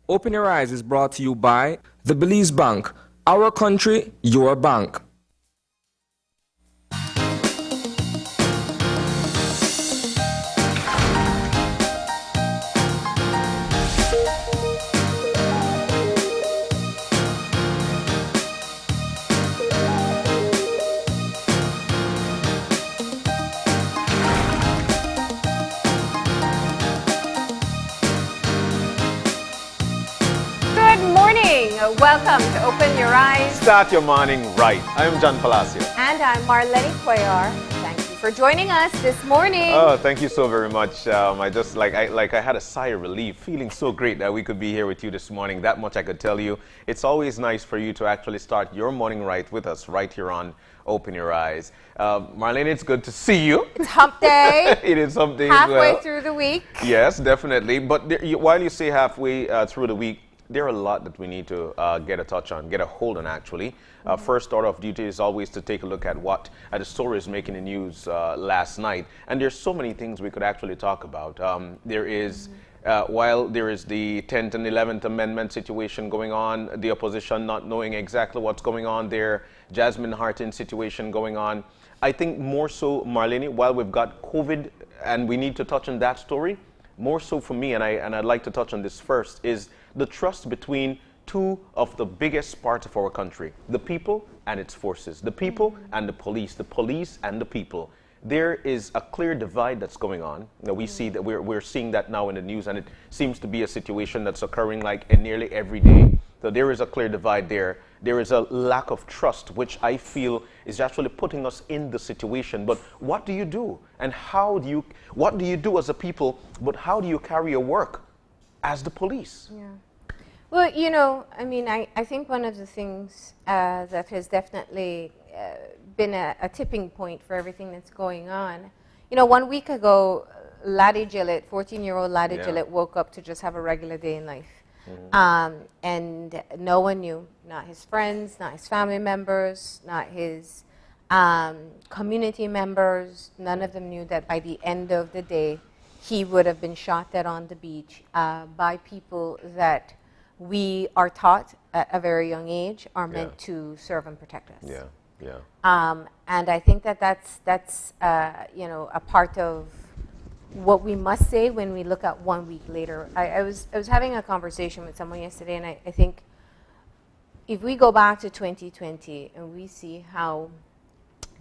Open Your Eyes is brought to you by the Belize Bank. Our country, your bank. Welcome to Open Your Eyes. Start your morning right. I'm John Palacio. And I'm Marlene Cuellar. Thank you for joining us this morning. Oh, thank you so very much. I just I had a sigh of relief, feeling so great that we could be here with you this morning. That much I could tell you. It's always nice for you to actually start your morning right with us right here on Open Your Eyes. Marlene, it's good to see you. It's hump day. It is hump day halfway as well. Through the week. Yes, definitely. But while you say halfway through the week, there are a lot that we need to get a hold on actually. First order of duty is always to take a look at what the story is making the news last night. And there's so many things we could actually talk about. There is, while there is the 10th and 11th Amendment situation going on, the opposition not knowing exactly what's going on there, Jasmine Hartin situation going on. I think more so, Marlene, while we've got COVID and we need to touch on that story, more so for me, and I'd like to touch on this first, is the trust between two of the biggest parts of our country, the people and its forces, the people and the police and the people. There is a clear divide that's going on. Now, we see that we're seeing that now in the news, and it seems to be a situation that's occurring like nearly every day. So there is a clear divide there. There is a lack of trust, which I feel is actually putting us in the situation. But what do you do? And what do you do as a people, but how do you carry your work as the police? Yeah. Well, you know, I mean, I think one of the things that has definitely been a tipping point for everything that's going on, you know, 1 week ago, Laddie Gillett, 14-year-old Laddie Gillett, woke up to just have a regular day in life. And no one knew, not his friends, not his family members, not his community members, none of them knew that by the end of the day, he would have been shot dead on the beach by people that we are taught at a very young age are meant to serve and protect us. Yeah, yeah. And I think that that's you know, a part of what we must say when we look at 1 week later. I was having a conversation with someone yesterday, and I think if we go back to 2020 and we see how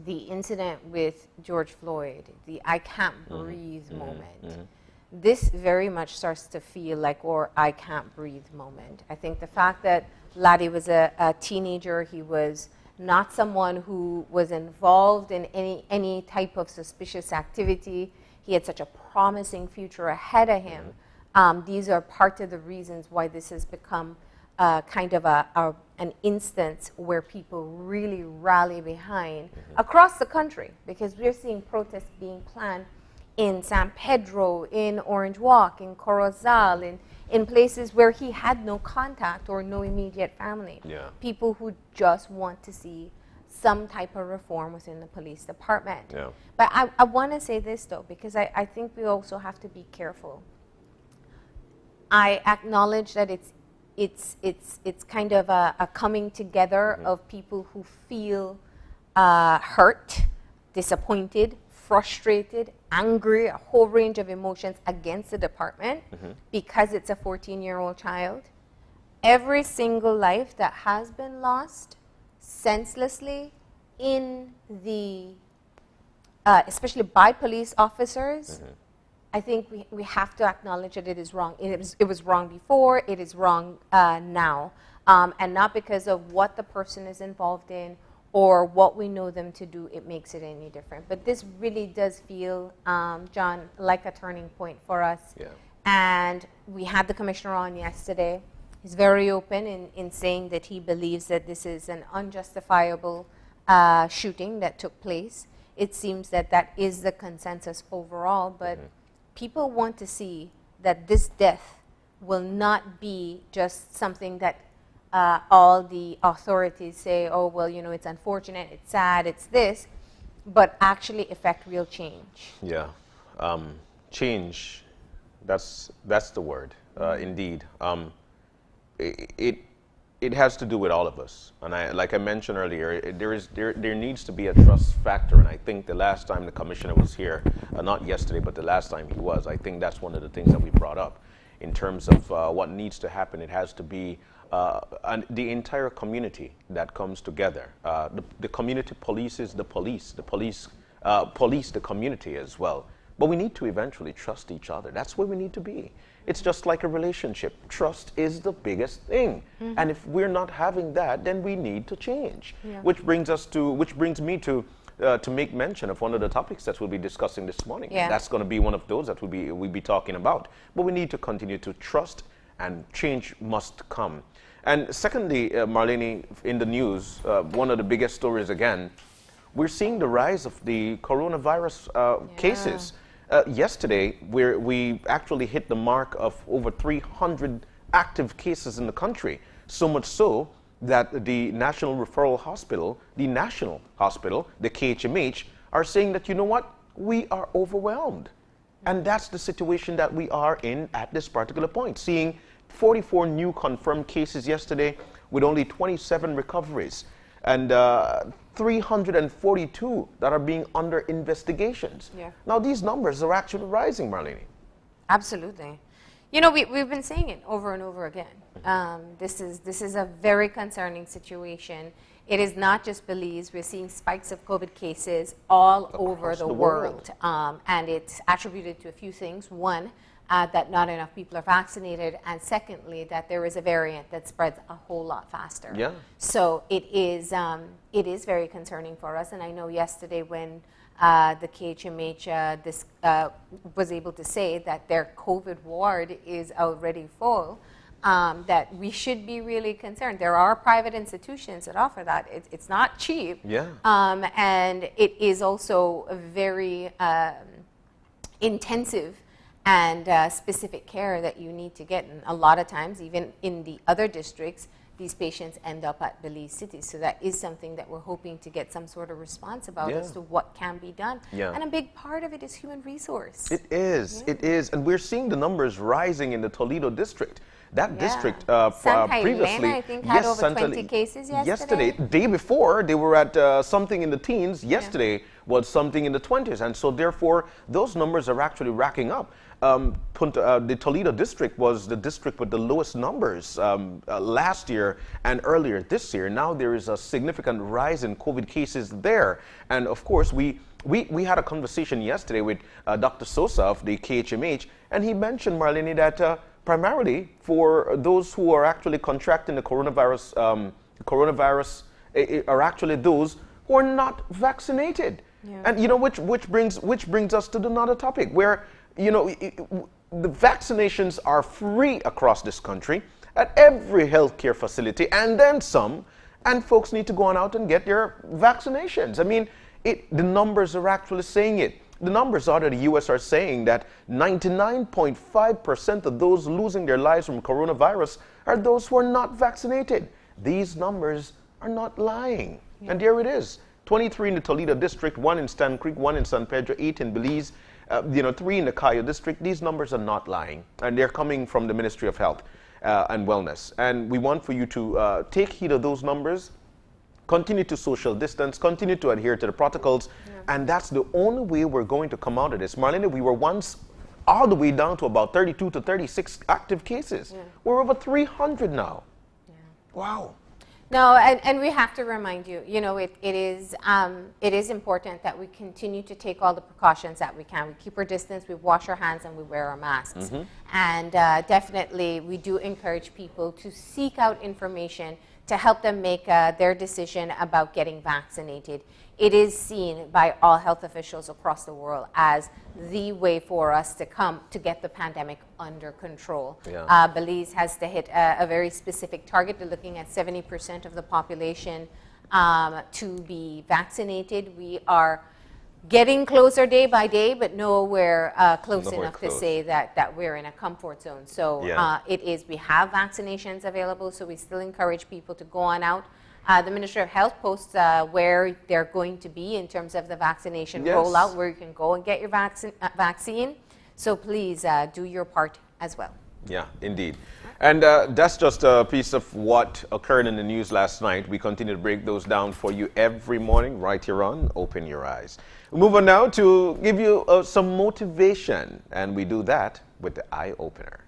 the incident with George Floyd, the I can't breathe moment, this very much starts to feel like our I can't breathe moment. I think the fact that Laddie was a teenager, he was not someone who was involved in any type of suspicious activity. He had such a promising future ahead of him. These are part of the reasons why this has become kind of an instance where people really rally behind across the country, because we're seeing protests being planned in San Pedro, in Orange Walk, in Corozal, in places where he had no contact or no immediate family. Yeah. People who just want to see some type of reform within the police department. Yeah. But I want to say this, though, because I think we also have to be careful. I acknowledge that it's kind of a coming together of people who feel hurt, disappointed, frustrated, angry, a whole range of emotions against the department because it's a 14-year-old child. Every single life that has been lost senselessly in the, especially by police officers, I think we have to acknowledge that it is wrong. It was wrong before, it is wrong now. And not because of what the person is involved in or what we know them to do, it makes it any different. But this really does feel, John, like a turning point for us. Yeah. And we had the commissioner on yesterday. He's very open in saying that he believes that this is an unjustifiable shooting that took place. It seems that that is the consensus overall, but people want to see that this death will not be just something that all the authorities say, oh, well, you know, it's unfortunate, it's sad, it's this, but actually affect real change. Yeah, change, that's the word, indeed. it has to do with all of us. And like I mentioned earlier, there needs to be a trust factor. And I think the last time the commissioner was here, not yesterday, but the last time he was, I think that's one of the things that we brought up in terms of what needs to happen. It has to be the entire community that comes together. The community polices the police. The police police the community as well. But we need to eventually trust each other. That's where we need to be. It's just like a relationship. Trust is the biggest thing. And if we're not having that, then we need to change. Yeah. Which brings me to make mention of one of the topics that we'll be discussing this morning. Yeah. That's going to be one of those that we'll be talking about. But we need to continue to trust, and change must come. And secondly, Marlene, in the news, one of the biggest stories again, we're seeing the rise of the coronavirus cases. Yesterday, we actually hit the mark of over 300 active cases in the country. So much so that the National Referral Hospital, the KHMH, are saying that, you know what, we are overwhelmed. And that's the situation that we are in at this particular point. Seeing 44 new confirmed cases yesterday with only 27 recoveries. And 342 that are being under investigations. Yeah. Now, these numbers are actually rising, Marlene. Absolutely. You know, we've been saying it over and over again. This is a very concerning situation. It is not just Belize. We're seeing spikes of COVID cases all over the world. And it's attributed to a few things. One, that not enough people are vaccinated, and secondly, that there is a variant that spreads a whole lot faster. Yeah. So it is very concerning for us. And I know yesterday when the KHMH was able to say that their COVID ward is already full, that we should be really concerned. There are private institutions that offer that. It's not cheap. Yeah. And it is also a very intensive and specific care that you need to get. And a lot of times, even in the other districts, these patients end up at Belize City. So that is something that we're hoping to get some sort of response about as to what can be done. Yeah. And a big part of it is human resource. It is. Yeah. It is. And we're seeing the numbers rising in the Toledo district. That district Santa previously, Elena, I think, had over 20 cases yesterday. Day before, they were at something in the teens. Yesterday was something in the 20s. And so, therefore, those numbers are actually racking up. The Toledo district was the district with the lowest numbers last year and earlier this year. Now there is a significant rise in COVID cases there. And, of course, we had a conversation yesterday with Dr. Sosa of the KHMH, and he mentioned, Marlene, that primarily for those who are actually contracting the coronavirus, are actually those who are not vaccinated. Yeah. And you know, which brings us to another topic where, you know, the vaccinations are free across this country at every healthcare facility, and then some, and folks need to go on out and get their vaccinations. I mean, the numbers are actually saying it. The numbers out of the U.S. are saying that 99.5% of those losing their lives from coronavirus are those who are not vaccinated. These numbers are not lying. Yeah. And there it is. 23 in the Toledo district, 1 in Stan Creek, 1 in San Pedro, 8 in Belize, 3 in the Cayo district. These numbers are not lying. And they're coming from the Ministry of Health and Wellness. And we want for you to take heed of those numbers. Continue to social distance, continue to adhere to the protocols, and that's the only way we're going to come out of this. Marlene, we were once all the way down to about 32 to 36 active cases. Yeah. We're over 300 now. Yeah. Wow. No, and we have to remind you, you know, it is important that we continue to take all the precautions that we can. We keep our distance, we wash our hands, and we wear our masks. Mm-hmm. And definitely, we do encourage people to seek out information to help them make their decision about getting vaccinated. It is seen by all health officials across the world as the way for us to get the pandemic under control. Yeah. Belize has to hit a very specific target. They're looking at 70% of the population to be vaccinated. We are getting closer day by day, but nowhere close enough to say that we're in a comfort zone. So we have vaccinations available, so we still encourage people to go on out. The Ministry of Health posts where they're going to be in terms of the vaccination rollout, where you can go and get your vaccine. So please do your part as well. Yeah, indeed. And that's just a piece of what occurred in the news last night. We continue to break those down for you every morning right here on Open Your Eyes. We move on now to give you some motivation, and we do that with the eye opener.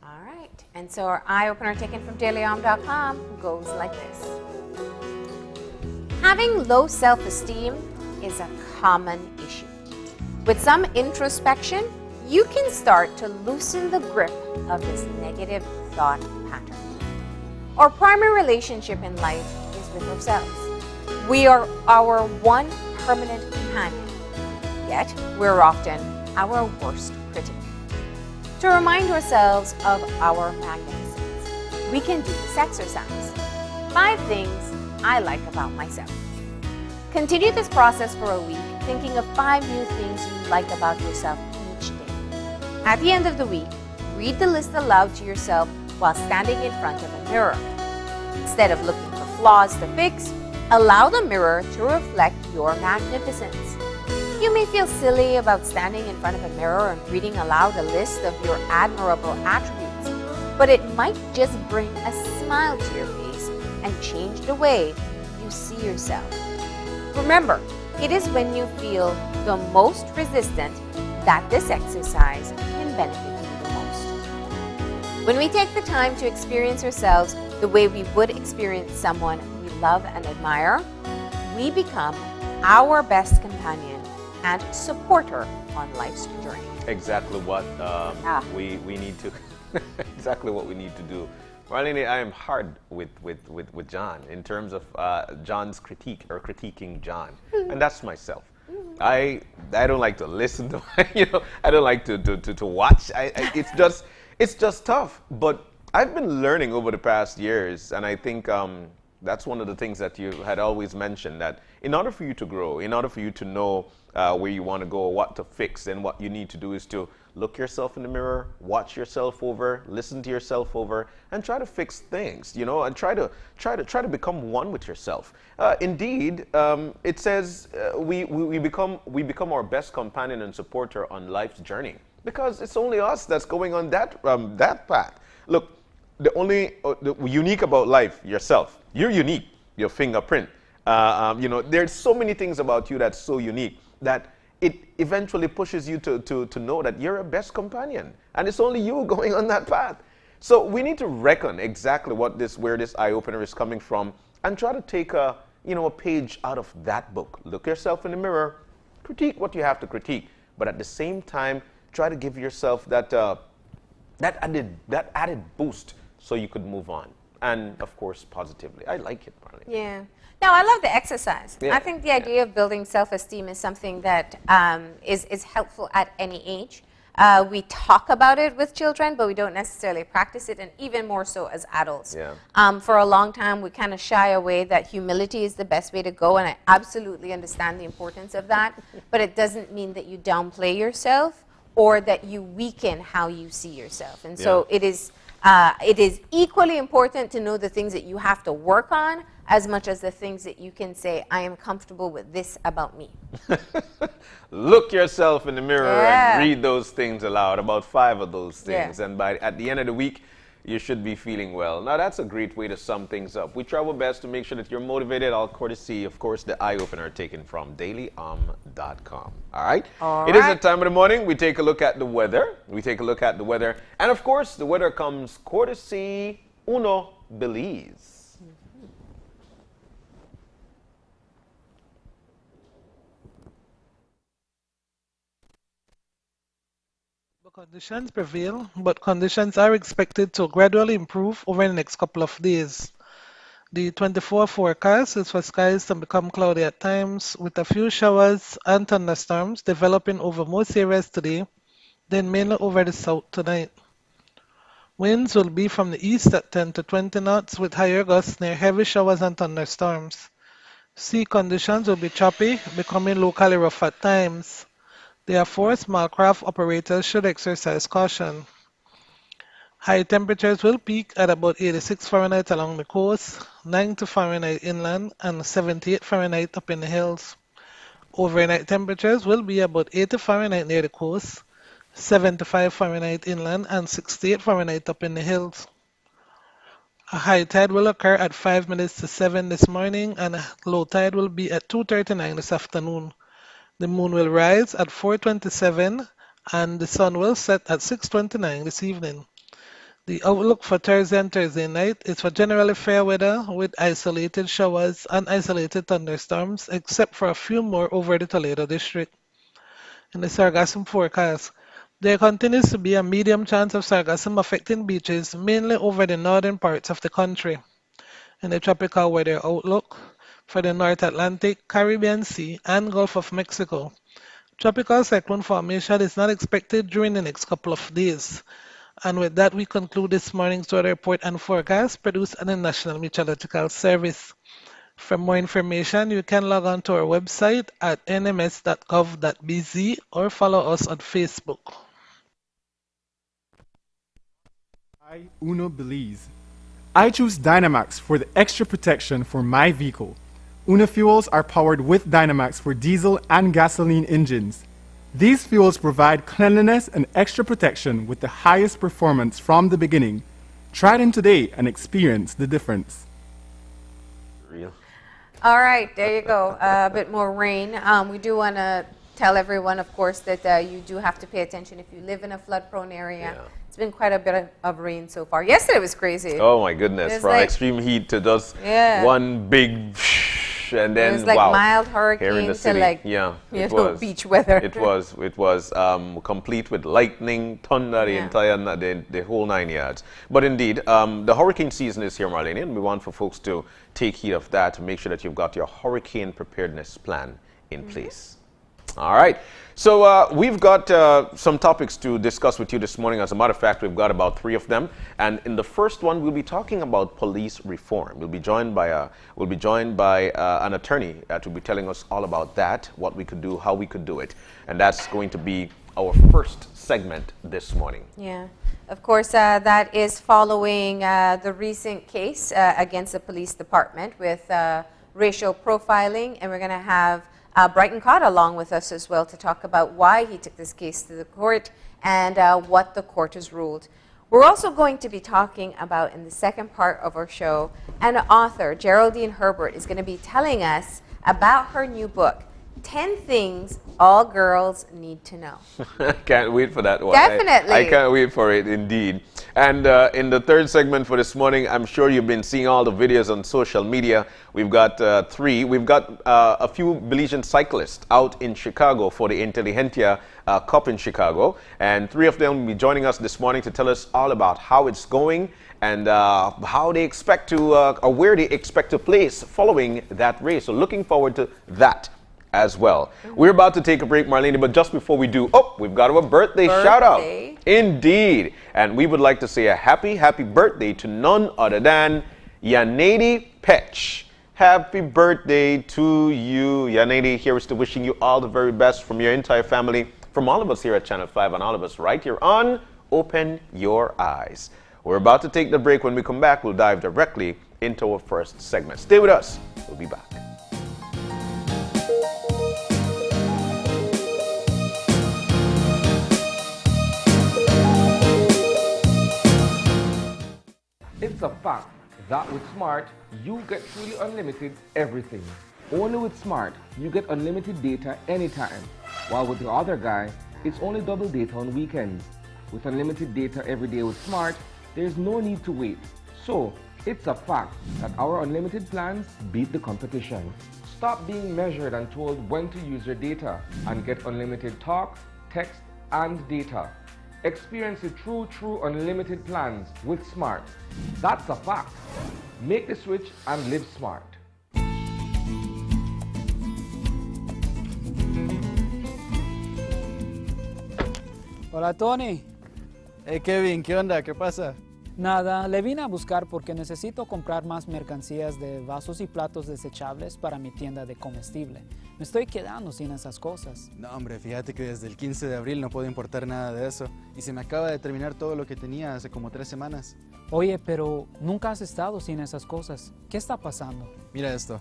All right. And so our eye opener taken from dailyom.com goes like this. Having low self-esteem is a common issue. With some introspection, you can start to loosen the grip of this negative thought pattern. Our primary relationship in life is with ourselves. We are our one permanent companion, yet we're often our worst critic. To remind ourselves of our magnificence, we can do this exercise. 5 things I like about myself. Continue this process for a week, thinking of 5 new things you like about yourself each day. At the end of the week, read the list aloud to yourself while standing in front of a mirror. Instead of looking for flaws to fix, allow the mirror to reflect your magnificence. You may feel silly about standing in front of a mirror and reading aloud a list of your admirable attributes, but it might just bring a smile to your face and change the way you see yourself. Remember, it is when you feel the most resistant that this exercise can benefit you the most. When we take the time to experience ourselves the way we would experience someone we love and admire, we become our best companion and supporter on life's journey. Exactly what we need to exactly what we need to do. Marlene, I am hard with John in terms of John's critique or critiquing John, and that's myself. I don't like to listen to I don't like to watch. It's just tough. But I've been learning over the past years, and I think that's one of the things that you had always mentioned, that in order for you to grow, in order for you to know where you want to go, what to fix, then what you need to do is to look yourself in the mirror, watch yourself over, listen to yourself over, and try to fix things, and try to become one with yourself. Indeed, it says we become our best companion and supporter on life's journey, because it's only us that's going on that path. Look, the unique about life, yourself. You're unique. Your fingerprint. There's so many things about you that's so unique that it eventually pushes you to know that you're a best companion, and it's only you going on that path. So we need to reckon exactly where this eye opener is coming from, and try to take a page out of that book. Look yourself in the mirror, critique what you have to critique, but at the same time, try to give yourself that added boost so you could move on, and of course positively. I like it, Marlene. Yeah. No, I love the exercise. Yeah. I think the idea of building self-esteem is something that is helpful at any age. We talk about it with children, but we don't necessarily practice it, and even more so as adults. Yeah. For a long time, we kind of shy away that humility is the best way to go, and I absolutely understand the importance of that, but it doesn't mean that you downplay yourself or that you weaken how you see yourself. And so it is equally important to know the things that you have to work on as much as the things that you can say, I am comfortable with this about me. Look yourself in the mirror Yeah. and read those things aloud, about 5 of those things. Yeah. And at the end of the week, you should be feeling well. Now, that's a great way to sum things up. We try our best to make sure that you're motivated, all courtesy, of course, the eye opener taken from dailyom.com. All right? All It is right. the time of the morning. We take a look at the weather. And, of course, the weather comes courtesy Uno Belize. Conditions prevail, but conditions are expected to gradually improve over the next couple of days. The 24 forecast is for skies to become cloudy at times, with a few showers and thunderstorms developing over most areas today, then mainly over the south tonight. Winds will be from the east at 10 to 20 knots, with higher gusts near heavy showers and thunderstorms. Sea conditions will be choppy, becoming locally rough at times. Therefore, small craft operators should exercise caution. High temperatures will peak at about 86 Fahrenheit along the coast, 90 Fahrenheit inland, and 78 Fahrenheit up in the hills. Overnight temperatures will be about 80 Fahrenheit near the coast, 75 Fahrenheit inland, and 68 Fahrenheit up in the hills. A high tide will occur at 5 minutes to 7 this morning, and a low tide will be at 2:39 this afternoon. The moon will rise at 4:27, and the sun will set at 6:29 this evening. The outlook for Thursday and Thursday night is for generally fair weather with isolated showers and isolated thunderstorms, except for a few more over the Toledo district. In the sargassum forecast, there continues to be a medium chance of sargassum affecting beaches, mainly over the northern parts of the country. In the tropical weather outlook for the North Atlantic, Caribbean Sea, and Gulf of Mexico, tropical cyclone formation is not expected during the next couple of days. And with that, we conclude this morning's weather report and forecast produced at the National Meteorological Service. For more information, you can log on to our website at nms.gov.bz or follow us on Facebook. Uno Belize. I choose Dynamax for the extra protection for my vehicle. Uno fuels are powered with Dynamax for diesel and gasoline engines. These fuels provide cleanliness and extra protection with the highest performance from the beginning. Try them today and experience the difference. Real. All right, there you go. A bit more rain. We do want to tell everyone, of course, that you do have to pay attention if you live in a flood-prone area. Yeah. It's been quite a bit of rain so far. Yesterday was crazy. Oh my goodness! It's From like- extreme heat to just Yeah. one big, and then It was like wow, mild here in hurricane the to city. like Yeah, it know, was beach weather. It was complete with lightning, thunder, the Yeah. entire the whole 9 yards. But indeed, the hurricane season is here, Marlene, and we want for folks to take heed of that to make sure that you've got your hurricane preparedness plan in place. All right. So we've got some topics to discuss with you this morning. As a matter of fact, we've got about 3 of them. And in the first one, we'll be talking about police reform. We'll be joined by an attorney to be telling us all about that, what we could do, how we could do it. And that's going to be our first segment this morning. Yeah, of course, that is following the recent case against the police department with racial profiling, and we're going to have Brighton Cott along with us as well to talk about why he took this case to the court and what the court has ruled. We're also going to be talking about, in the second part of our show, an author, Geraldine Herbert, is going to be telling us about her new book, 10 Things All Girls Need to Know. I can't wait for that one. Definitely. I can't wait for it, indeed. And in the third segment for this morning, I'm sure you've been seeing all the videos on social media. We've got 3. We've got a few Belizean cyclists out in Chicago for the Intelligentsia Cup in Chicago. And 3 of them will be joining us this morning to tell us all about how it's going and how they expect to, or where they expect to place following that race. So looking forward to that as well. We're about to take a break, Marlene, but just before we do, we've got our birthday shout out. Indeed. And we would like to say a happy birthday to none other than Yanady Petch. Happy birthday to you, Yanady. Here is to wishing you all the very best from your entire family, from all of us here at Channel 5 and all of us right here on Open Your Eyes. We're about to take the break. When we come back, we'll dive directly into our first segment. Stay with us. We'll be back. It's a fact that with Smart, you get truly unlimited everything. Only with Smart, you get unlimited data anytime. While with the other guy, it's only double data on weekends. With unlimited data every day with Smart, there's no need to wait. So, it's a fact that our unlimited plans beat the competition. Stop being measured and told when to use your data and get unlimited talk, text, and data. Experience the true unlimited plans with Smart. That's a fact. Make the switch and live smart. Hola Tony. Hey Kevin, ¿qué onda? ¿Qué pasa? Nada, le vine a buscar porque necesito comprar más mercancías de vasos y platos desechables para mi tienda de comestible. Me estoy quedando sin esas cosas. No hombre, fíjate que desde el 15 de abril no puedo importar nada de eso y se me acaba de terminar todo lo que tenía hace como 3 semanas. Oye, pero nunca has estado sin esas cosas. ¿Qué está pasando? Mira esto.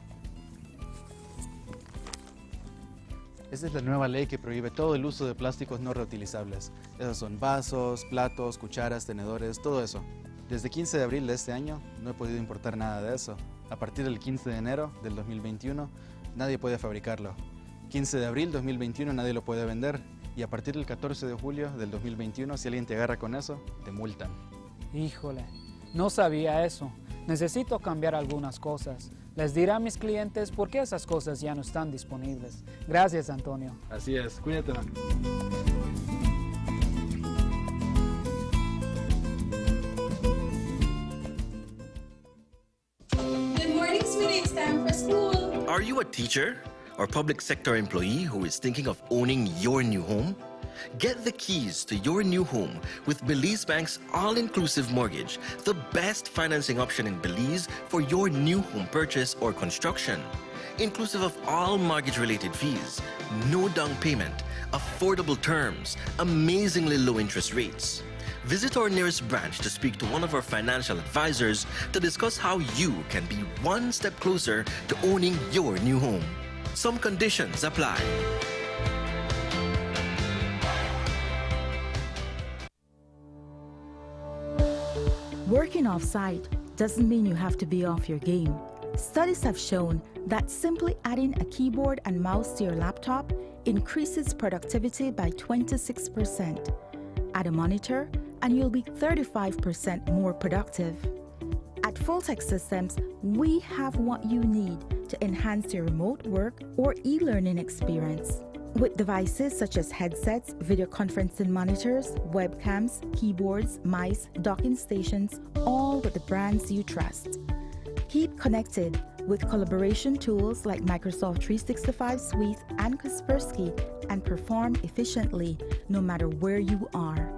Esta es la nueva ley que prohíbe todo el uso de plásticos no reutilizables. Esos son vasos, platos, cucharas, tenedores, todo eso. Desde 15 de abril de este año no he podido importar nada de eso. A partir del 15 de enero del 2021 nadie puede fabricarlo. 15 de abril 2021 nadie lo puede vender. Y a partir del 14 de julio del 2021, si alguien te agarra con eso, te multan. Híjole, no sabía eso. Necesito cambiar algunas cosas. Les diré a mis clientes por qué esas cosas ya no están disponibles. Gracias, Antonio. Así es, cuídate. Good morning, sweetie. It's time for school. Are you a teacher or public sector employee who is thinking of owning your new home? Get the keys to your new home with Belize Bank's all-inclusive mortgage, the best financing option in Belize for your new home purchase or construction. Inclusive of all mortgage-related fees, no down payment, affordable terms, amazingly low interest rates. Visit our nearest branch to speak to one of our financial advisors to discuss how you can be one step closer to owning your new home. Some conditions apply. Working off-site doesn't mean you have to be off your game. Studies have shown that simply adding a keyboard and mouse to your laptop increases productivity by 26%. Add a monitor, and you'll be 35% more productive. At Fulltech Systems, we have what you need to enhance your remote work or e-learning experience. With devices such as headsets, video conferencing monitors, webcams, keyboards, mice, docking stations, all with the brands you trust. Keep connected with collaboration tools like Microsoft 365 Suite and Kaspersky and perform efficiently no matter where you are.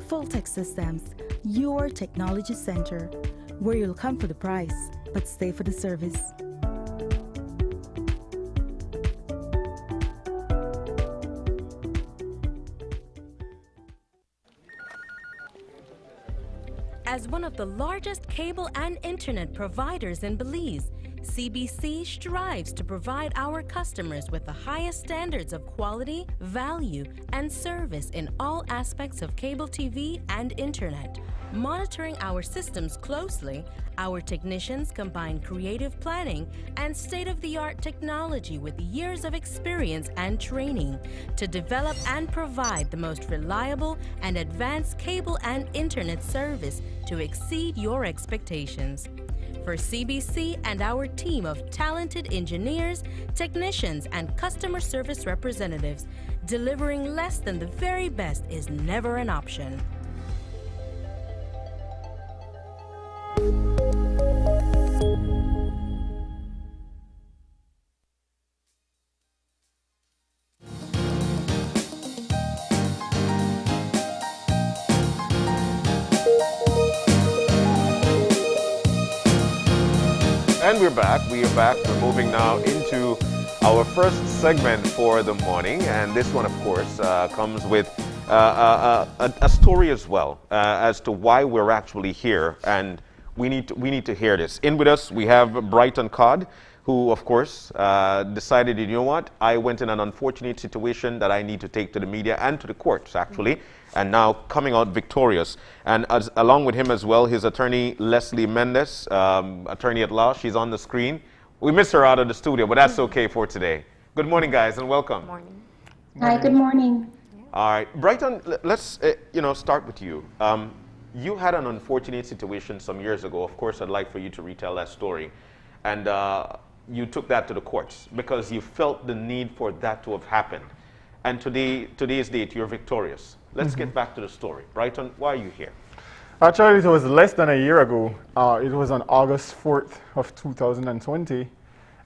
Fulltech Systems, your technology center, where you'll come for the price, but stay for the service. As one of the largest cable and internet providers in Belize, CBC strives to provide our customers with the highest standards of quality, value, and service in all aspects of cable TV and internet. Monitoring our systems closely, our technicians combine creative planning and state-of-the-art technology with years of experience and training to develop and provide the most reliable and advanced cable and internet service to exceed your expectations. For CBC and our team of talented engineers, technicians, and customer service representatives, delivering less than the very best is never an option. And we're back. We're moving now into our first segment for the morning. And this one, of course, comes with a story as well as to why we're actually here. And we need to hear this. In with us, we have Brighton Codd, who, of course, decided, you know what, I went in an unfortunate situation that I need to take to the media and to the courts, actually, and now coming out victorious. And along with him as well, his attorney, Leslie Mendes, attorney at law. She's on the screen. We miss her out of the studio, but that's okay for today. Good morning, guys, and welcome. Good morning. Hi, good morning. All right, Brighton, let's start with you. You had an unfortunate situation some years ago. Of course, I'd like for you to retell that story. And you took that to the courts because you felt the need for that to have happened. And today's date, you're victorious. Let's get back to the story. Brighton, why are you here? Actually, it was less than a year ago. It was on August 4th of 2020.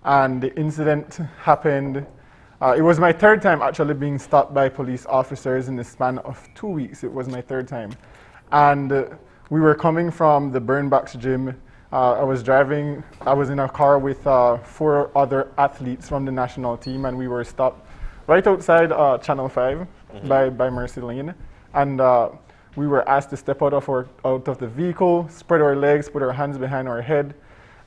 And the incident happened. It was my third time actually being stopped by police officers in the span of 2 weeks. It was my third time. And we were coming from the Burnbacks gym. I was in a car with 4 other athletes from the national team, and we were stopped right outside Channel 5 by Mercy Lane. And we were asked to step out of the vehicle, spread our legs, put our hands behind our head.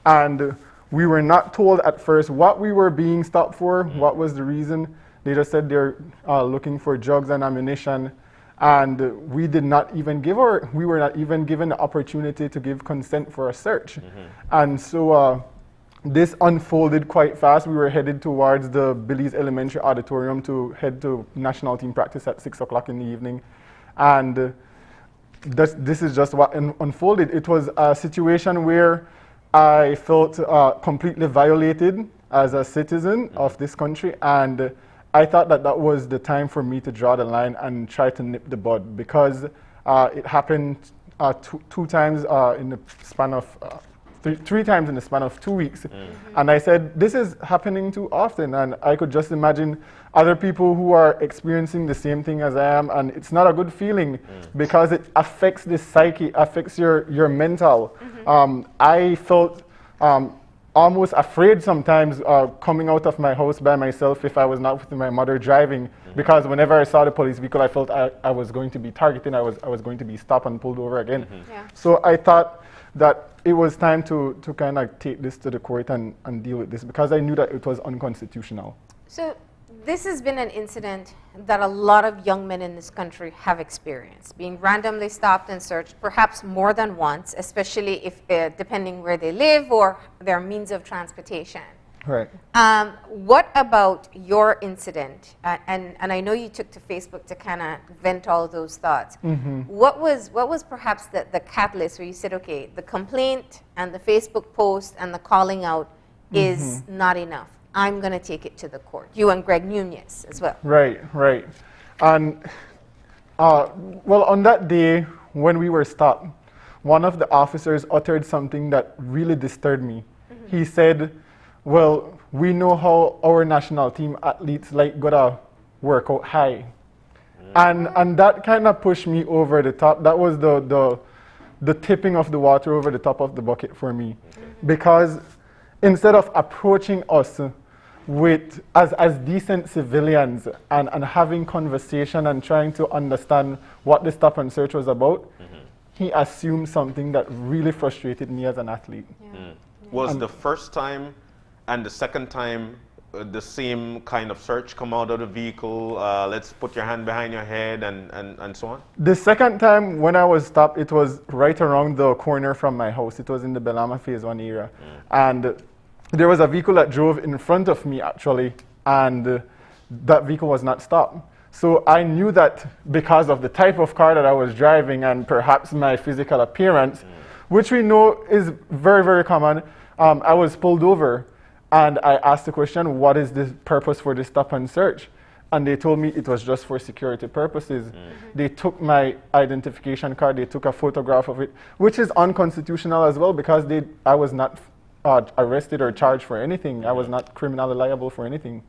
And we were not told at first what we were being stopped for, what was the reason. They just said they're looking for drugs and ammunition, and we did not even we were not even given the opportunity to give consent for a search. And so this unfolded quite fast. We were headed towards the Belize Elementary Auditorium to head to national team practice at 6 o'clock in the evening. And this is just what unfolded. It was a situation where I felt completely violated as a citizen of this country, and I thought that that was the time for me to draw the line and try to nip the bud, because it happened two times in the span of three times in the span of 2 weeks. And I said, this is happening too often, and I could just imagine other people who are experiencing the same thing as I am, and it's not a good feeling because it affects the psyche, affects your mental. I felt almost afraid sometimes coming out of my house by myself if I was not with my mother driving, because whenever I saw the police vehicle, I felt I was going to be targeted, I was going to be stopped and pulled over again. So I thought that it was time to kind of take this to the court and deal with this, because I knew that it was unconstitutional. So this has been an incident that a lot of young men in this country have experienced, being randomly stopped and searched, perhaps more than once, especially if depending where they live or their means of transportation. Right. What about your incident? And I know you took to Facebook to kind of vent all those thoughts. What was perhaps the catalyst where you said, okay, the complaint and the Facebook post and the calling out is not enough. I'm going to take it to the court. You and Greg Nunez as well. Right. And well, on that day when we were stopped, one of the officers uttered something that really disturbed me. He said, well, we know how our national team athletes gotta work out high. And that kind of pushed me over the top. That was the tipping of the water over the top of the bucket for me. Because instead of approaching us with as decent civilians and having conversation and trying to understand what the stop and search was about, he assumed something that really frustrated me as an athlete. Was the first time and the second time the same kind of search come out of the vehicle? Let's put your hand behind your head and so on? The second time when I was stopped, it was right around the corner from my house. It was in the Belama Phase 1 area. And there was a vehicle that drove in front of me, actually, and that vehicle was not stopped. So I knew that because of the type of car that I was driving and perhaps my physical appearance, which we know is very, very common, I was pulled over. And I asked the question, what is the purpose for this stop and search? And they told me it was just for security purposes. They took my identification card, they took a photograph of it, which is unconstitutional as well, because I was not arrested or charged for anything. I was not criminally liable for anything.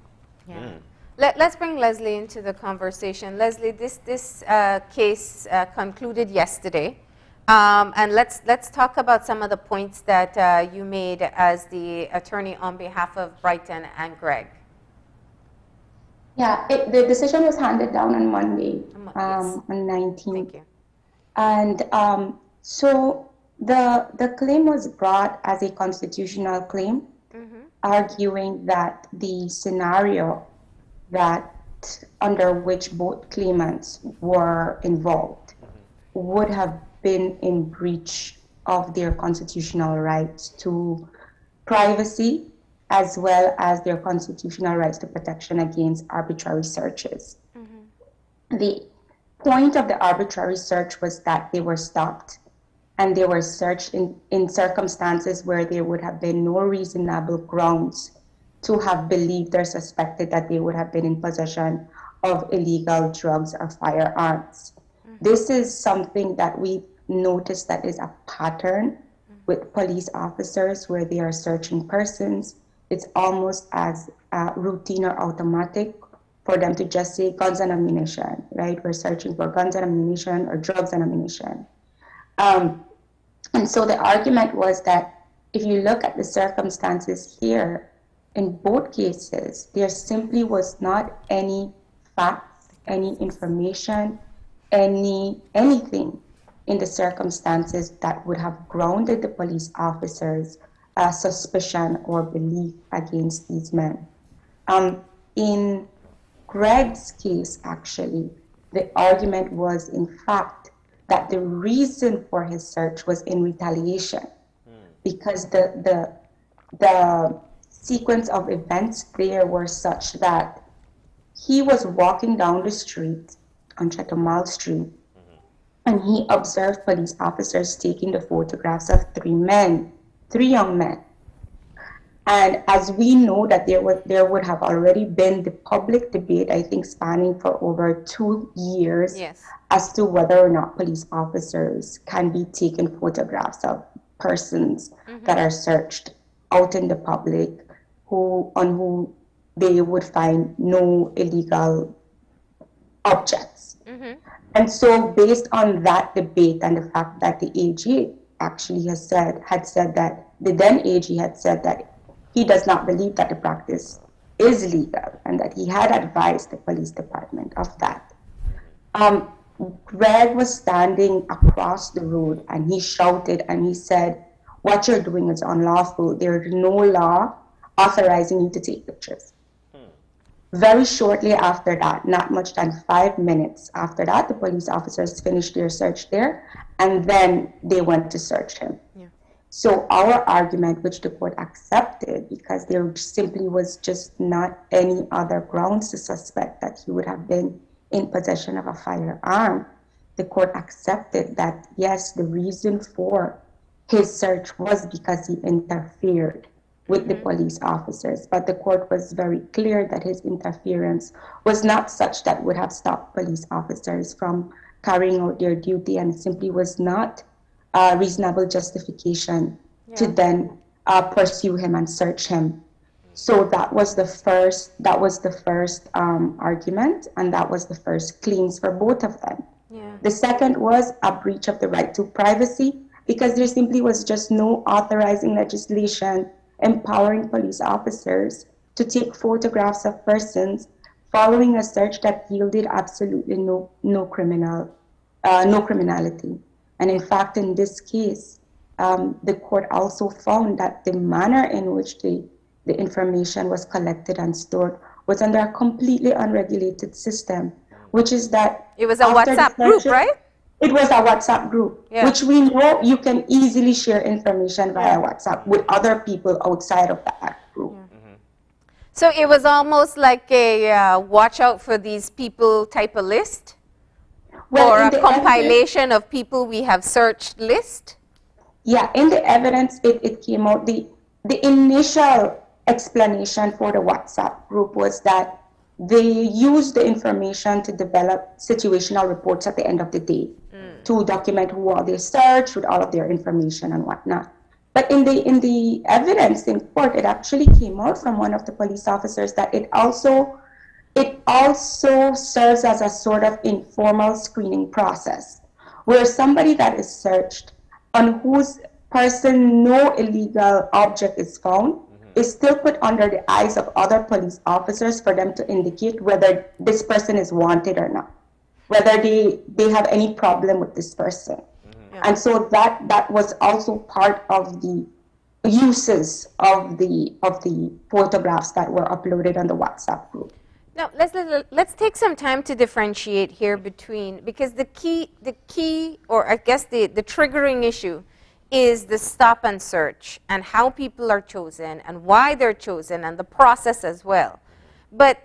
Let's bring Leslie into the conversation. Leslie, this case concluded yesterday. And let's talk about some of the points that you made as the attorney on behalf of Brighton and Greg. Yeah, the decision was handed down on Monday, on 19th. Thank you. And so the claim was brought as a constitutional claim, arguing that the scenario that under which both claimants were involved would have been in breach of their constitutional rights to privacy, as well as their constitutional rights to protection against arbitrary searches. The point of the arbitrary search was that they were stopped and they were searched in circumstances where there would have been no reasonable grounds to have believed or suspected that they would have been in possession of illegal drugs or firearms. This is something that we noticed that is a pattern with police officers where they are searching persons. It's almost as routine or automatic for them to just say guns and ammunition, right? We're searching for guns and ammunition or drugs and ammunition. And so the argument was that if you look at the circumstances here, in both cases, there simply was not any facts, any information, anything in the circumstances that would have grounded the police officers' suspicion or belief against these men. In Greg's case, actually, the argument was, in fact, that the reason for his search was in retaliation, because the sequence of events there were such that he was walking down the street on Chatham Street, and he observed police officers taking the photographs of three young men. And as we know that there would have already been the public debate, I think spanning for over 2 years, Yes. as to whether or not police officers can be taking photographs of persons that are searched out in the public on who they would find no illegal objects. And so based on that debate and the fact that the AG actually had said that, the then AG had said that he does not believe that the practice is legal and that he had advised the police department of that. Greg was standing across the road and he shouted and he said, "What you're doing is unlawful. There is no law authorizing you to take pictures." Very shortly after that, not much than 5 minutes after that, the police officers finished their search there, and then they went to search him. Yeah. So our argument, which the court accepted, because there simply was just not any other grounds to suspect that he would have been in possession of a firearm, the court accepted that, yes, the reason for his search was because he interfered with the police officers. But the court was very clear that his interference was not such that would have stopped police officers from carrying out their duty, and simply was not a reasonable justification to then pursue him and search him. So that was the first argument, and that was the first claims for both of them. Yeah. The second was a breach of the right to privacy, because there simply was just no authorizing legislation empowering police officers to take photographs of persons following a search that yielded absolutely no criminality. And in fact, in this case, the court also found that the manner in which the information was collected and stored was under a completely unregulated system, which is that it was a WhatsApp group, right? It was a WhatsApp group, which we know you can easily share information via WhatsApp with other people outside of that group. So it was almost like a watch out for these people type of list? Well, or a compilation of people we have searched list? Yeah, in the evidence, it came out, the initial explanation for the WhatsApp group was that they used the information to develop situational reports at the end of the day to document who all they searched with all of their information and whatnot. But in the evidence in court, it actually came out from one of the police officers that it also serves as a sort of informal screening process, where somebody that is searched on whose person no illegal object is found is still put under the eyes of other police officers for them to indicate whether this person is wanted or not, whether they have any problem with this person. And so that was also part of the uses of the photographs that were uploaded on the WhatsApp group. Now, let's take some time to differentiate here between, because the key, or I guess the triggering issue is the stop and search and how people are chosen and why they're chosen and the process as well. But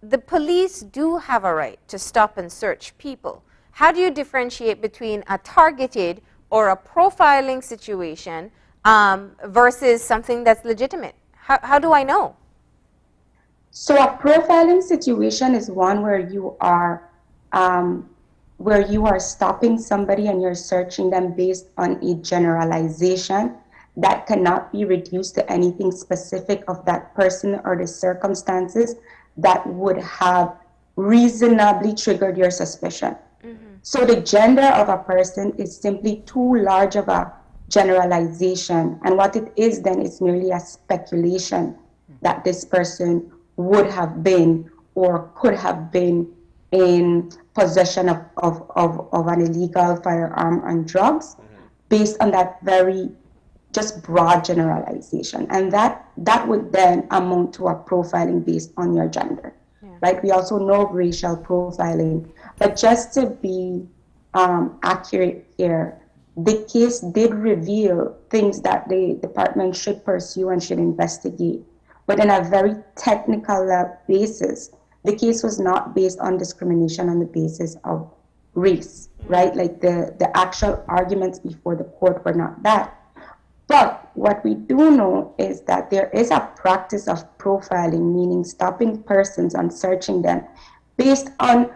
the police do have a right to stop and search people. How do you differentiate between a targeted or a profiling situation versus something that's legitimate? How do I know? So a profiling situation is one where you are stopping somebody and you're searching them based on a generalization that cannot be reduced to anything specific of that person or the circumstances that would have reasonably triggered your suspicion. So the gender of a person is simply too large of a generalization, and what it is then is merely a speculation that this person would have been or could have been in possession of an illegal firearm and drugs based on that very just broad generalization. And that would then amount to a profiling based on your gender. right? We also know of racial profiling. But just to be accurate here, the case did reveal things that the department should pursue and should investigate. But on a very technical basis, the case was not based on discrimination on the basis of race, right? Like the actual arguments before the court were not that. But what we do know is that there is a practice of profiling, meaning stopping persons and searching them based on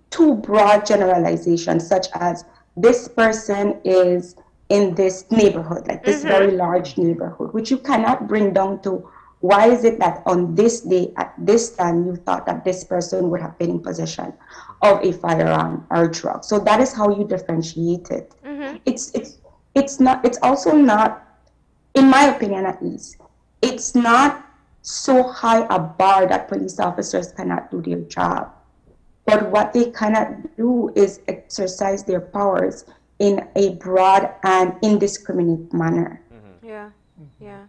too broad generalizations, such as this person is in this neighborhood, like this very large neighborhood, which you cannot bring down to why is it that on this day, at this time, you thought that this person would have been in possession of a firearm or drug. So that is how you differentiate it. It's also not, in my opinion at least, it's not so high a bar that police officers cannot do their job. But what they cannot do is exercise their powers in a broad and indiscriminate manner. Yeah, yeah.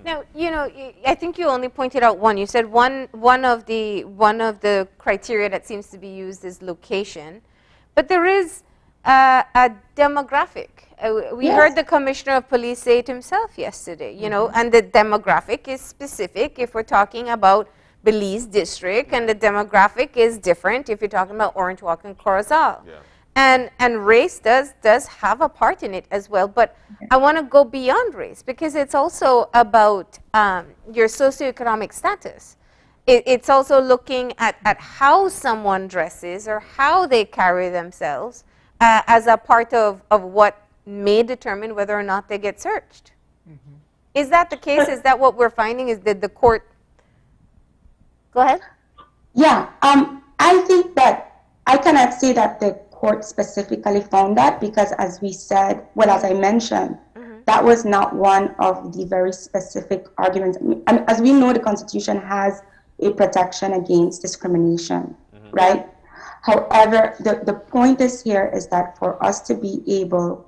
Now, you know, I think you only pointed out one. You said one of the criteria that seems to be used is location, but there is a demographic. We heard the commissioner of police say it himself yesterday, you know, and the demographic is specific if we're talking about Belize district, and the demographic is different if you're talking about Orange Walk and Corozal. And race does have a part in it as well, but I want to go beyond race because it's also about your socioeconomic status. It's also looking at how someone dresses or how they carry themselves as a part of what may determine whether or not they get searched. Is that the case? Is that what we're finding? Is that the court? Go ahead. Yeah, I think that I cannot say that the court specifically found that because as we said, well, as I mentioned, that was not one of the very specific arguments. I mean, as we know, the Constitution has a protection against discrimination, right? However, the point is here is that for us to be able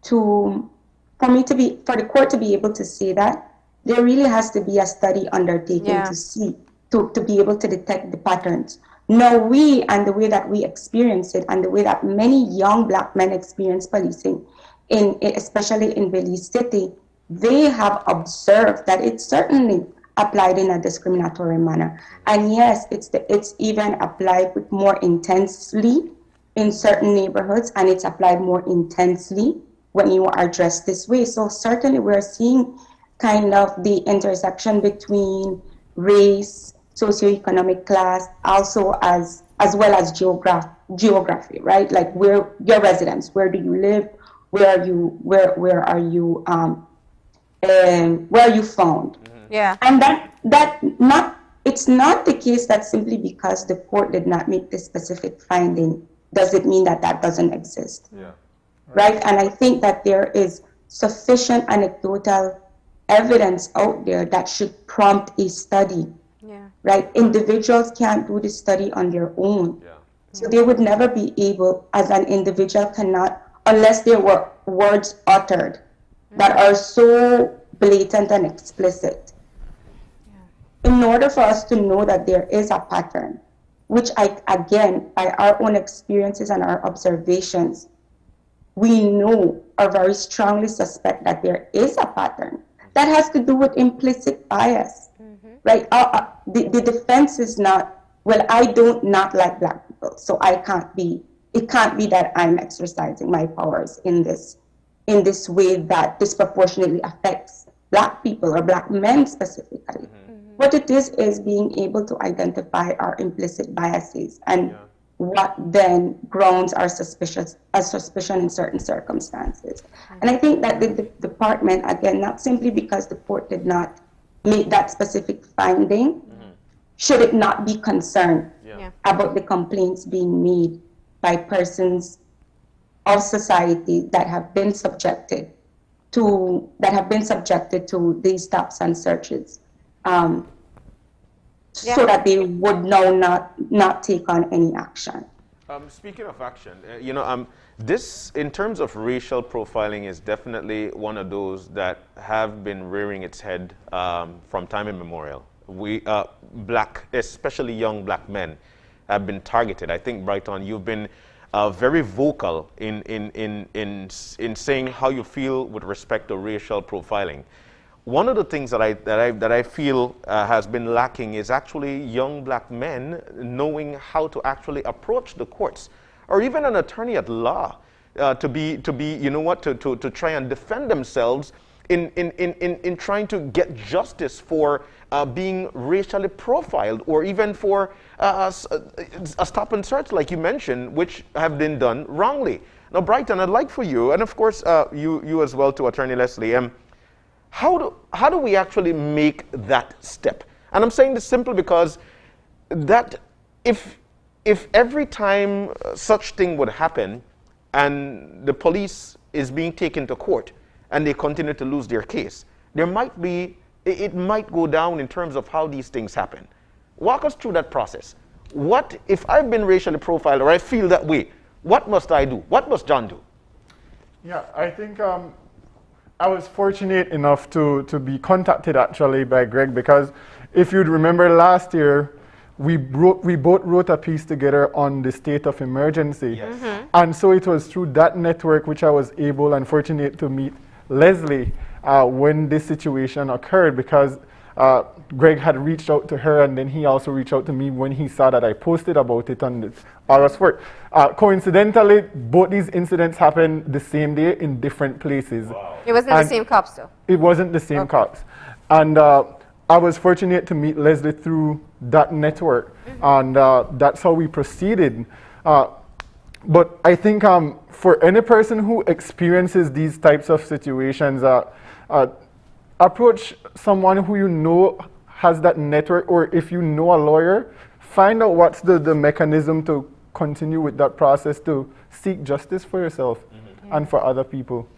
to, for the court to be able to say that, there really has to be a study undertaken to see, to be able to detect the patterns. Now we, and the way that we experience it, and the way that many young Black men experience policing, especially in Belize City, they have observed that it's certainly applied in a discriminatory manner. And yes, it's even applied with more intensely in certain neighborhoods, and it's applied more intensely when you are dressed this way. So certainly we're seeing kind of the intersection between race, socioeconomic class, also as well as geography, right? Like where your residence, where do you live, where are you found? And it's not the case that simply because the court did not make this specific finding, does it mean that that doesn't exist? Right? And I think that there is sufficient anecdotal evidence out there that should prompt a study. Right? Individuals can't do the study on their own. So they would never be able, as an individual cannot, unless there were words uttered that are so blatant and explicit. In order for us to know that there is a pattern, which again, by our own experiences and our observations, we know or very strongly suspect that there is a pattern that has to do with implicit bias. Right? The defense is not, well, I don't not like Black people, so it can't be that I'm exercising my powers in this way that disproportionately affects Black people or Black men specifically. What it is being able to identify our implicit biases and what then grounds our suspicion in certain circumstances. And I think that the department, again, not simply because the court did not make that specific finding, should it not be concerned about the complaints being made by persons of society that have been subjected to these stops and searches, so that they would now not take on any action. Speaking of action, this, in terms of racial profiling, is definitely one of those that have been rearing its head from time immemorial. black, especially young black men, have been targeted. I think, Brighton, you've been very vocal in saying how you feel with respect to racial profiling. One of the things that I feel has been lacking is actually young black men knowing how to actually approach the courts, or even an attorney at law, to try and defend themselves in trying to get justice for being racially profiled, or even for a stop and search, like you mentioned, which have been done wrongly. Now, Brighton, I'd like for you, and of course you as well, to Attorney Leslie, how do we actually make that step? And I'm saying this simply because that if every time such thing would happen and the police is being taken to court and they continue to lose their case, it might go down in terms of how these things happen. Walk us through that process. What if I've been racially profiled, or I feel that way? What must I do? What must John do? Yeah, I think I was fortunate enough to be contacted actually by Greg, because if you'd remember last year, we both wrote a piece together on the state of emergency. Yes. Mm-hmm. And so it was through that network which I was able and fortunate to meet Leslie when this situation occurred, because Greg had reached out to her, and then he also reached out to me when he saw that I posted about it on the RS work. Coincidentally, both these incidents happened the same day in different places. Wow. It wasn't the same cops, though. It wasn't the same cops. And I was fortunate to meet Leslie through that network, and that's how we proceeded. But I think for any person who experiences these types of situations, approach someone who you know has that network, or if you know a lawyer, find out what's the mechanism to continue with that process to seek justice for yourself and for other people.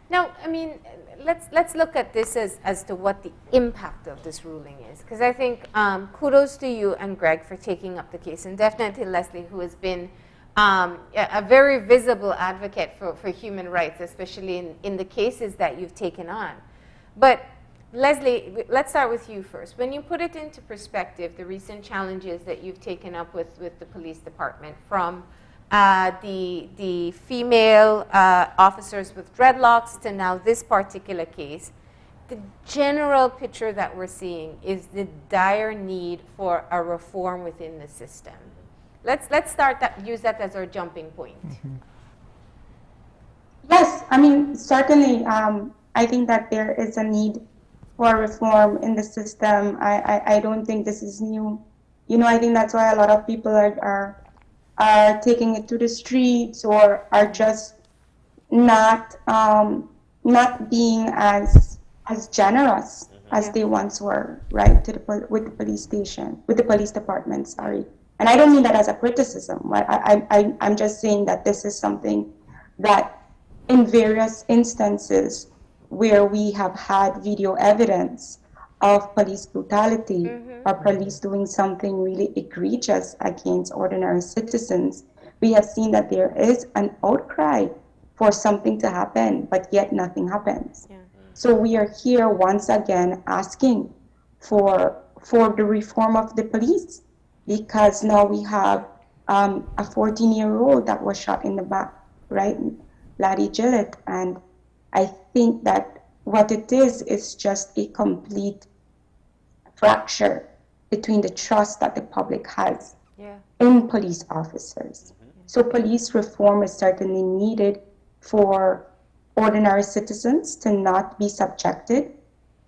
Now, I mean, let's look at this as to what the impact of this ruling is, because I think kudos to you and Greg for taking up the case, and definitely Leslie, who has been a very visible advocate for human rights, especially in the cases that you've taken on. But Leslie, let's start with you first. When you put it into perspective, the recent challenges that you've taken up with the police department, from the female officers with dreadlocks to now this particular case, the general picture that we're seeing is the dire need for a reform within the system. Let's start use that as our jumping point. Yes, I mean, certainly, I think that there is a need for reform in the system. I don't think this is new. You know, I think that's why a lot of people are taking it to the streets, or are just not being as generous as they once were, right, with the police department, sorry. And I don't mean that as a criticism. I'm just saying that this is something that in various instances where we have had video evidence of police brutality or police doing something really egregious against ordinary citizens, we have seen that there is an outcry for something to happen, but yet nothing happens. Yeah. So we are here once again asking for the reform of the police, because now we have a 14-year-old that was shot in the back, right? Laddie Gillett. And I think that what it is just a complete fracture between the trust that the public has in police officers. So police reform is certainly needed for ordinary citizens to not be subjected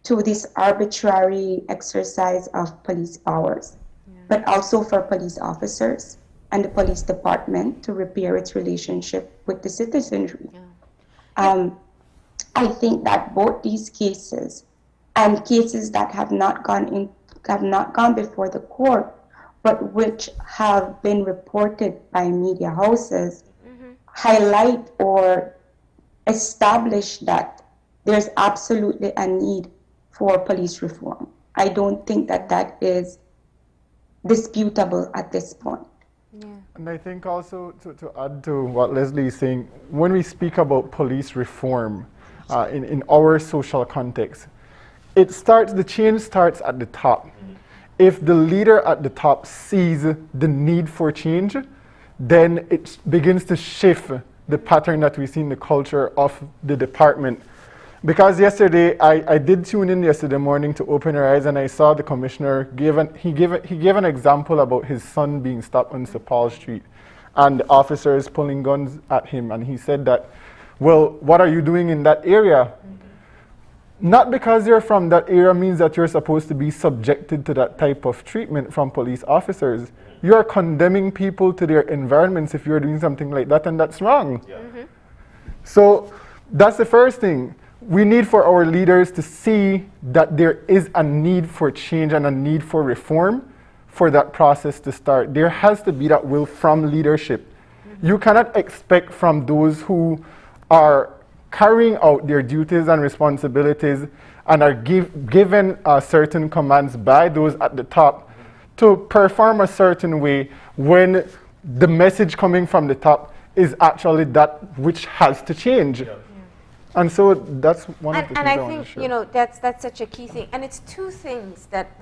to this arbitrary exercise of police powers, but also for police officers and the police department to repair its relationship with the citizenry. I think that both these cases and cases that have not gone before the court, but which have been reported by media houses, highlight or establish that there's absolutely a need for police reform. I don't think that is disputable at this point. Yeah. And I think also to add to what Leslie is saying, when we speak about police reform in our social context, the change starts at the top. if the leader at the top sees the need for change, then it begins to shift the pattern that we see in the culture of the department. Because yesterday, I did tune in yesterday morning to Open Your Eyes, and I saw the commissioner gave an example about his son being stopped on St. Paul Street and the officers pulling guns at him. And he said that, well, what are you doing in that area? Not because you're from that area means that you're supposed to be subjected to that type of treatment from police officers. You are condemning people to their environments if you're doing something like that, and that's wrong. Yeah. So that's the first thing. We need for our leaders to see that there is a need for change and a need for reform for that process to start. There has to be that will from leadership. You cannot expect from those who are carrying out their duties and responsibilities and are given certain commands by those at the top to perform a certain way when the message coming from the top is actually that which has to change. Yeah. And so that's one of the things and I want think, to share. you know, that's such a key thing. And it's two things that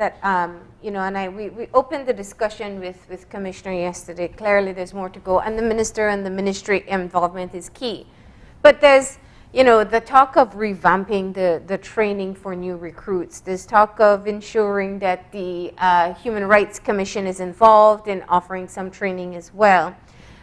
you know, and we opened the discussion with Commissioner yesterday. Clearly there's more to go. And the minister and the ministry involvement is key. But there's, you know, the talk of revamping the training for new recruits. There's talk of ensuring that the Human Rights Commission is involved in offering some training as well.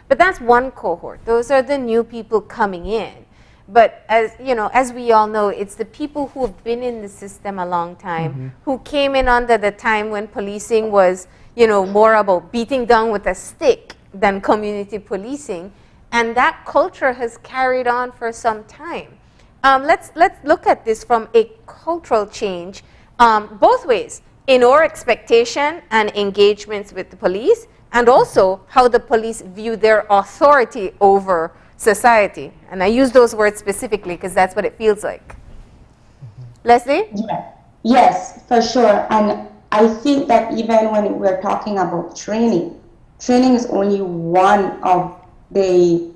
But that's one cohort. Those are the new people coming in. But as you know, as we all know, it's the people who have been in the system a long time, who came in under the time when policing was, you know, more about beating down with a stick than community policing. And that culture has carried on for some time. Let's look at this from a cultural change, both ways, in our expectation and engagements with the police, and also how the police view their authority over society. And I use those words specifically because that's what it feels like. Leslie? Yeah. Yes, for sure. And I think that even when we're talking about training is only one of the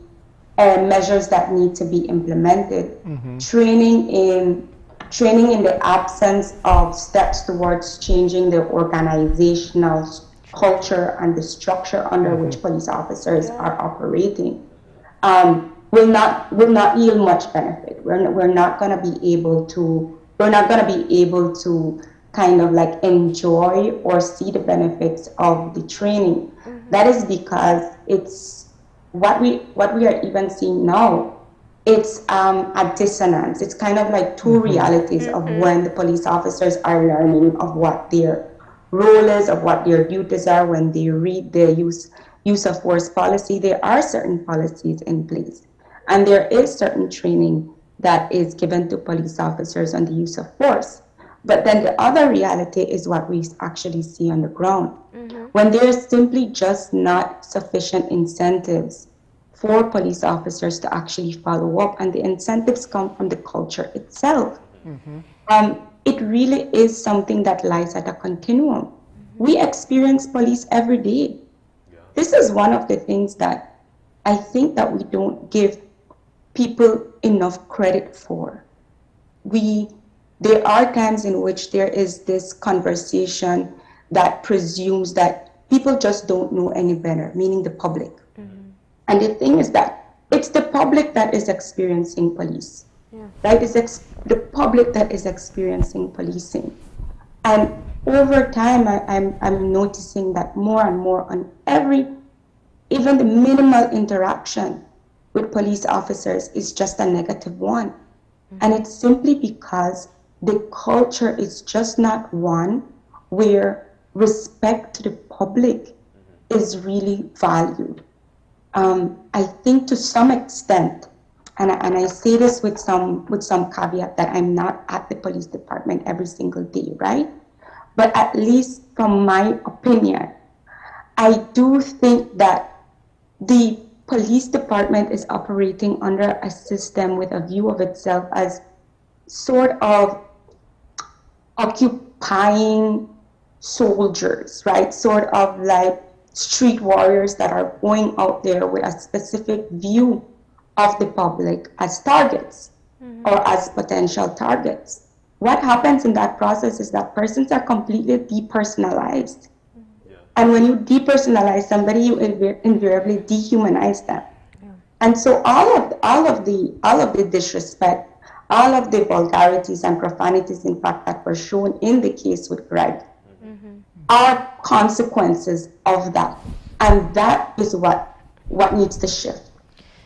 measures that need to be implemented. Training in the absence of steps towards changing the organizational culture and the structure under which police officers are operating will not yield much benefit. We're not going to be able to kind of like enjoy or see the benefits of the training. That is because it's what we are even seeing now. It's a dissonance. It's kind of like two realities of when the police officers are learning of what their role is, of what their duties are. When they read the use of force policy, there are certain policies in place, and there is certain training that is given to police officers on the use of force. But then the other reality is what we actually see on the ground. When there's simply just not sufficient incentives for police officers to actually follow up, and the incentives come from the culture itself. It really is something that lies at a continuum. We experience police every day. This is one of the things that I think that we don't give people enough credit for. There are times in which there is this conversation that presumes that people just don't know any better, meaning the public. And the thing is that it's the public that is experiencing police, right? It's the public that is experiencing policing. And over time, I'm noticing that more and more on even the minimal interaction with police officers is just a negative one. And it's simply because the culture is just not one where respect to the public is really valued. I think to some extent, and I say this with some caveat that I'm not at the police department every single day, right? But at least from my opinion, I do think that the police department is operating under a system with a view of itself as sort of occupying soldiers, right? Sort of like street warriors that are going out there with a specific view of the public as targets or as potential targets. what happens in that process is that persons are completely depersonalized. And when you depersonalize somebody, you invariably dehumanize them. And so all of the disrespect, all of the vulgarities and profanities, in fact, that were shown in the case with Greg, are consequences of that. And that is what needs to shift.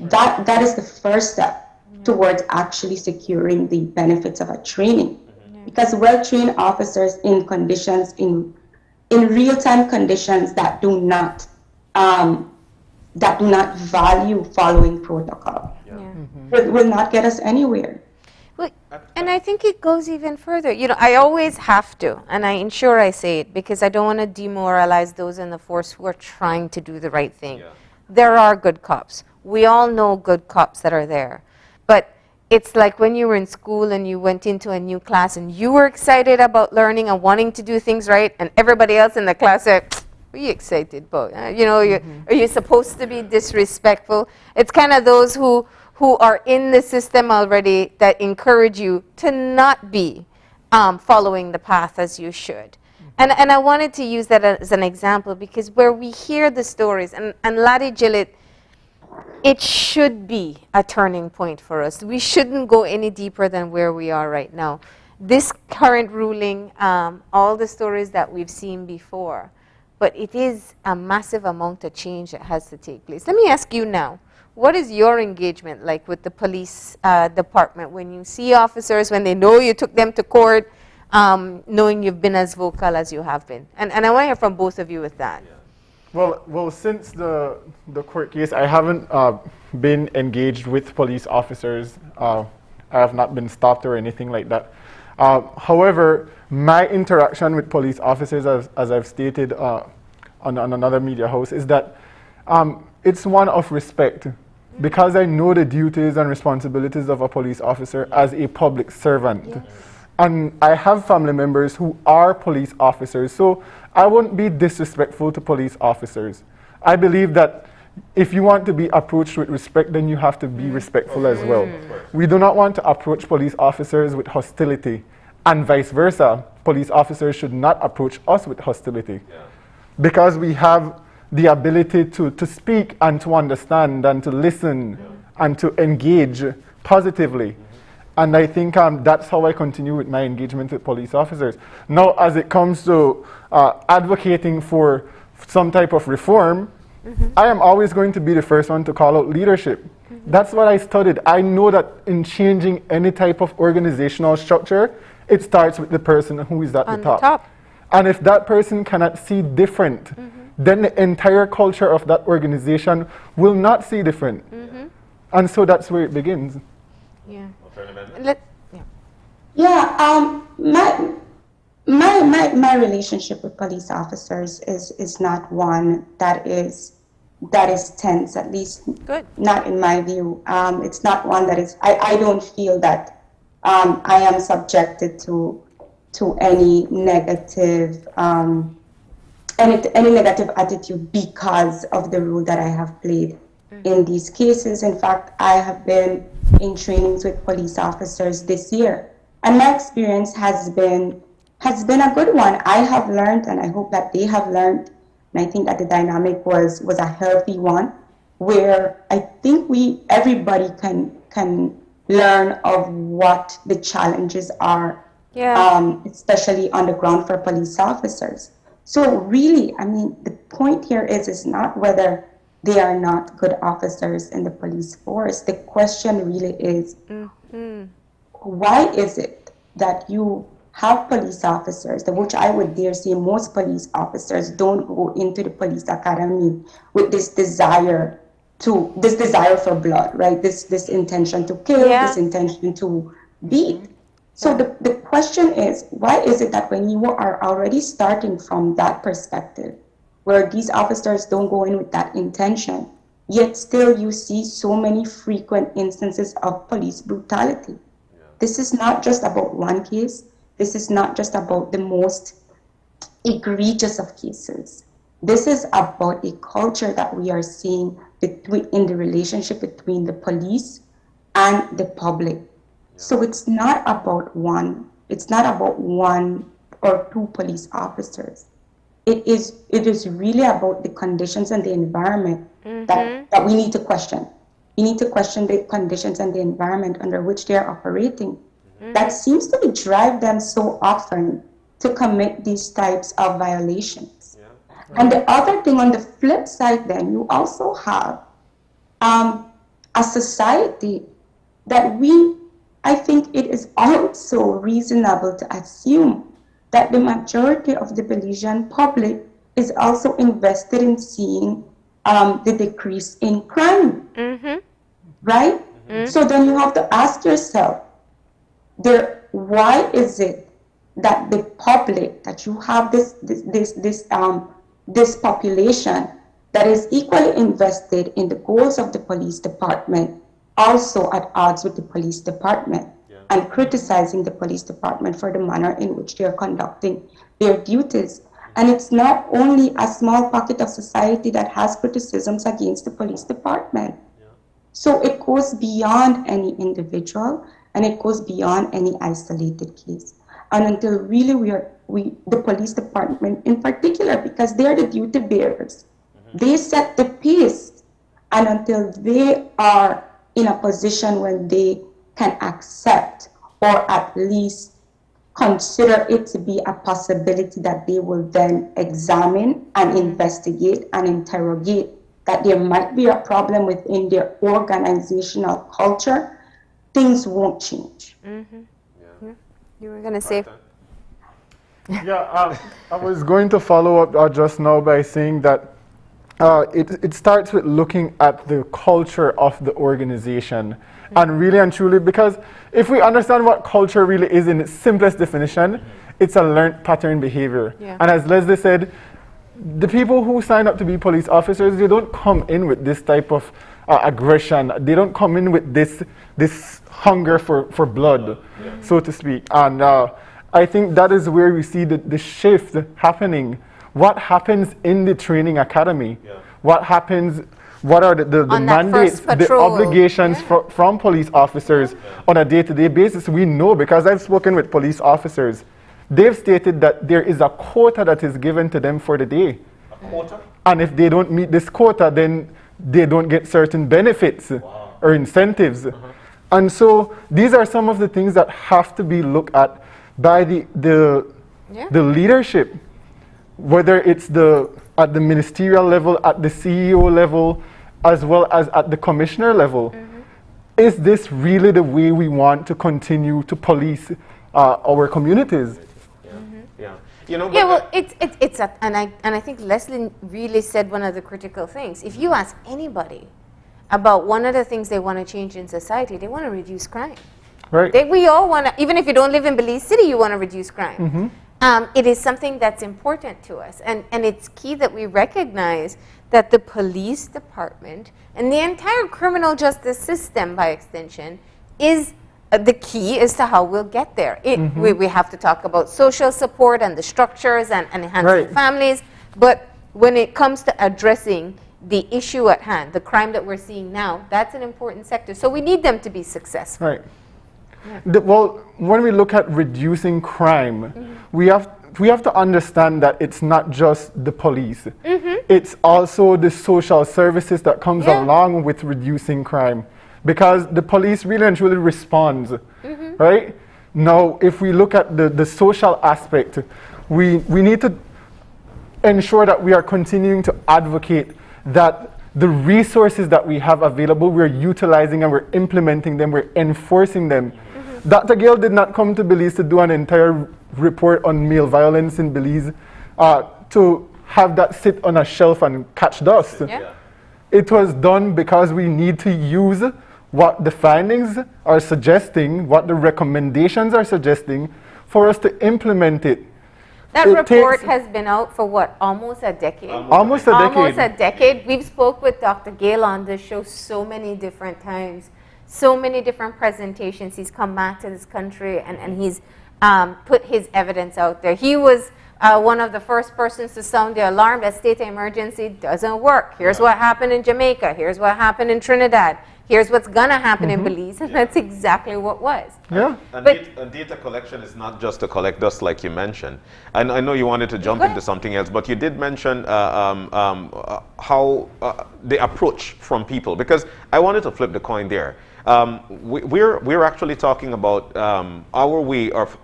That is the first step towards actually securing the benefits of a training. Because well-trained officers in conditions, in real-time conditions that do not value following protocol, will not get us anywhere. Well, and I think it goes even further. You know, I always have to, and I ensure I say it because I don't want to demoralize those in the force who are trying to do the right thing. Yeah. There are good cops. We all know good cops that are there. But it's like when you were in school and you went into a new class and you were excited about learning and wanting to do things right, and everybody else in the class said, "What are you excited about? You know, are you supposed to be disrespectful?" It's kind of those who are in the system already that encourage you to not be following the path as you should. And I wanted to use that as an example because where we hear the stories, and Laddie Gillett, it should be a turning point for us. We shouldn't go any deeper than where we are right now. This current ruling, all the stories that we've seen before, but it is a massive amount of change that has to take place. Let me ask you now, what is your engagement like with the police department when you see officers, when they know you took them to court, knowing you've been as vocal as you have been? And I want to hear from both of you with that. Yeah. Well, since the court case, I haven't been engaged with police officers. I have not been stopped or anything like that. However, my interaction with police officers, as I've stated on another media house, is that it's one of respect, because I know the duties and responsibilities of a police officer as a public servant. Yes. And I have family members who are police officers, so I won't be disrespectful to police officers. I believe that if you want to be approached with respect, then you have to be respectful as well. We do not want to approach police officers with hostility, and vice versa. Police officers should not approach us with hostility, because we have the ability to speak and to understand and to listen and to engage positively. And I think that's how I continue with my engagement with police officers. Now, as it comes to advocating for some type of reform, I am always going to be the first one to call out leadership. That's what I studied. I know that in changing any type of organizational structure, it starts with the person who is at the top. And if that person cannot see different, then the entire culture of that organization will not see different. And so that's where it begins. Yeah. My relationship with police officers is not one that is tense, at least not in my view. It's not one that is, I don't feel that I am subjected to any negative any negative attitude because of the role that I have played in these cases. In fact, I have been in trainings with police officers this year, and my experience has been a good one. I have learned, and I hope that they have learned, and I think that the dynamic was a healthy one, where I think everybody can learn of what the challenges are, especially on the ground for police officers. So really, I mean, the point here is not whether they are not good officers in the police force. The question really is, why is it that you have police officers, which I would dare say most police officers don't go into the police academy with this desire for blood, right? This intention to kill, this intention to beat. So the question is, why is it that when you are already starting from that perspective, where these officers don't go in with that intention, yet still you see so many frequent instances of police brutality? This is not just about one case. This is not just about the most egregious of cases. This is about a culture that we are seeing in the relationship between the police and the public. So it's not about one. it's not about one or two police officers. It is really about the conditions and the environment that we need to question. We need to question the conditions and the environment under which they are operating. That seems to drive them so often to commit these types of violations. And the other thing, on the flip side, then you also have a society that I think it is also reasonable to assume that the majority of the Belizean public is also invested in seeing the decrease in crime, right? So then you have to ask yourself, why is it that the public, that you have this population that is equally invested in the goals of the police department, also at odds with the police department, and criticizing the police department for the manner in which they are conducting their duties. And it's not only a small pocket of society that has criticisms against the police department. So it goes beyond any individual, and it goes beyond any isolated case. And until really the police department in particular, because they're the duty bearers, they set the pace, and until they are in a position when they can accept or at least consider it to be a possibility that they will then examine and investigate and interrogate that there might be a problem within their organizational culture, things won't change. You were going to say? Yeah, I was going to follow up just now by saying that it starts with looking at the culture of the organization. And really and truly, because if we understand what culture really is in its simplest definition, it's a learned pattern behavior. And as Leslie said, the people who sign up to be police officers, they don't come in with this type of aggression. They don't come in with this hunger for blood, so to speak. And I think that is where we see the shift happening. What happens in the training academy? What happens? What are the mandates, the obligations from police officers on a day-to-day basis? We know, because I've spoken with police officers. They've stated that there is a quota that is given to them for the day. A quota? And if they don't meet this quota, then they don't get certain benefits or incentives. And so these are some of the things that have to be looked at by the leadership, whether it's at the ministerial level, at the CEO level, as well as at the commissioner level. Is this really the way we want to continue to police our communities? You know, well, and I think Leslie really said one of the critical things. If you ask anybody about one of the things they want to change in society, they want to reduce crime. Right. We all want to, even if you don't live in Belize City, you want to reduce crime. It is something that's important to us, and it's key that we recognize that the police department and the entire criminal justice system, by extension, is the key as to how we'll get there. We have to talk about social support and the structures and enhancing families, but when it comes to addressing the issue at hand, the crime that we're seeing now, that's an important sector. So we need them to be successful. Right. Well, when we look at reducing crime, we have to understand that it's not just the police. It's also the social services that comes along with reducing crime, because the police really and truly responds, right? Now, if we look at the social aspect, we need to ensure that we are continuing to advocate that the resources that we have available, we're utilizing and we're implementing them, we're enforcing them. Dr. Gale did not come to Belize to do an entire report on male violence in Belize to have that sit on a shelf and catch dust. It was done because we need to use what the findings are suggesting, what the recommendations are suggesting, for us to implement it. That report has been out for what, almost a decade? Almost a decade. We've spoke with Dr. Gale on this show so many different times, so many different presentations. He's come back to this country and he's put his evidence out there. He was one of the first persons to sound the alarm that state of emergency doesn't work. Here's what happened in Jamaica. Here's what happened in Trinidad. here's what's gonna happen in Belize, and that's exactly what was. Yeah. And But- data collection is not just to collect dust, like you mentioned. And I know you wanted to jump Go into ahead. something else, but you did mention how the approach from people, because I wanted to flip the coin there. We're actually talking about our way of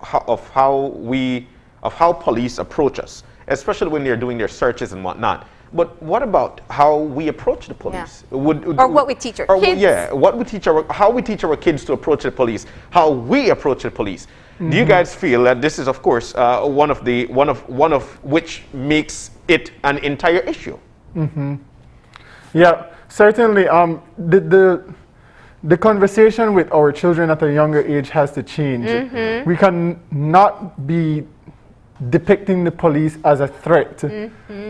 how police approach us, especially when they're doing their searches and whatnot. But what about how we approach the police? Or what we teach our kids. Yeah, how we teach our kids to approach the police, how we approach the police. Do you guys feel that this is, of course, one of which makes it an entire issue? Yeah, certainly. The conversation with our children at a younger age has to change. We can not be depicting the police as a threat,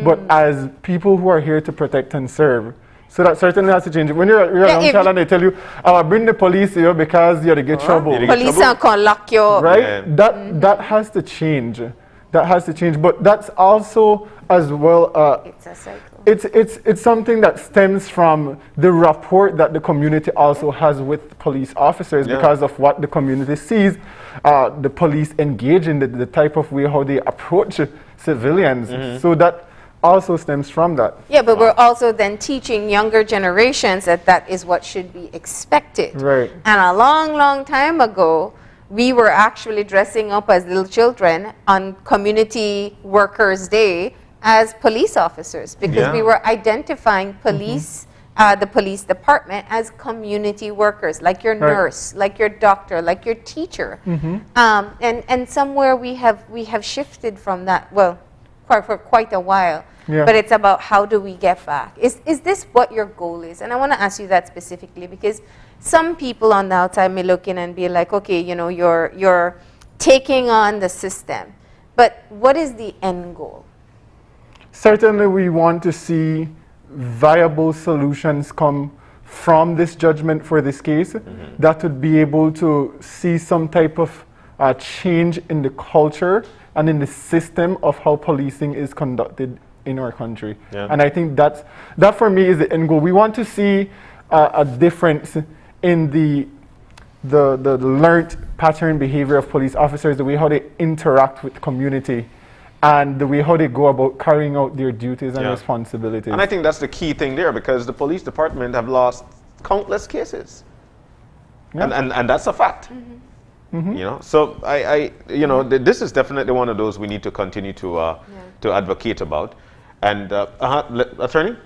but as people who are here to protect and serve. So that certainly has to change. When you're a young child and they tell you, "I'll bring the police here because you're to get trouble," Police can lock you up. right? Yeah. That has to change. That has to change. But that's also as well. It's a cycle. It's something that stems from the rapport that the community also has with police officers because of what the community sees the police engage in, the type of way how they approach civilians. So that also stems from that. Yeah, but we're also then teaching younger generations that that is what should be expected. Right. And a long, long time ago, we were actually dressing up as little children on Community Workers' Day as police officers because we were identifying police, the police department as community workers, like your nurse, like your doctor, like your teacher. And somewhere we have shifted from that, well, for quite a while. But it's about how do we get back? Is this what your goal is? And I want to ask you that specifically because some people on the outside may look in and be like, okay, you know, you're taking on the system. But what is the end goal? Certainly we want to see viable solutions come from this judgment for this case that would be able to see some type of change in the culture and in the system of how policing is conducted in our country. And I think that for me is the end goal. We want to see a difference in the learned pattern behavior of police officers, the way how they interact with the community, and the way how they go about carrying out their duties and responsibilities. And I think that's the key thing there because the police department have lost countless cases. And that's a fact. You know, so I you know, this is definitely one of those we need to continue to advocate about. And attorney?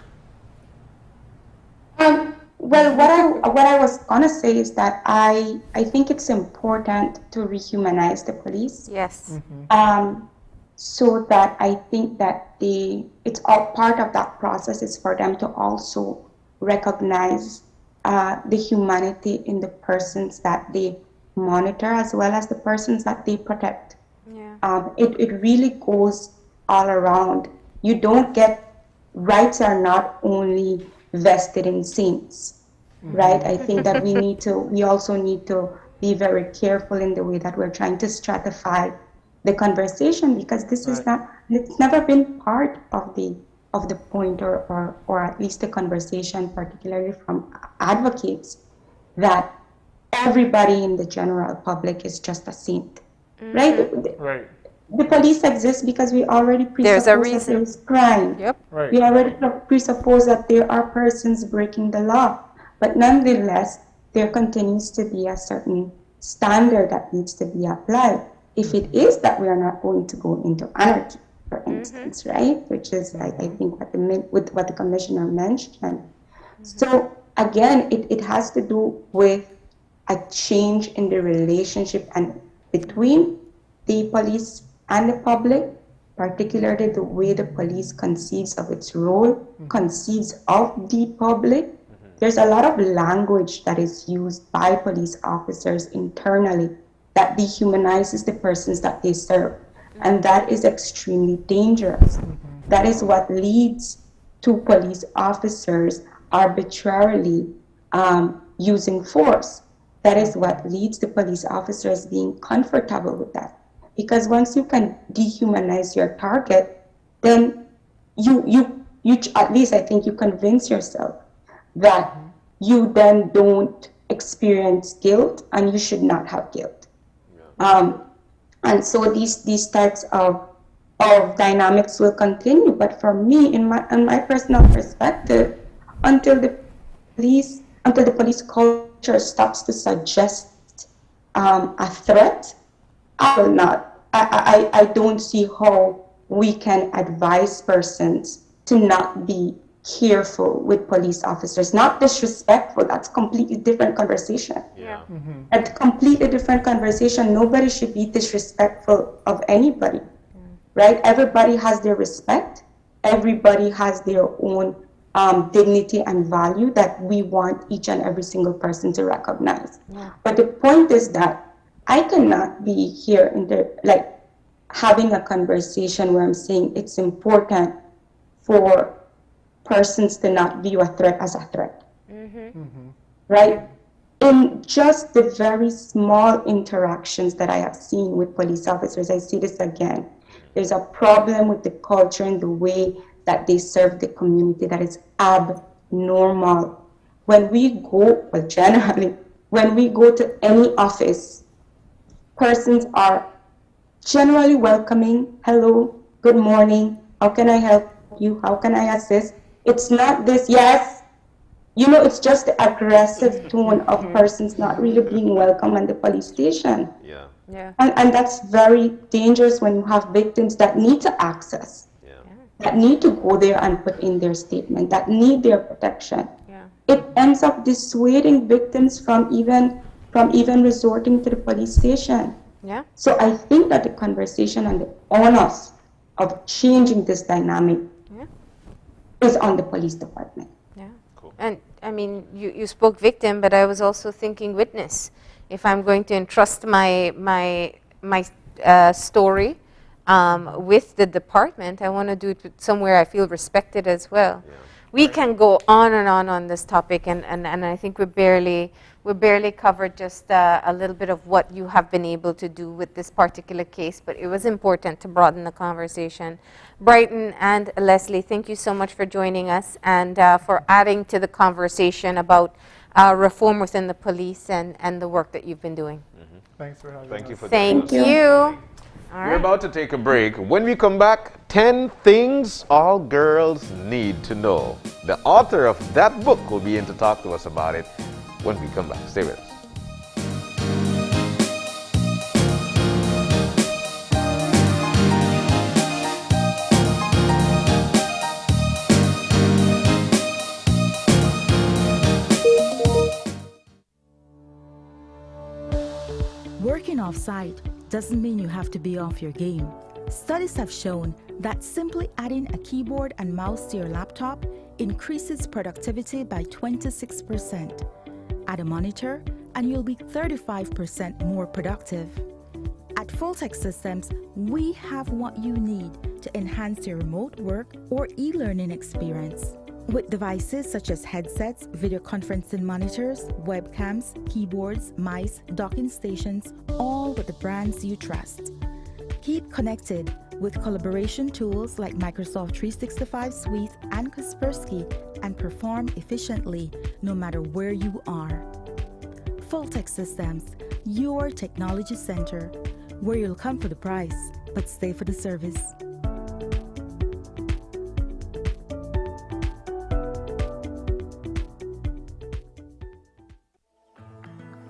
Well, what I was gonna say is that I think it's important to rehumanize the police. Yes. So that I think that it's all part of that process is for them to also recognize the humanity in the persons that they monitor as well as the persons that they protect. It really goes all around. You don't get, rights are not only vested in saints, right? I think that we also need to be very careful in the way that we're trying to stratify the conversation because this is not, it's never been part of the point or at least the conversation, particularly from advocates, that everybody in the general public is just a saint, right? Right. The police exist because we already presuppose that there is crime. We already presuppose that there are persons breaking the law. But nonetheless, there continues to be a certain standard that needs to be applied. If it is that we are not going to go into anarchy, for instance, right? Which is, I think, what the commissioner mentioned. So again, it has to do with a change in the relationship and between the police and the public, particularly the way the police conceives of its role, conceives of the public. There's a lot of language that is used by police officers internally that dehumanizes the persons that they serve. And that is extremely dangerous. That is what leads to police officers arbitrarily using force. That is what leads to police officers being comfortable with that. Because once you can dehumanize your target, then you at least I think you convince yourself that you then don't experience guilt, and you should not have guilt. And so these types of dynamics will continue. But for me, in my personal perspective, until the police culture stops to suggest a threat, I will not. I don't see how we can advise persons to not be careful with police officers, not disrespectful. That's a completely different conversation. Yeah. A completely different conversation. Nobody should be disrespectful of anybody, right? Everybody has their respect. Everybody has their own dignity and value that we want each and every single person to recognize. But the point is that I cannot be here having a conversation where I'm saying it's important for persons to not view a threat as a threat, right? In just the very small interactions that I have seen with police officers, I see this again. There's a problem with the culture and the way that they serve the community that is abnormal. When we go, well, generally, when we go to any office, persons are generally welcoming. Hello, good morning, how can I help you? How can I assist? It's not this, yes. It's just the aggressive tone of persons not really being welcome in the police station. Yeah. And that's very dangerous when you have victims that need to access, that need to go there and put in their statement, that need their protection. It ends up dissuading victims from even resorting to the police station. So I think that the conversation and the onus of changing this dynamic is on the police department. Cool. And I mean, you spoke victim, but I was also thinking witness. If I'm going to entrust my story with the department, I want to do it somewhere I feel respected as well. We can go on and on this topic, and I think we barely covered just a little bit of what you have been able to do with this particular case, but it was important to broaden the conversation. Brighton and Leslie, thank you so much for joining us and for adding to the conversation about reform within the police and the work that you've been doing. Thanks for having Thank us. you for Thank joining us. you. We're about to take a break. When we come back, 10 things all girls need to know. The author of that book will be in to talk to us about it when we come back. Stay with us. Working off-site doesn't mean you have to be off your game. Studies have shown that simply adding a keyboard and mouse to your laptop increases productivity by 26%. Add a monitor and you'll be 35% more productive. At Fulltech Systems, we have what you need to enhance your remote work or e-learning experience. With devices such as headsets, video conferencing monitors, webcams, keyboards, mice, docking stations, all with the brands you trust. Keep connected with collaboration tools like Microsoft 365 Suite and Kaspersky and perform efficiently no matter where you are. Fulltech Systems, your technology center, where you'll come for the price, but stay for the service.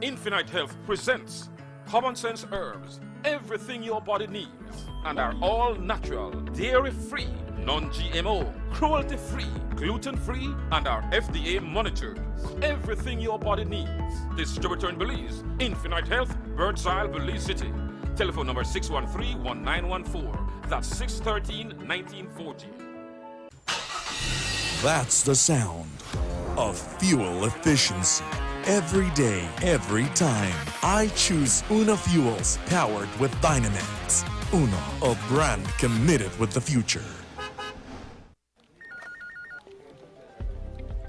Infinite Health presents Common Sense Herbs, everything your body needs, and are all natural, dairy-free, non-GMO, cruelty-free, gluten-free, and are FDA monitored. Everything your body needs. Distributor in Belize, Infinite Health, Birdseye, Belize City. Telephone number 613-1914. That's 613-1940. That's the sound of fuel efficiency. Every day, every time, I choose Una Fuels, powered with Dynamax. Una, a brand committed with the future.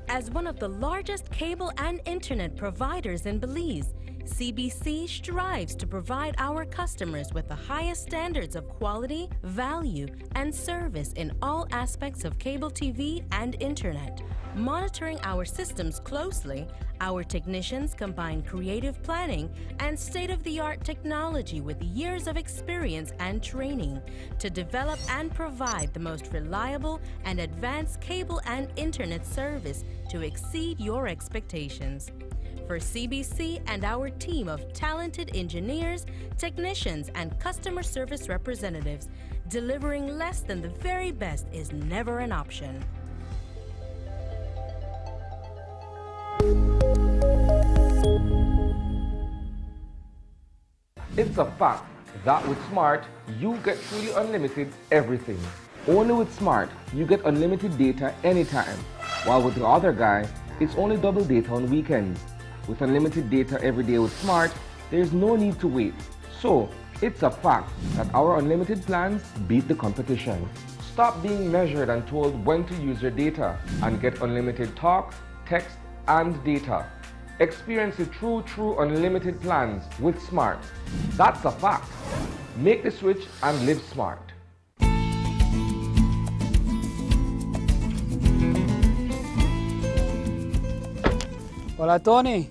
As one of the largest cable and internet providers in Belize, CBC strives to provide our customers with the highest standards of quality, value, and service in all aspects of cable TV and internet. Monitoring our systems closely, our technicians combine creative planning and state-of-the-art technology with years of experience and training to develop and provide the most reliable and advanced cable and internet service to exceed your expectations. For CBC and our team of talented engineers, technicians, and customer service representatives, delivering less than the very best is never an option. It's a fact that with Smart, you get truly unlimited everything. Only with Smart, you get unlimited data anytime, while with the other guy, it's only double data on weekends. With unlimited data every day with Smart, there's no need to wait. So, it's a fact that our unlimited plans beat the competition. Stop being measured and told when to use your data and get unlimited talk, text, and data. Experience the true unlimited plans with Smart. That's a fact. Make the switch and live smart. Hola, Tony.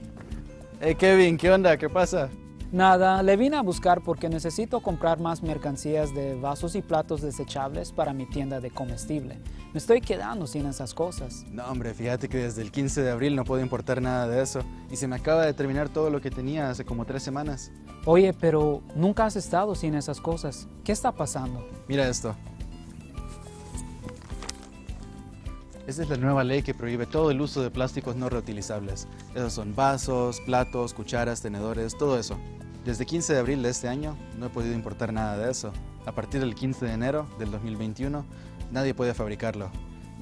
Hey, Kevin, ¿qué onda? ¿Qué pasa? Nada, le vine a buscar porque necesito comprar más mercancías de vasos y platos desechables para mi tienda de comestible. Me estoy quedando sin esas cosas. No, hombre, fíjate que desde el 15 de abril no puedo importar nada de eso. Y se me acaba de terminar todo lo que tenía hace como 3 semanas. Oye, pero nunca has estado sin esas cosas. ¿Qué está pasando? Mira esto. Esta es la nueva ley que prohíbe todo el uso de plásticos no reutilizables. Esos son vasos, platos, cucharas, tenedores, todo eso. Desde 15 de abril de este año no he podido importar nada de eso. A partir del 15 de enero del 2021 nadie puede fabricarlo.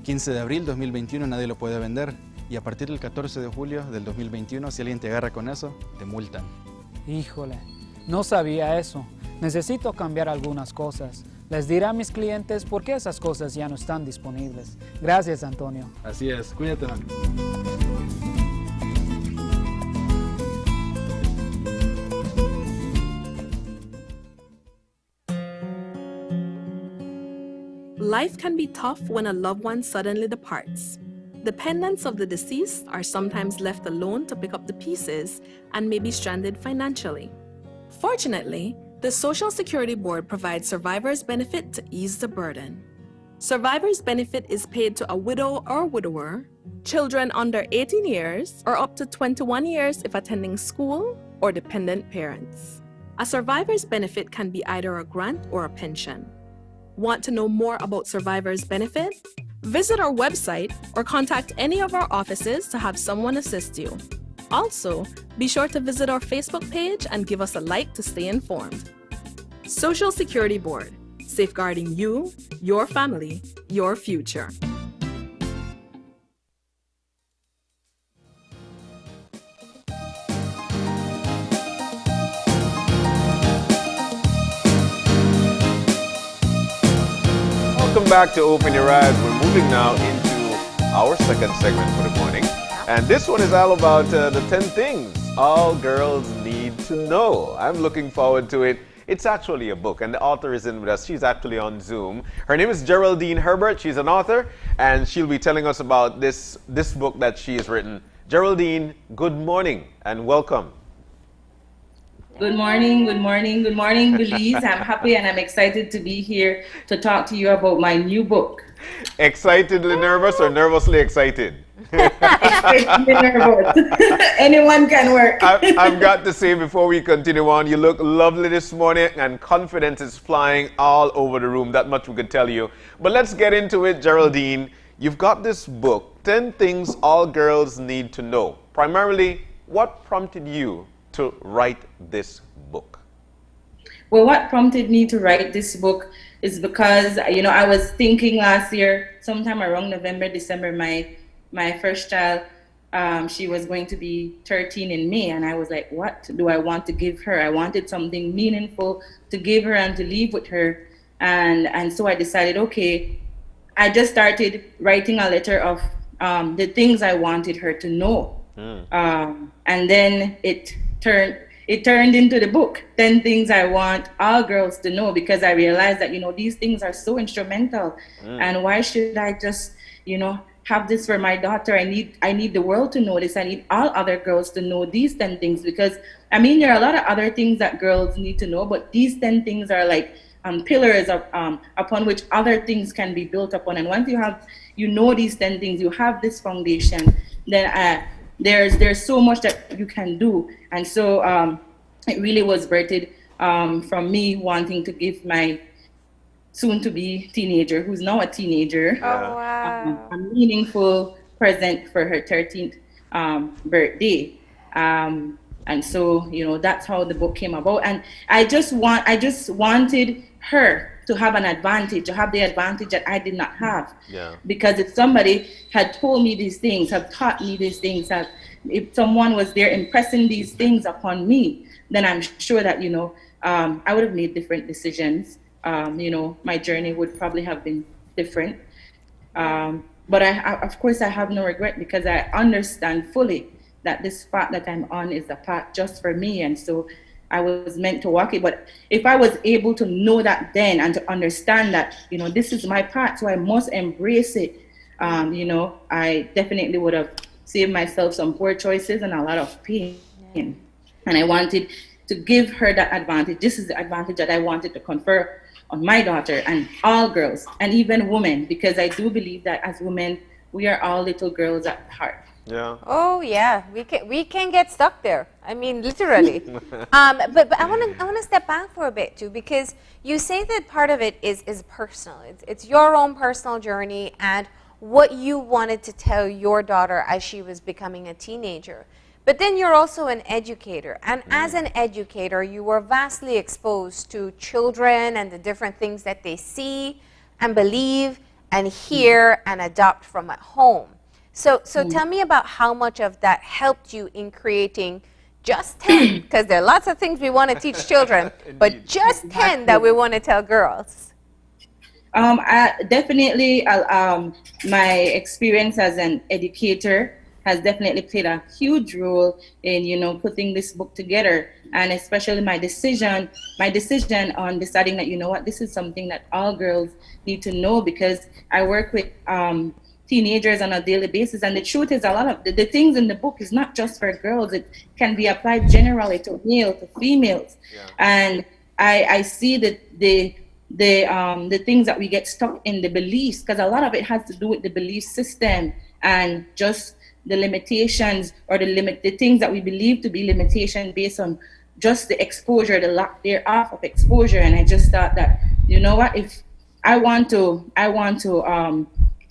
15 de abril 2021 nadie lo puede vender. Y a partir del 14 de julio del 2021 si alguien te agarra con eso, te multan. Híjole, no sabía eso. Necesito cambiar algunas cosas. Les diré a mis clientes por qué esas cosas ya no están disponibles. Gracias, Antonio. Así es, cuídate. Life can be tough when a loved one suddenly departs. Dependents of the deceased are sometimes left alone to pick up the pieces and may be stranded financially. Fortunately, the Social Security Board provides survivor's benefit to ease the burden. Survivor's benefit is paid to a widow or widower, children under 18 years, or up to 21 years if attending school, or dependent parents. A survivor's benefit can be either a grant or a pension. Want to know more about survivor's benefit? Visit our website or contact any of our offices to have someone assist you. Also, be sure to visit our Facebook page and give us a like to stay informed. Social Security Board, safeguarding you, your family, your future. Welcome back to Open Your Eyes. We're moving now into our second segment for the morning. And this one is all about the 10 things all girls need to know. I'm looking forward to it. It's actually a book, and the author is in with us. She's actually on Zoom. Her name is Geraldine Herbert. She's an author, and she'll be telling us about this book that she has written. Geraldine, good morning and welcome. Good morning, Belize. I'm happy and I'm excited to be here to talk to you about my new book. Excitedly nervous or nervously excited? Excitedly nervous. Anyone can work. I've got to say before we continue on, you look lovely this morning and confidence is flying all over the room. That much we could tell you. But let's get into it, Geraldine. You've got this book, 10 Things All Girls Need to Know. Primarily, what prompted you to write this book? Well, what prompted me to write this book is because, I was thinking last year, sometime around November, December, my first child, she was going to be 13 in May. And I was like, what do I want to give her? I wanted something meaningful to give her and to leave with her. And so I decided, okay, I just started writing a letter of the things I wanted her to know. And then it turned into the book, 10 Things I Want All Girls to Know, because I realized that, these things are so instrumental. And why should I just, have this for my daughter. I need the world to know this. I need all other girls to know these 10 things, because I mean, there are a lot of other things that girls need to know, but these 10 things are like pillars of, upon which other things can be built upon. And once you know these 10 things, you have this foundation, then there's so much that you can do. And so it really was birthed from me wanting to give my soon-to-be teenager, who's now a teenager, a meaningful present for her 13th birthday. And so, you know, that's how the book came about. And I just wanted her to have an advantage, to have the advantage that I did not have. Yeah. Because if somebody had told me these things, had taught me these things, if someone was there impressing these things upon me, then I'm sure that, you know, I would have made different decisions. You know, my journey would probably have been different. But of course, I have no regret, because I understand fully that this path that I'm on is a path just for me. And so I was meant to walk it. But if I was able to know that then, and to understand that, you know, this is my path, so I must embrace it, you know, I definitely would have saved myself some poor choices and a lot of pain. And I wanted to give her that advantage. This is the advantage that I wanted to confer on my daughter and all girls, and even women, because I do believe that as women, we are all little girls at heart. Yeah. Oh yeah, we can get stuck there. I mean, literally. But I want to step back for a bit too, because you say that part of it is personal. It's your own personal journey and what you wanted to tell your daughter as she was becoming a teenager. But then you're also an educator, and as an educator, you were vastly exposed to children and the different things that they see and believe and hear and adopt from at home. So tell me about how much of that helped you in creating just 10, because there are lots of things we want to teach children, but just 10 that we want to tell girls. Definitely, my experience as an educator has definitely played a huge role in, you know, putting this book together, and especially my decision on deciding that, you know what, this is something that all girls need to know, because I work with teenagers on a daily basis, and the truth is a lot of the things in the book is not just for girls. It can be applied generally to male, to females. And I see that the things that we get stuck in, the beliefs, because a lot of it has to do with the belief system and just the limitations, or the things that we believe to be limitation based on just the exposure, the lack thereof of exposure. And I just thought that, you know what, if I want to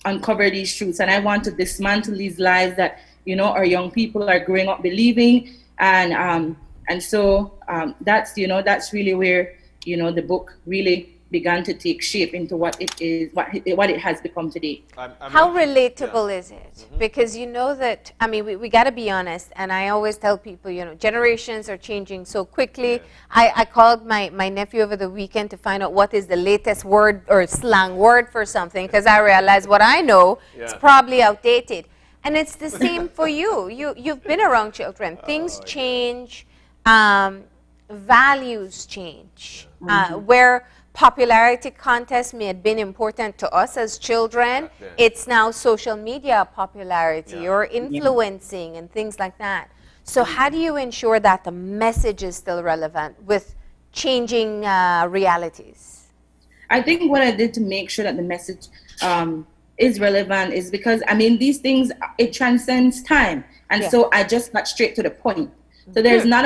uncover these truths, and I want to dismantle these lies that, you know, our young people are growing up believing, and so that's, you know, that's really where, you know, the book really began to take shape into what it is, what it has become today. How relatable is it? Because you know that, I mean, we got to be honest, and I always tell people, you know, generations are changing so quickly. I called my nephew over the weekend to find out what is the latest word or slang word for something, because I realized what I know is probably outdated. And it's the same for you. You've been around children. Things change, values change, where popularity contests may have been important to us as children. It's now social media popularity or influencing and things like that. So how do you ensure that the message is still relevant with changing realities? I think what I did to make sure that the message is relevant is because, I mean, these things, it transcends time. And so I just got straight to the point. So there's not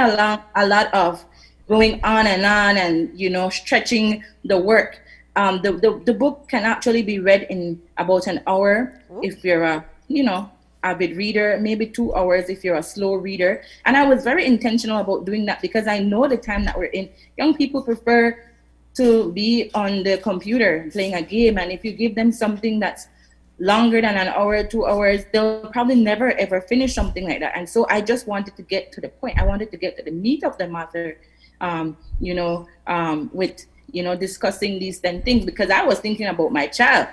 a lot of going on and, you know, stretching the work. The book can actually be read in about an hour if you're a, you know, avid reader, maybe 2 hours if you're a slow reader. And I was very intentional about doing that, because I know the time that we're in. Young people prefer to be on the computer playing a game, and if you give them something that's longer than an hour, 2 hours, they'll probably never ever finish something like that. And so I just wanted to get to the point. I wanted to get to the meat of the matter, you know, with, you know, discussing these 10 things, because I was thinking about my child.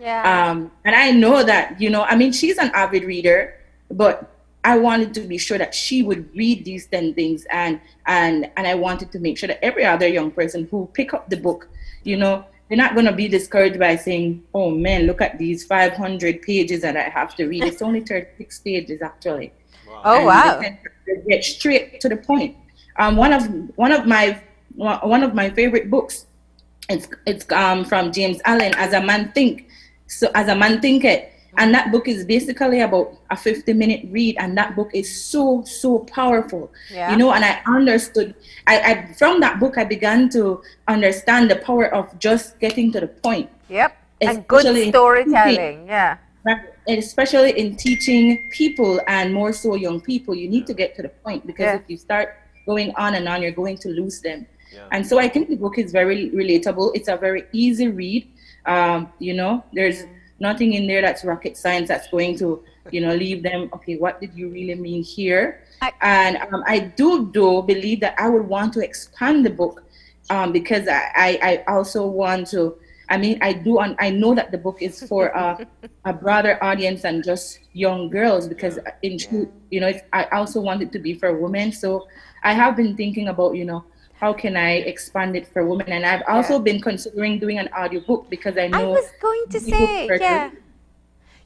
And I know that, you know, I mean, she's an avid reader, but I wanted to be sure that she would read these 10 things, and I wanted to make sure that every other young person who pick up the book, you know, you're not going to be discouraged by saying, oh man, look at these 500 pages that I have to read. It's only 36 pages actually. Wow. Oh, wow. They can get straight to the point. One of my favorite books, it's from James Allen, As a Man Think. So As a Man Thinketh. And that book is basically about a 50-minute read, and that book is so powerful. Yeah. You know, and I understood, I from that book I began to understand the power of just getting to the point. Yep. And good storytelling. Yeah. Especially in teaching people, and more so young people, you need to get to the point, because if you start going on and on, you're going to lose them. Yeah. And so I think the book is very relatable. It's a very easy read. You know, there's nothing in there that's rocket science that's going to, you know, leave them, okay, what did you really mean here? I do believe that I would want to expand the book, because I also want to, I know that the book is for a broader audience than just young girls, because in truth, you know, I also want it to be for women. So I have been thinking about, you know, how can I expand it for women? And I've also been considering doing an audiobook, because I know. I was going to say,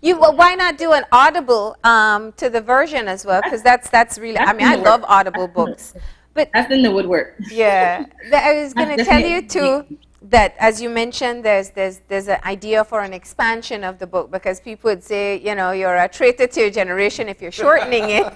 why not do an Audible to the version as well? Because that's really, I mean, I love Audible books. But that's in the woodwork. Yeah. I was going to tell you too, that as you mentioned, there's an idea for an expansion of the book, because people would say, you know, you're a traitor to your generation if you're shortening it,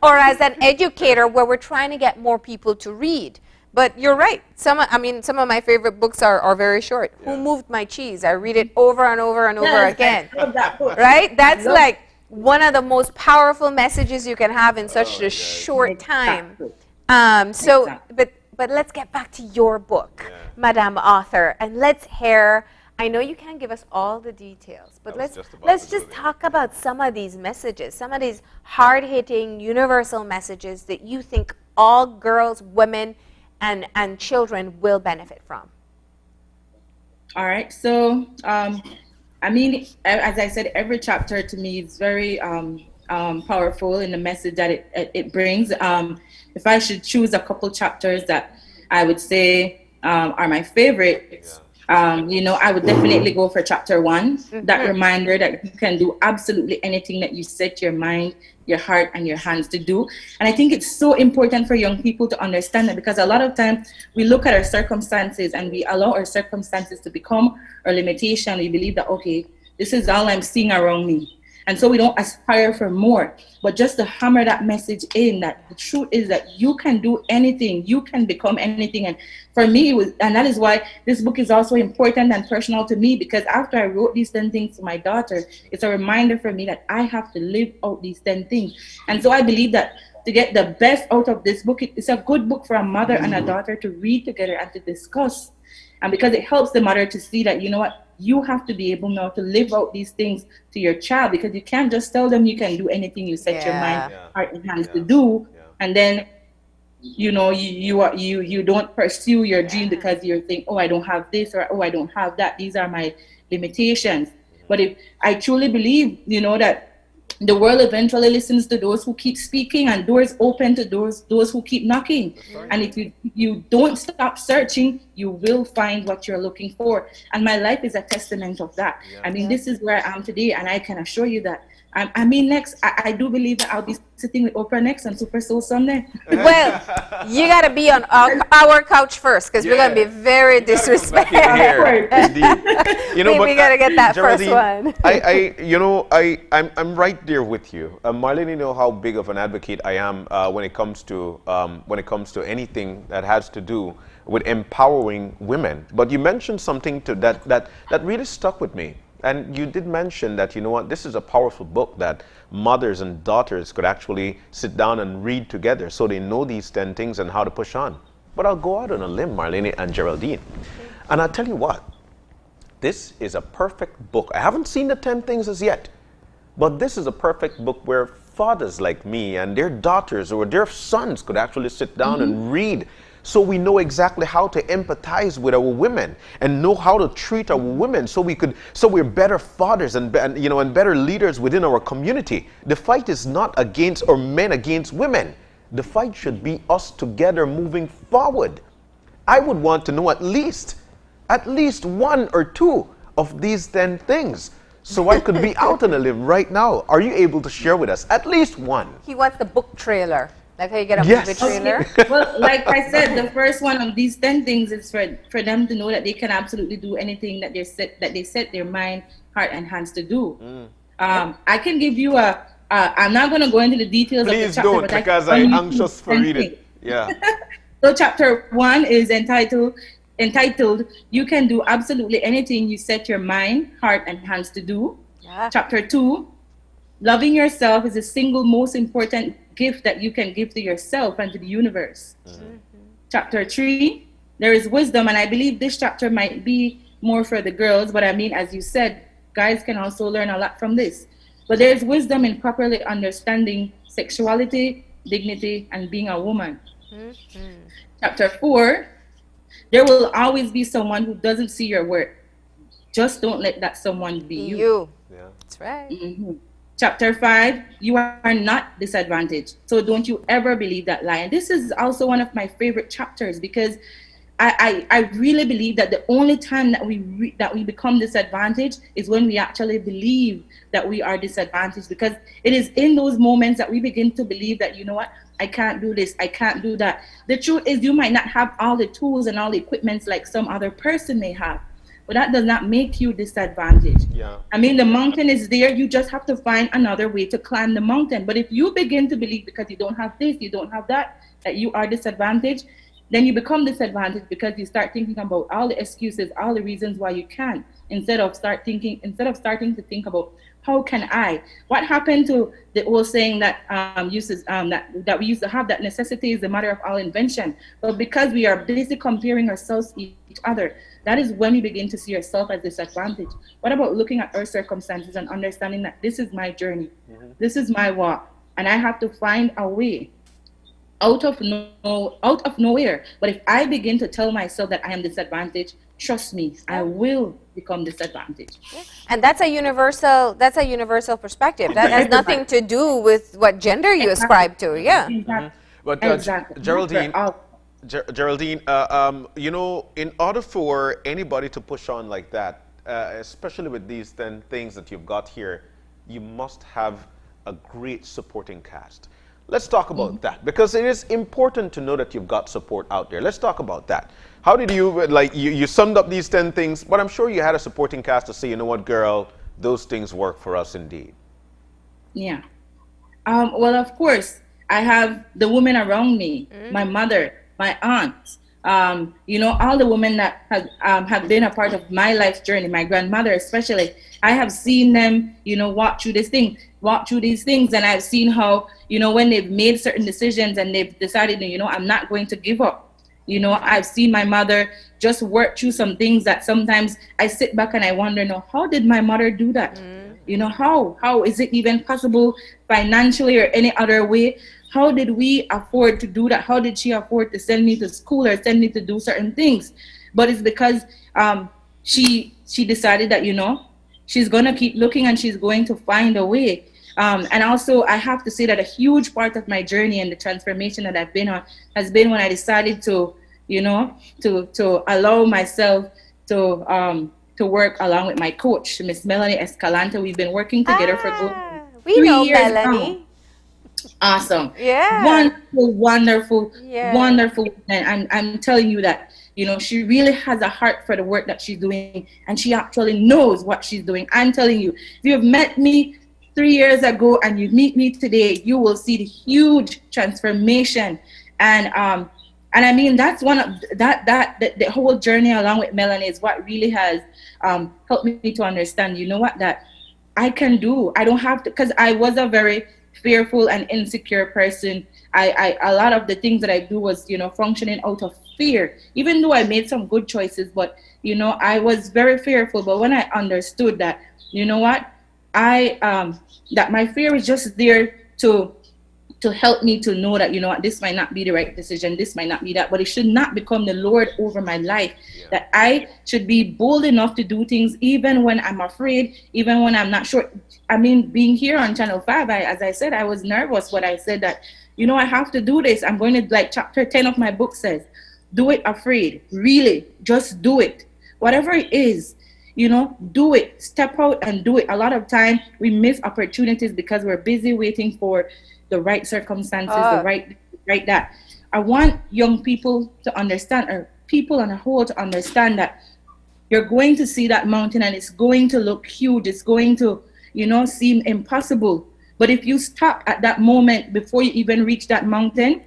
or as an educator where we're trying to get more people to read. But you're right. Some of my favorite books are very short. Yeah. Who Moved My Cheese? I read it over and over and over again. I love that book. Right? That's like one of the most powerful messages you can have in such a short time. But let's get back to your book, Madame Author, and let's hear. I know you can't give us all the details, but let's just talk about some of these messages, some of these hard-hitting, universal messages that you think all girls, women, and children will benefit from. All right. So, I mean, as I said, every chapter to me is very powerful in the message that it brings. If I should choose a couple chapters that I would say are my favorites, you know, I would definitely go for chapter 1. Mm-hmm. That reminder that you can do absolutely anything that you set your mind, your heart, and your hands to do. And I think it's so important for young people to understand that, because a lot of times we look at our circumstances and we allow our circumstances to become our limitation. We believe that, okay, this is all I'm seeing around me. And so we don't aspire for more, but just to hammer that message in, that the truth is that you can do anything, you can become anything. And for me, and that is why this book is also important and personal to me, because after I wrote these 10 things to my daughter, it's a reminder for me that I have to live out these 10 things. And so I believe that to get the best out of this book, it's a good book for a mother and a daughter to read together and to discuss. And because it helps the mother to see that, you know what, you have to be able now to live out these things to your child, because you can't just tell them you can do anything you set your mind, heart, and hands to do, and then, you know, you don't pursue your dream because you think, oh, I don't have this, or oh, I don't have that. These are my limitations. But if I truly believe, you know, that the world eventually listens to those who keep speaking, and doors open to those who keep knocking. And if you don't stop searching, you will find what you're looking for. And my life is a testament of that. I mean, this is where I am today, and I can assure you that. I mean, next, I do believe that I'll be sitting with Oprah next on Super Soul Sunday. Well, you got to be on our couch first, because we're going to be very disrespectful. You know, we got to get that first one. I'm right there with you. Marlene, you know how big of an advocate I am when it comes to anything that has to do with empowering women. But you mentioned something that really stuck with me. And you did mention that, you know what, this is a powerful book that mothers and daughters could actually sit down and read together, so they know these 10 things and how to push on. But I'll go out on a limb, Marlene and Geraldine. And I'll tell you what, this is a perfect book. I haven't seen the 10 things as yet, but this is a perfect book where fathers like me and their daughters or their sons could actually sit down and read, so we know exactly how to empathize with our women and know how to treat our women, so we're better fathers and better leaders within our community. The fight is not against or men against women. The fight should be us together moving forward. I would want to know at least at least 1 or 2 of these 10 things. So I could be out on a limb right now. Are you able to share with us at least 1? He wants the book trailer. Like how you get a Yes. movie trailer. Okay. Well, like I said, the first one of these 10 things is for them to know that they can absolutely do anything that they set their mind, heart, and hands to do. I can give you I'm not going to go into the details of the chapter. Please don't, because I'm anxious for reading. Yeah. So chapter 1 is entitled You Can Do Absolutely Anything You Set Your Mind, Heart, and Hands to Do. Yeah. Chapter 2, Loving Yourself is the single most important gift that you can give to yourself and to the universe. Chapter 3, There is Wisdom, and I believe this chapter might be more for the girls, but I mean, as you said, guys can also learn a lot from this. But there is wisdom in properly understanding sexuality, dignity, and being a woman. Chapter 4, There will always be someone who doesn't see your worth. Just don't let that someone be you. Yeah. That's right. Chapter 5, You are not disadvantaged. So don't you ever believe that lie. And this is also one of my favorite chapters, because I really believe that the only time that we become disadvantaged is when we actually believe that we are disadvantaged, because it is in those moments that we begin to believe that, you know what, I can't do this, I can't do that. The truth is, you might not have all the tools and all the equipments like some other person may have, but that does not make you disadvantaged. Yeah. I mean, the mountain is there, you just have to find another way to climb the mountain. But if you begin to believe because you don't have this, you don't have that you are disadvantaged, then you become disadvantaged because you start thinking about all the excuses, all the reasons why you can't, instead of starting to think about, how can I? What happened to the old saying that that we used to have, that necessity is the mother of all invention? But because we are busy comparing ourselves to each other, that is when we begin to see yourself as disadvantaged. What about looking at our circumstances and understanding that this is my journey, this is my walk, and I have to find a way out of nowhere. But if I begin to tell myself that I am disadvantaged, trust me, I will become disadvantaged. And that's a universal perspective. That has nothing to do with what gender you ascribe to. Yeah. But Exactly. Geraldine, you know, in order for anybody to push on like that, especially with these 10 things that you've got here, you must have a great supporting cast. Let's talk about that, because it is important to know that you've got support out there. Let's talk about that. How did you, like, you summed up these 10 things, but I'm sure you had a supporting cast to say, you know what, girl, those things work for us indeed. Yeah. Well, of course, I have the women around me, my mother, my aunt, you know, all the women that have been a part of my life's journey, my grandmother especially. I have seen them, you know, walk through these things, and I've seen how, you know, when they've made certain decisions and they've decided, you know, I'm not going to give up. You know, I've seen my mother just work through some things that sometimes I sit back and I wonder, no, how did my mother do that? You know, how is it even possible financially or any other way? How did we afford to do that? How did she afford to send me to school or send me to do certain things? But it's because she decided that, you know, she's going to keep looking and she's going to find a way. And also, I have to say that a huge part of my journey and the transformation that I've been on has been when I decided to, you know, to allow myself to work along with my coach, Miss Melanie Escalante. We've been working together for we 3 know years Melanie. now. Awesome. Yeah. Wonderful. And I'm telling you that, you know, she really has a heart for the work that she's doing, and she actually knows what she's doing. I'm telling you, if you have met me 3 years ago and you meet me today, you will see the huge transformation. And I mean, that's one of the whole journey along with Melanie is what really has helped me to understand, you know what, that I can do. I don't have to, because I was a very fearful and insecure person. A lot of the things that I do was, you know, functioning out of fear, even though I made some good choices, but, you know, I was very fearful. But when I understood that, you know what, that my fear is just there to help me to know that, you know what, this might not be the right decision, this might not be that, but it should not become the Lord over my life. That I should be bold enough to do things even when I'm afraid, even when I'm not sure. I mean, being here on Channel 5, as I said, I was nervous, but I said that, you know, I have to do this. I'm going to, like chapter 10 of my book says, do it afraid. Really, just do it. whatever it is, you know, do it. Step out and do it. A lot of time we miss opportunities because we're busy waiting for the right circumstances, the right that. I want young people to understand, or people on a whole to understand, that you're going to see that mountain and it's going to look huge. It's going to, you know, seem impossible. But if you stop at that moment before you even reach that mountain,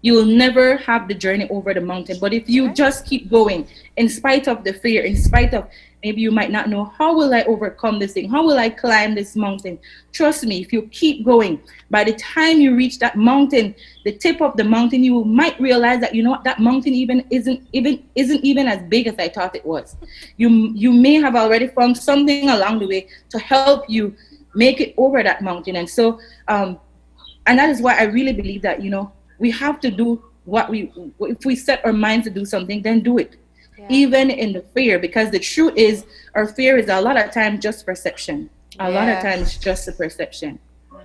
you will never have the journey over the mountain. But if you just keep going, in spite of the fear, in spite of maybe you might not know, how will I overcome this thing? How will I climb this mountain? Trust me, if you keep going, by the time you reach that mountain, the tip of the mountain, you might realize that, you know what, that mountain isn't even as big as I thought it was. You may have already found something along the way to help you make it over that mountain. And so, and that is why I really believe that, you know, we have to do if we set our minds to do something, then do it. Yeah. Even in the fear, because the truth is, our fear is a lot of times just perception. A lot of times just a perception. Yeah.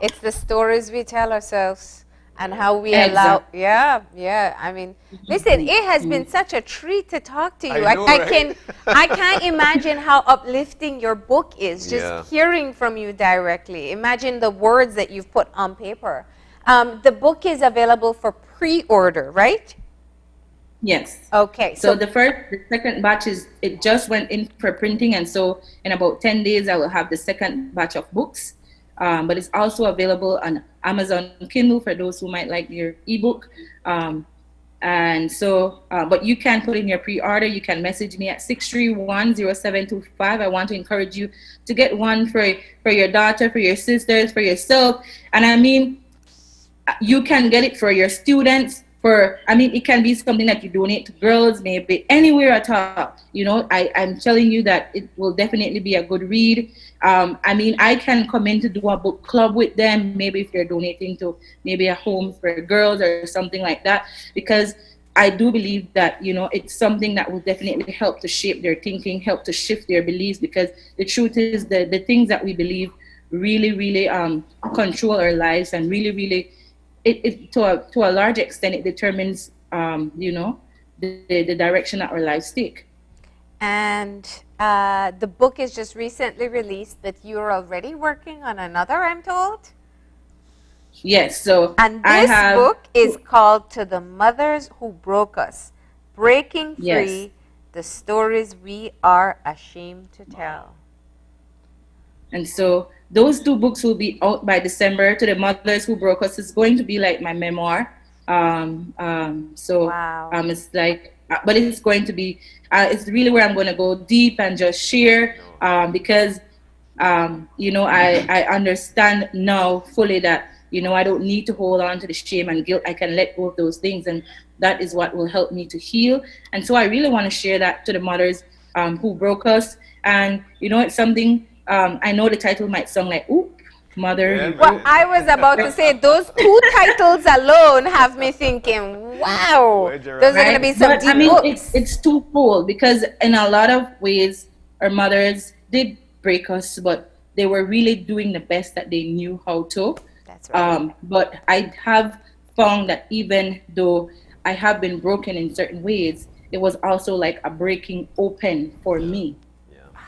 It's the stories we tell ourselves and how we allow. Yeah. I mean, listen, it has been such a treat to talk to you. I can't imagine how uplifting your book is, just hearing from you directly. Imagine the words that you've put on paper. The book is available for pre-order, right? Yes. Okay. So the second batch it just went in for printing, and so in about 10 days I will have the second batch of books. But it's also available on Amazon Kindle for those who might like your ebook. And so, but you can put in your pre-order. You can message me at 631-0725. I want to encourage you to get one for your daughter, for your sisters, for yourself. And I mean, you can get it for your students. It can be something that you donate to girls, maybe anywhere at all. You know, I'm telling you that it will definitely be a good read. I can come in to do a book club with them, maybe if they're donating to maybe a home for girls or something like that, because I do believe that, you know, it's something that will definitely help to shape their thinking, help to shift their beliefs, because the truth is the things that we believe really control our lives, and really it to a large extent it determines you know, the direction that our lives take. And the book is just recently released, but you're already working on another, I'm told. Yes. So and this book is called "To the Mothers Who Broke Us: Breaking Free, the Stories We Are Ashamed to Tell." And so those two books will be out by December. To the Mothers Who Broke Us is going to be like my memoir. It's like, but it's going to be, it's really where I'm going to go deep and just share, because, you know, I understand now fully that, you know, I don't need to hold on to the shame and guilt. I can let go of those things, and that is what will help me to heal. And so I really want to share that to the mothers who broke us. And, you know, it's something, I know the title might sound like, oop, mother. Yeah, well, I was about to say, those two titles alone have me thinking, wow, those are going to be some deep books. It's twofold, because in a lot of ways, our mothers did break us, but they were really doing the best that they knew how to. That's right. But I have found that even though I have been broken in certain ways, it was also like a breaking open for me.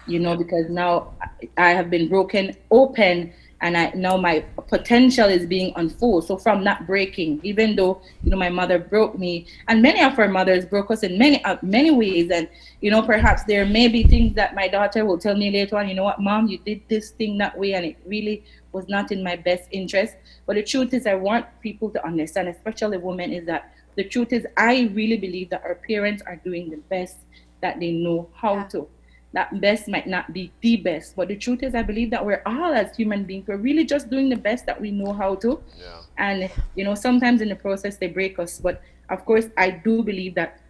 You know, because now I have been broken open, and now my potential is being unfolded. So from that breaking, even though, you know, my mother broke me, and many of our mothers broke us in many ways, and, you know, perhaps there may be things that my daughter will tell me later on, you know what, Mom, you did this thing that way, and it really was not in my best interest. But the truth is, I want people to understand, especially women, is that the truth is, I really believe that our parents are doing the best that they know how to. That best might not be the best, but the truth is, I believe that we're all, as human beings, we're really just doing the best that we know how to. Yeah. And, you know, sometimes in the process they break us, but of course I do believe that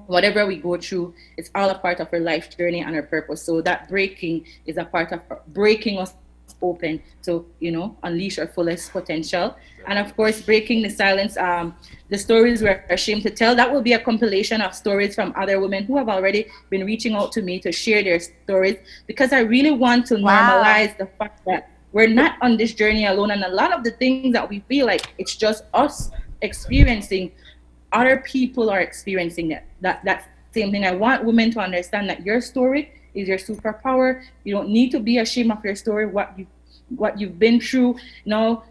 whatever we go through, it's all a part of our life journey and our purpose. So that breaking is a part of breaking us open to, you know, unleash our fullest potential. And of course, breaking the silence, the stories we're ashamed to tell, that will be a compilation of stories from other women who have already been reaching out to me to share their stories, because I really want to normalize the fact that we're not on this journey alone. And a lot of the things that we feel like it's just us experiencing, other people are experiencing that same thing. I want women to understand that your story is your superpower. You don't need to be ashamed of your story, what you've been through. No,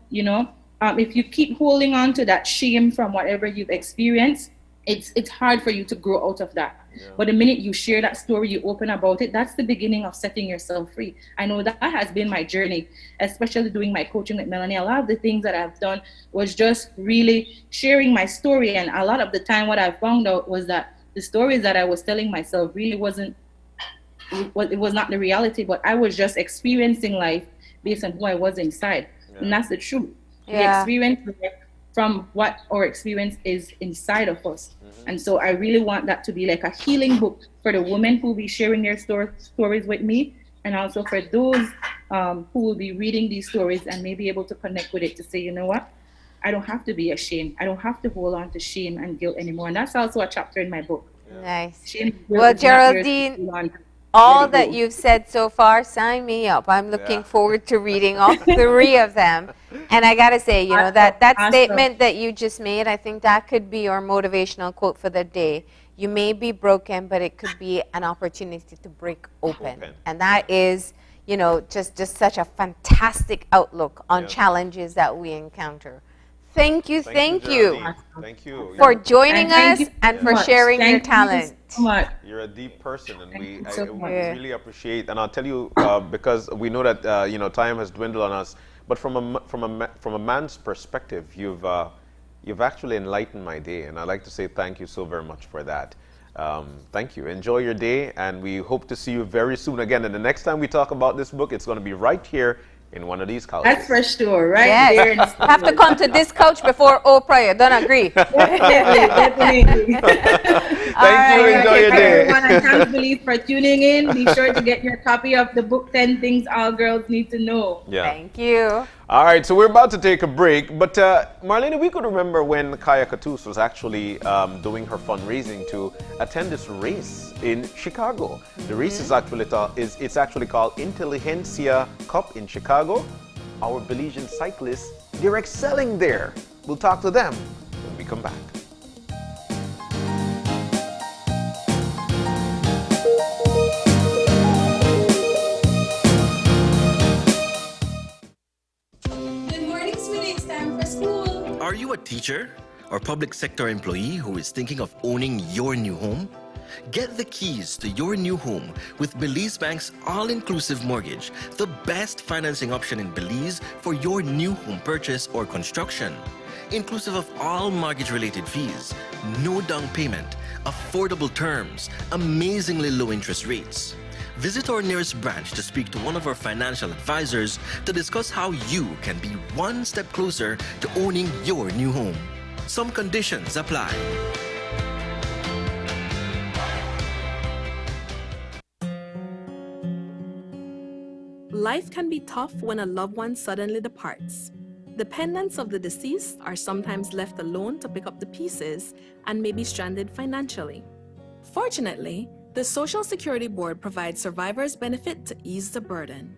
if you keep holding on to that shame from whatever you've experienced, it's hard for you to grow out of that. Yeah. But the minute you share that story, you open about it, that's the beginning of setting yourself free. I know that has been my journey, especially doing my coaching with Melanie. A lot of the things that I've done was just really sharing my story. And a lot of the time what I found out was that the stories that I was telling myself really it was not the reality, but I was just experiencing life based on who I was inside. Yeah. And that's the truth. Yeah. We experience from what our experience is inside of us. Mm-hmm. And so I really want that to be like a healing book for the women who will be sharing their stories with me, and also for those who will be reading these stories and may be able to connect with it to say, you know what, I don't have to be ashamed. I don't have to hold on to shame and guilt anymore. And that's also a chapter in my book. Yeah. Nice. Shame, well, Geraldine, all that you've said so far, sign me up. I'm looking forward to reading all three of them. And I got to say, that statement that you just made, I think that could be your motivational quote for the day. You may be broken, but it could be an opportunity to break open. And that is, just such a fantastic outlook on challenges that we encounter. Thank you for joining us and for sharing your talent. You're a deep person, and we really appreciate. And I'll tell you, because we know that time has dwindled on us. But from a man's perspective, you've actually enlightened my day, and I'd like to say thank you so very much for that. Thank you. Enjoy your day, and we hope to see you very soon again. And the next time we talk about this book, it's going to be right here in one of these couches. That's for sure, right there. Have to come to this couch before Oprah. You don't agree? Definitely. Thank you. Enjoy your day. Everyone, I can't believe for tuning in. Be sure to get your copy of the book 10 Things All Girls Need to Know. Yeah. Thank you. All right, so we're about to take a break, but Marlene, we could remember when Kaya Katus was actually doing her fundraising to attend this race in Chicago. The race is actually called Intelligentsia Cup in Chicago. Our Belizean cyclists, they're excelling there. We'll talk to them when we come back. Are you a teacher or public sector employee who is thinking of owning your new home? Get the keys to your new home with Belize Bank's all-inclusive mortgage, the best financing option in Belize for your new home purchase or construction. Inclusive of all mortgage-related fees, no down payment, affordable terms, amazingly low interest rates. Visit our nearest branch to speak to one of our financial advisors to discuss how you can be one step closer to owning your new home. Some conditions apply. Life can be tough when a loved one suddenly departs. Dependents of the deceased are sometimes left alone to pick up the pieces and may be stranded financially. Fortunately, the Social Security Board provides survivor's benefit to ease the burden.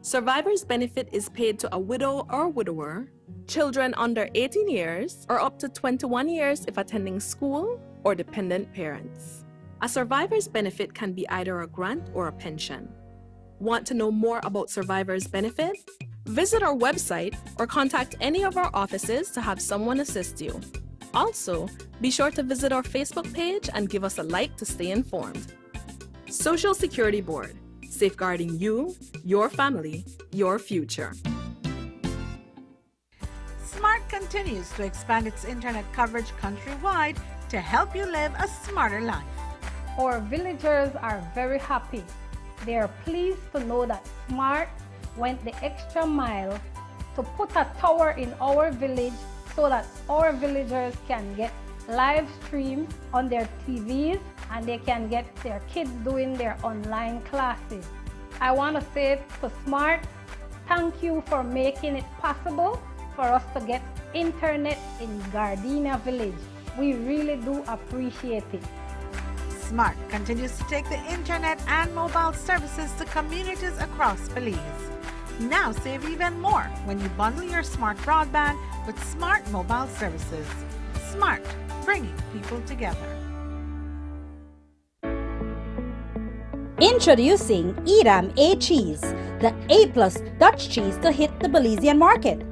Survivor's benefit is paid to a widow or widower, children under 18 years, or up to 21 years if attending school, or dependent parents. A survivor's benefit can be either a grant or a pension. Want to know more about survivor's benefit? Visit our website or contact any of our offices to have someone assist you. Also, be sure to visit our Facebook page and give us a like to stay informed. Social Security Board, safeguarding you, your family, your future. Smart continues to expand its internet coverage countrywide to help you live a smarter life. Our villagers are very happy. They are pleased to know that Smart went the extra mile to put a tower in our village so that our villagers can get live stream on their TVs and they can get their kids doing their online classes. I want to say to Smart, thank you for making it possible for us to get internet in Gardenia Village. We really do appreciate it. Smart continues to take the internet and mobile services to communities across Belize. Now save even more when you bundle your Smart broadband with Smart mobile services. Smart, bringing people together. Introducing Edam A cheese, the A+ Dutch cheese to hit the Belizean market.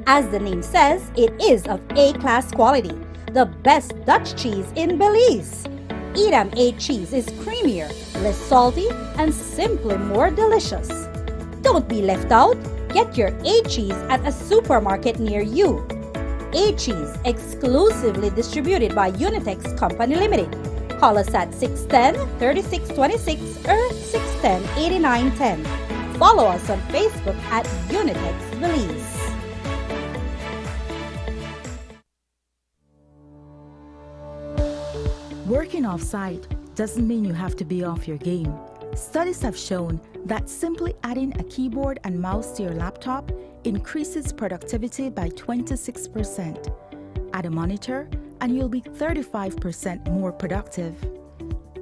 As the name says, it is of A-class quality, the best Dutch cheese in Belize. Edam A cheese is creamier, less salty, and simply more delicious. Don't be left out. Get your A cheese at a supermarket near you. A cheese, exclusively distributed by Unitex Company Limited. Call us at 610-3626 or 610-8910. Follow us on Facebook at Unitex Belize. Working off-site doesn't mean you have to be off your game. Studies have shown that simply adding a keyboard and mouse to your laptop increases productivity by 26%. Add a monitor and you'll be 35% more productive.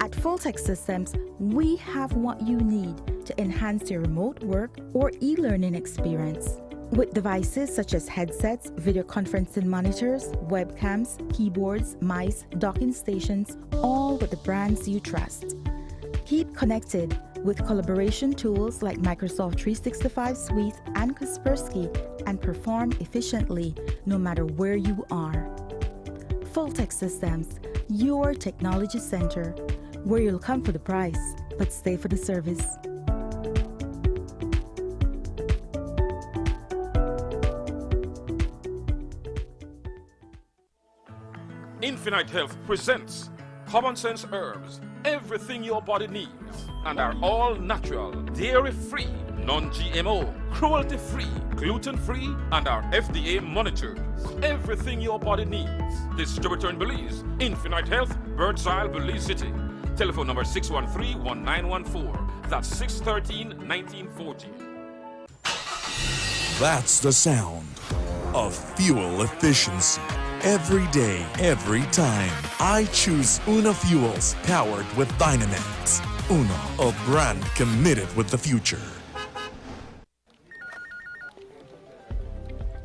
At Fulltech Systems, we have what you need to enhance your remote work or e-learning experience. With devices such as headsets, video conferencing monitors, webcams, keyboards, mice, docking stations, all with the brands you trust. Keep connected with collaboration tools like Microsoft 365 Suite and Kaspersky and perform efficiently no matter where you are. Fulltech Systems, your technology center, where you'll come for the price, but stay for the service. Infinite Health presents Common Sense Herbs, everything your body needs, and are all natural, dairy-free, non-GMO, cruelty-free, gluten-free, and are FDA monitored. Everything your body needs. Distributor in Belize, Infinite Health, Birdseye, Belize City. Telephone number 613-1914. That's 613-1914. That's the sound of fuel efficiency. Every day, every time, I choose Una Fuels, powered with Dynamax. Una, a brand committed with the future.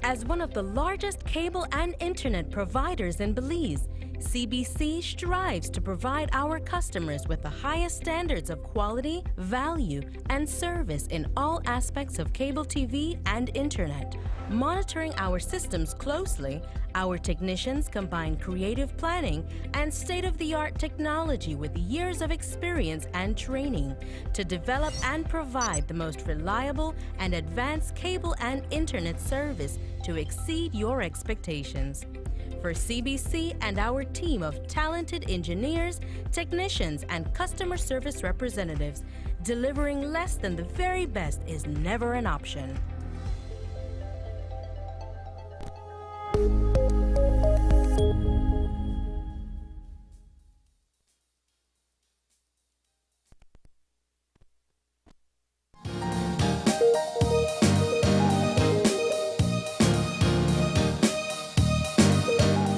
As one of the largest cable and internet providers in Belize, CBC strives to provide our customers with the highest standards of quality, value, and service in all aspects of cable TV and internet. Monitoring our systems closely, our technicians combine creative planning and state-of-the-art technology with years of experience and training to develop and provide the most reliable and advanced cable and internet service to exceed your expectations. For CBC and our team of talented engineers, technicians, and customer service representatives, delivering less than the very best is never an option.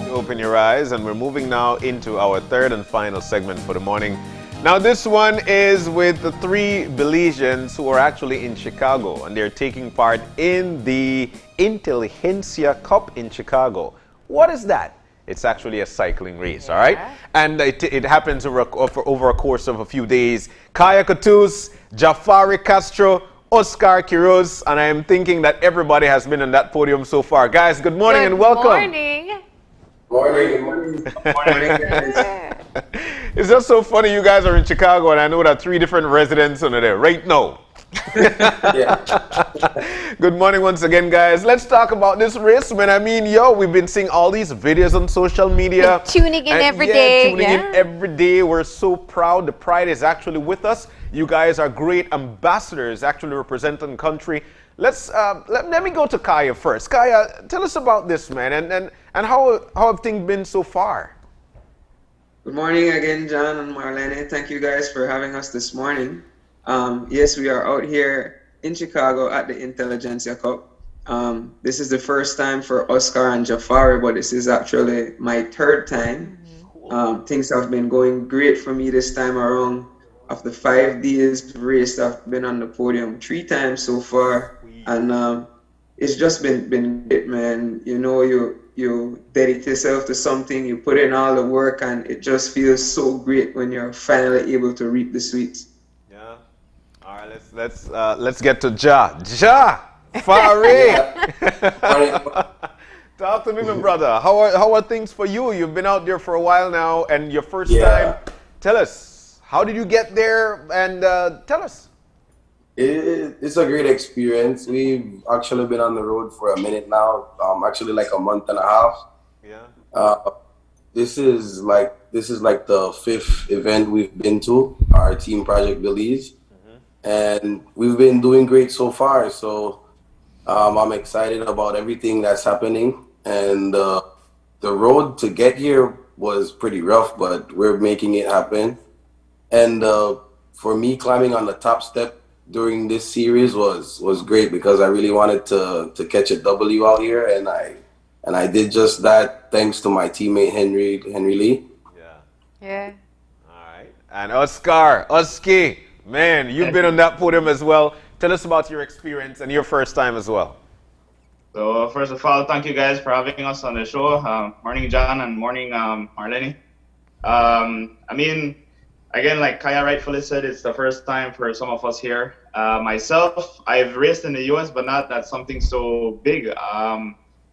Open your eyes, and we're moving now into our third and final segment for the morning. Now this one is with the three Belizeans who are actually in Chicago, and they're taking part in the Intelligentsia Cup in Chicago. What is that? It's actually a cycling race, all right? And it happens over a course of a few days. Kaya Katus, Jafari Castro, Oscar Quiroz, and I am thinking that everybody has been on that podium so far. Guys, good morning and welcome. Good morning. Morning. It's just so funny you guys are in Chicago, and I know that three different residents under there right now. Good morning once again, guys. Let's talk about this race. We've been seeing all these videos on social media. Tuning in every day. Tuning in every day. We're so proud. The pride is actually with us. You guys are great ambassadors, actually representing the country. Let me go to Kaya first. Kaya, tell us about this, man, and how have things been so far? Good morning again, John and Marlene. Thank you guys for having us this morning. Yes, we are out here in Chicago at the Intelligentsia Cup. This is the first time for Oscar and Jafari, but this is actually my third time. Things have been going great for me this time around. Of the 5 days race, I've been on the podium 3 times so far, and it's just been great, man. You know, you dedicate yourself to something, you put in all the work, and it just feels so great when you're finally able to reap the sweets. Yeah, Let's get to Ja Fari. Talk to me, my brother. How are things for you? You've been out there for a while now, and your first time. Tell us, how did you get there? And tell us. It's a great experience. We've actually been on the road for a minute now. Actually, like a month and a half. Yeah. This is like the 5th event we've been to. Our team Project Belize, and we've been doing great so far. So I'm excited about everything that's happening. And the road to get here was pretty rough, but we're making it happen. And for me, climbing on the top step during this series was great because I really wanted to catch a W out here, and I did just that thanks to my teammate Henry Lee. Yeah. All right. And Oski, man, you've been on that podium as well. Tell us about your experience and your first time as well. So first of all, thank you guys for having us on the show. Morning, John, and morning, Marlene. I mean, again, like Kaya rightfully said, it's the first time for some of us here. Myself, I've raced in the US, but not that something so big.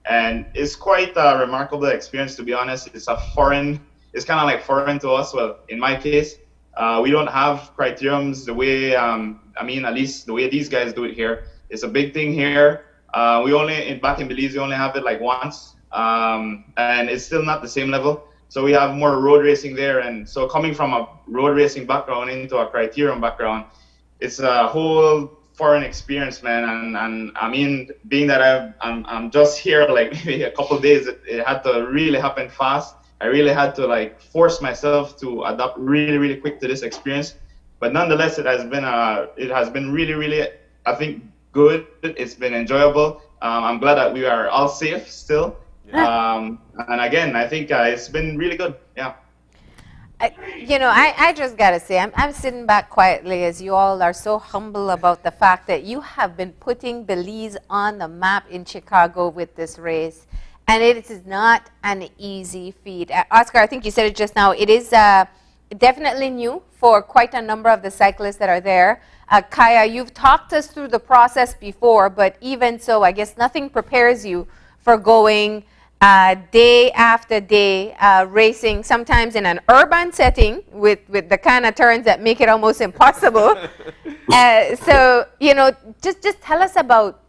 And it's quite a remarkable experience, to be honest. It's kind of like foreign to us. Well, in my case, we don't have criteriums the way, at least the way these guys do it here. It's a big thing here. Back in Belize, we only have it like once. And it's still not the same level. So we have more road racing there. And so coming from a road racing background into a criterium background, it's a whole foreign experience, man. And I mean, being that I'm just here like maybe a couple of days, it had to really happen fast. I really had to like force myself to adapt really, really quick to this experience. But nonetheless, it has been really, really, I think, good. It's been enjoyable. I'm glad that we are all safe still. And again, I think it's been really good. Yeah. I just got to say, I'm sitting back quietly as you all are so humble about the fact that you have been putting Belize on the map in Chicago with this race. And it is not an easy feat. Oscar, I think you said it just now. It is definitely new for quite a number of the cyclists that are there. Kaya, you've talked us through the process before, but even so, I guess nothing prepares you for going day after day racing, sometimes in an urban setting with the kind of turns that make it almost impossible. So, just tell us about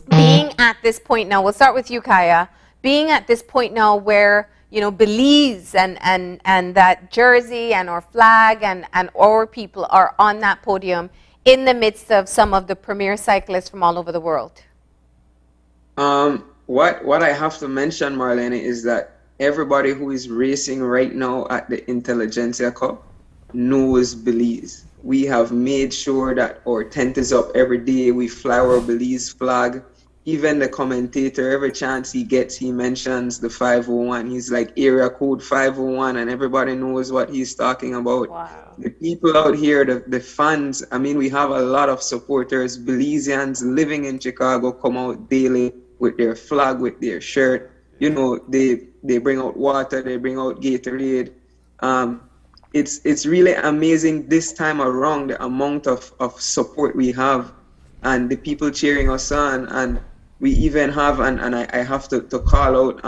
being at this point now. We'll start with you, Kaya. Being at this point now where, Belize and that jersey and our flag and our people are on that podium in the midst of some of the premier cyclists from all over the world. What I have to mention, Marlene, is that everybody who is racing right now at the Intelligentsia Cup knows Belize. We have made sure that our tent is up every day. We fly our Belize flag. Even the commentator, every chance he gets, he mentions the 501. He's like area code 501, and everybody knows what he's talking about. Wow. The people out here, the fans, we have a lot of supporters. Belizeans living in Chicago come out daily with their flag, with their shirt. They bring out water, they bring out Gatorade. It's really amazing this time around, the amount of support we have and the people cheering us on. And we even have, and I have to call out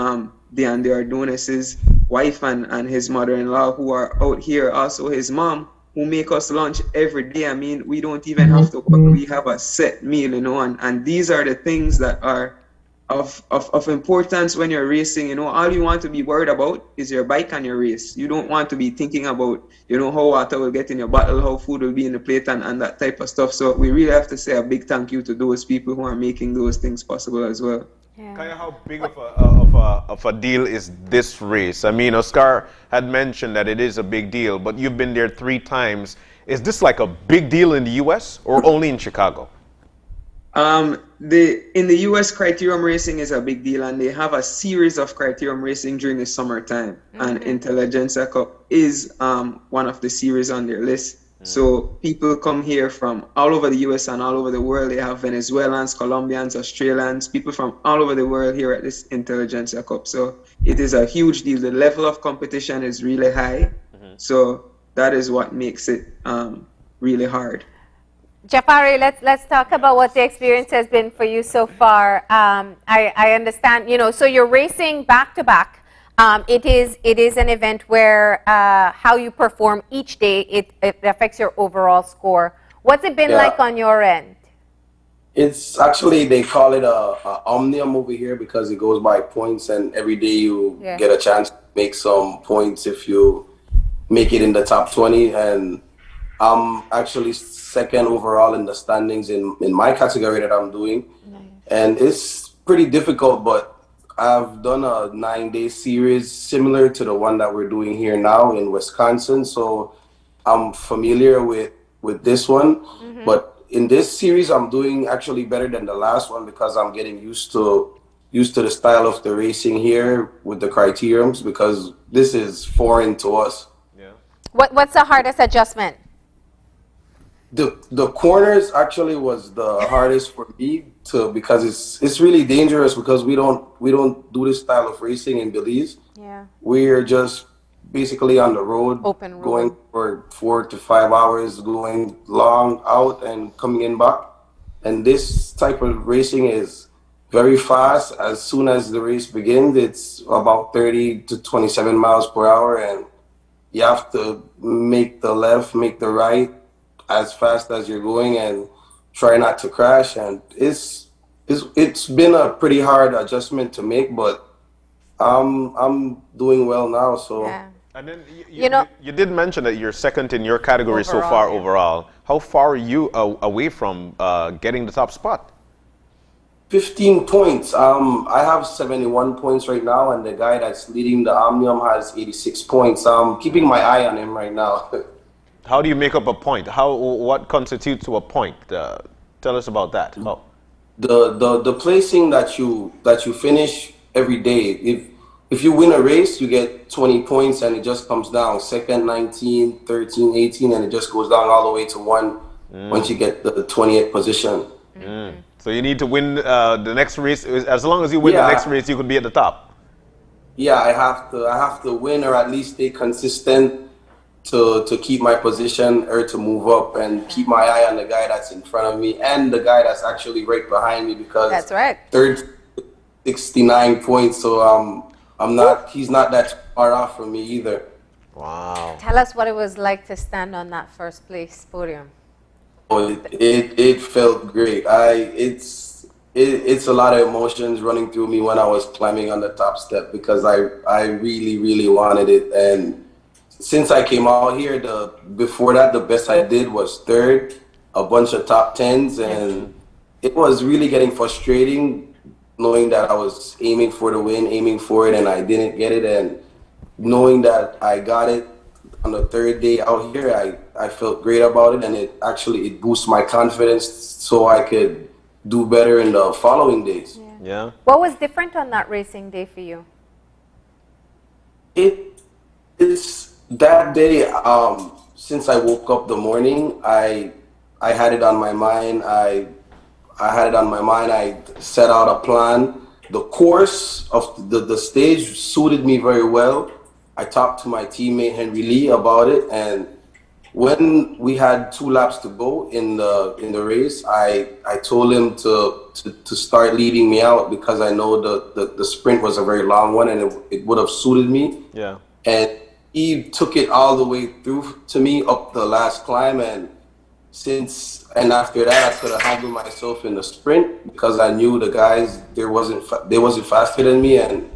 Deandre Ardonis' wife and his mother-in-law who are out here, also his mom, who make us lunch every day. We don't even have to cook, we have a set meal, and these are the things that are of importance when you're racing. All you want to be worried about is your bike and your race. You don't want to be thinking about, how water will get in your bottle, how food will be in the plate, and that type of stuff. So we really have to say a big thank you to those people who are making those things possible as well. Yeah. Kaya, how big of a deal is this race? Oscar had mentioned that it is a big deal, but you've been there 3 times. Is this like a big deal in the U.S. or only in Chicago? In the US, criterium racing is a big deal, and they have a series of criterium racing during the summertime. And Intelligentsia Cup is one of the series on their list. So people come here from all over the US and all over the world. They have Venezuelans, Colombians, Australians, people from all over the world here at this Intelligentsia Cup. So it is a huge deal. The level of competition is really high. So that is what makes it really hard. Jafari, let's talk about what the experience has been for you so far. I understand, so you're racing back to back. It is an event where how you perform each day, it affects your overall score. What's it been like on your end? It's actually, they call it a omnium over here because it goes by points, and every day you get a chance to make some points if you make it in the top 20. And I'm actually second overall in the standings in my category that I'm doing. Nice. And it's pretty difficult, but I've done a 9-day series similar to the one that we're doing here now in Wisconsin. So I'm familiar with this one. Mm-hmm. But in this series, I'm doing actually better than the last one because I'm getting used to the style of the racing here with the criteriums, because this is foreign to us. Yeah. What's the hardest adjustment? The corners actually was the hardest for me because it's really dangerous because we don't do this style of racing in Belize. Yeah. We're just basically on the road, going for 4 to 5 hours, going long out and coming in back. And this type of racing is very fast. As soon as the race begins, it's about 30 to 27 miles per hour, and you have to make the left, make the right as fast as you're going and try not to crash. And it's been a pretty hard adjustment to make, but I'm doing well now. So. Yeah. And then you did mention that you're second in your category overall, so far overall. How far are you away from getting the top spot? 15 points. I have 71 points right now, and the guy that's leading the Omnium has 86 points. I'm keeping my eye on him right now. How do you make up a point? What constitutes to a point? Tell us about that. Oh. The placing that you finish every day. If you win a race, you get 20 points, and it just comes down. Second, 19, 13, 18, and it just goes down all the way to 1 once you get the 20th position. Mm. So you need to win the next race. As long as you win the next race, you could be at the top. Yeah, I have to win, or at least stay consistent to keep my position or to move up, and keep my eye on the guy that's in front of me and the guy that's actually right behind me, because that's right. Third, 69 points. So he's not that far off from me either. Wow. Tell us what it was like to stand on that first place podium. Oh, it felt great. It's a lot of emotions running through me when I was climbing on the top step, because I really, really wanted it. And since I came out here, before that, the best I did was third, a bunch of top 10s, and it was really getting frustrating knowing that I was aiming for the win, aiming for it, and I didn't get it. And knowing that I got it on the third day out here, I felt great about it, and it boosts my confidence so I could do better in the following days. Yeah. What was different on that racing day for you? It's that day, since I woke up the morning, I had it on my mind. I set out a plan. The course of the stage suited me very well. I talked to my teammate Henry Lee about it, and when we had 2 laps to go in the race, I told him to start leading me out, because I know the sprint was a very long one, and it would have suited me. Yeah. And he took it all the way through to me up the last climb, and after that, I could have handled myself in the sprint, because I knew the guys they wasn't faster than me, and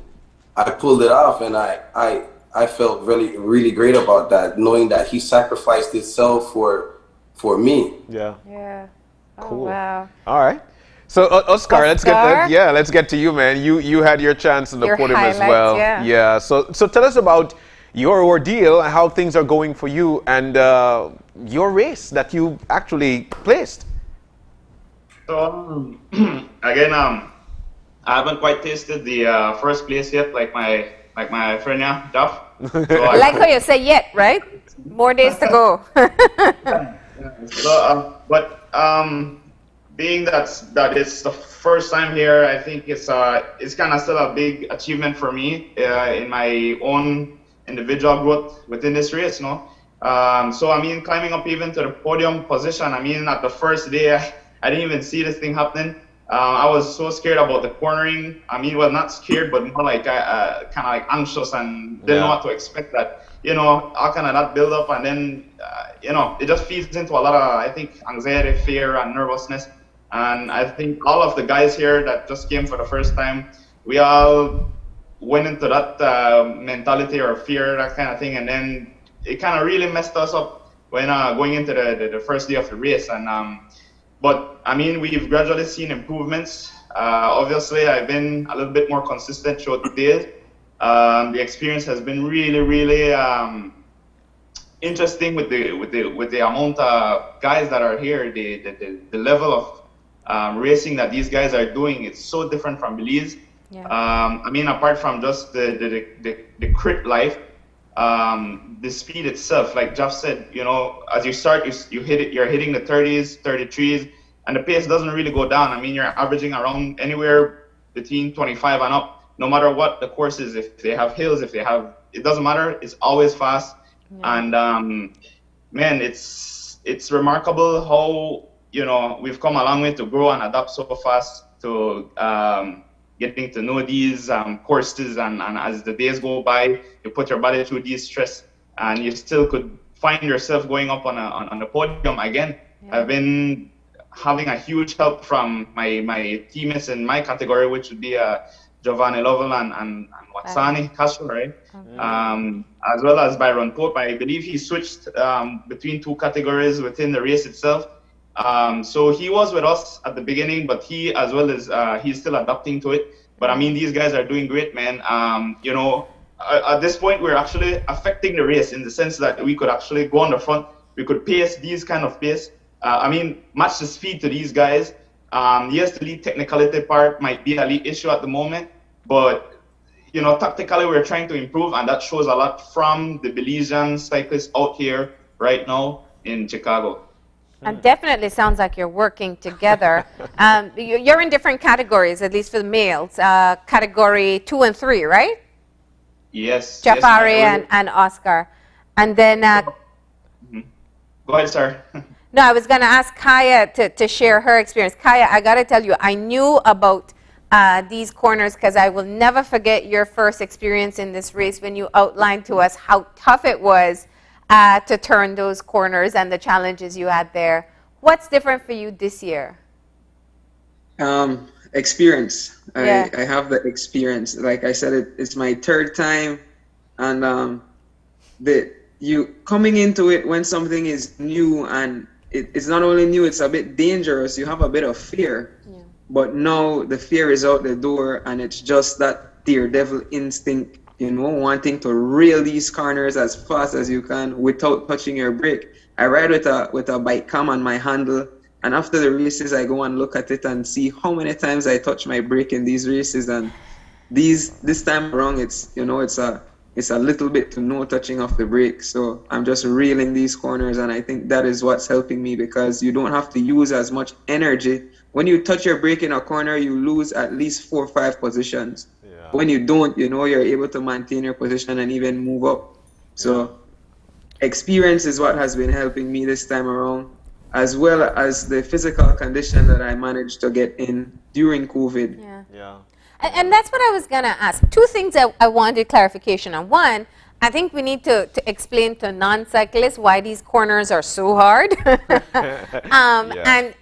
I pulled it off, and I felt really, really great about that, knowing that he sacrificed himself for me. Yeah. Yeah. Oh, cool. Wow. All right. So Oscar, let's get to you, man. You had your chance in the podium as well. Yeah. So tell us about your ordeal and how things are going for you, and your race that you actually placed. So again, I haven't quite tasted the first place yet, like my friend Duff. So I like how you say yet, right? More days to go. So, being that it's the first time here, I think it's kind of still a big achievement for me in my own individual growth within this race. So I mean, climbing up even to the podium position, I mean, at the first day, I didn't even see this thing happening. I was so scared about the cornering. I mean, well, not scared, but more like kind of like anxious and didn't know what to expect. That, you know, how can I not build up? And then, you know, it just feeds into a lot of, I think, anxiety, fear, and nervousness. And I think all of the guys here that just came for the first time, we all went into that mentality or fear, that kind of thing. And then it kind of really messed us up when going into the first day of the race. And but I mean, we've gradually seen improvements. Obviously, I've been a little bit more consistent throughout the days. The experience has been really, really interesting with the amount of guys that are here. The level of racing that these guys are doing, it's so different from Belize. Yeah. I mean, apart from just the crit life, the speed itself, like Jeff said, you know, as you start, you're hitting the 30s, 33s, and the pace doesn't really go down. I mean, you're averaging around anywhere between 25 and up, no matter what the course is. If they have hills, it doesn't matter. It's always fast. Yeah. And man, it's remarkable how, you know, we've come a long way to grow and adapt so fast to getting to know these courses, and as the days go by, you put your body through these stress, and you still could find yourself going up on the podium again. Yeah. I've been having a huge help from my teammates in my category, which would be Giovanni Lovell and Watsani Castro, right? As well as Byron Pope. I believe he switched between two categories within the race itself. So he was with us at the beginning, but he as well as he's still adapting to it. But I mean, these guys are doing great, man. You know, at this point, we're actually affecting the race in the sense that we could actually go on the front. We could pace these kind of pace. I mean, match the speed to these guys. Yes, the lead technicality part might be a lead issue at the moment, but you know, tactically we're trying to improve, and that shows a lot from the Belizean cyclists out here right now in Chicago. And definitely sounds like you're working together. You're in different categories, at least for the males. Category 2 and 3, right? Yes. Jafari and Oscar. And then... Go ahead, sir. No, I was going to ask Kaya to share her experience. Kaya, I got to tell you, I knew about these corners because I will never forget your first experience in this race when you outlined to us how tough it was to turn those corners and the challenges you had there. What's different for you this year? Experience. Yeah. I have the experience. Like I said, it's my third time, and you coming into it when something is new, and it's not only new, it's a bit dangerous. You have a bit of fear, but now the fear is out the door, and it's just that daredevil instinct, you know, wanting to reel these corners as fast as you can without touching your brake. I ride with a bike cam on my handle, and after the races, I go and look at it and see how many times I touch my brake in these races. And this time around, it's a little bit to no touching of the brake. So I'm just reeling these corners, and I think that is what's helping me, because you don't have to use as much energy. When you touch your brake in a corner, you lose at least 4 or 5 positions. When you don't, you know, you're able to maintain your position and even move up. So experience is what has been helping me this time around, as well as the physical condition that I managed to get in during COVID. Yeah. And that's what I was going to ask. 2 things I wanted clarification on. One, I think we need to explain to non-cyclists why these corners are so hard.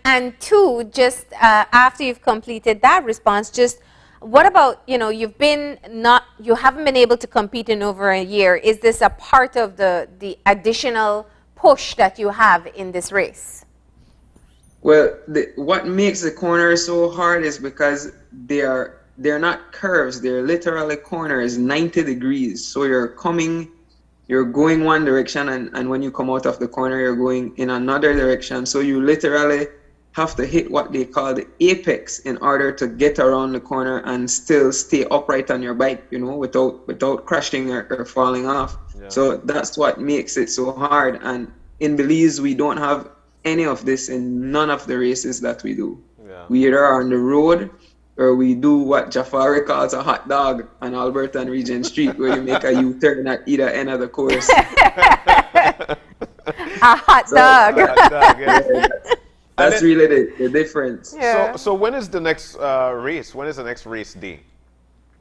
And 2, just after you've completed that response, just what about, you know, you haven't been able to compete in over a year. Is this a part of the additional push that you have in this race? Well, what makes the corners so hard is because they're not curves, they're literally corners, 90 degrees. So you're going one direction, and when you come out of the corner, you're going in another direction. So you literally have to hit what they call the apex in order to get around the corner and still stay upright on your bike, you know, without crashing or falling off. So that's what makes it so hard. And in Belize, we don't have any of this in none of the races that we do. We either are on the road, or we do what Jafari calls a hot dog on Alberta and Regent Street, where you make a U-turn at either end of the course. A hot dog. A hot dog, yeah. That's really the difference. So when is the next race? When is the next race day?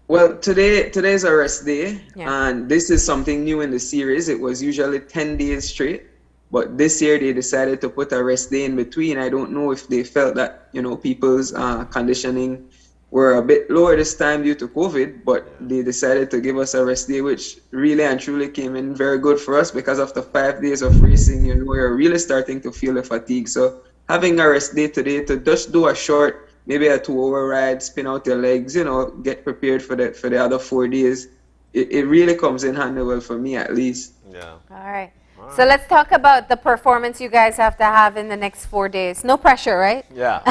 Well, today's a rest day, Yeah. and this is something new in the series. It was usually 10 days straight, but this year they decided to put a rest day in between. I don't know if they felt that, you know, people's conditioning were a bit lower this time due to COVID, but they decided to give us a rest day, which really and truly came in very good for us, because after 5 days of racing, you know, you're really starting to feel the fatigue. So having a rest day today to just do a short, maybe a 2-hour ride, spin out your legs, you know, get prepared for the other 4 days. It really comes in handy, well, for me at least. Yeah. All right. So let's talk about the performance you guys have to have in the next 4 days. No pressure, right? Yeah.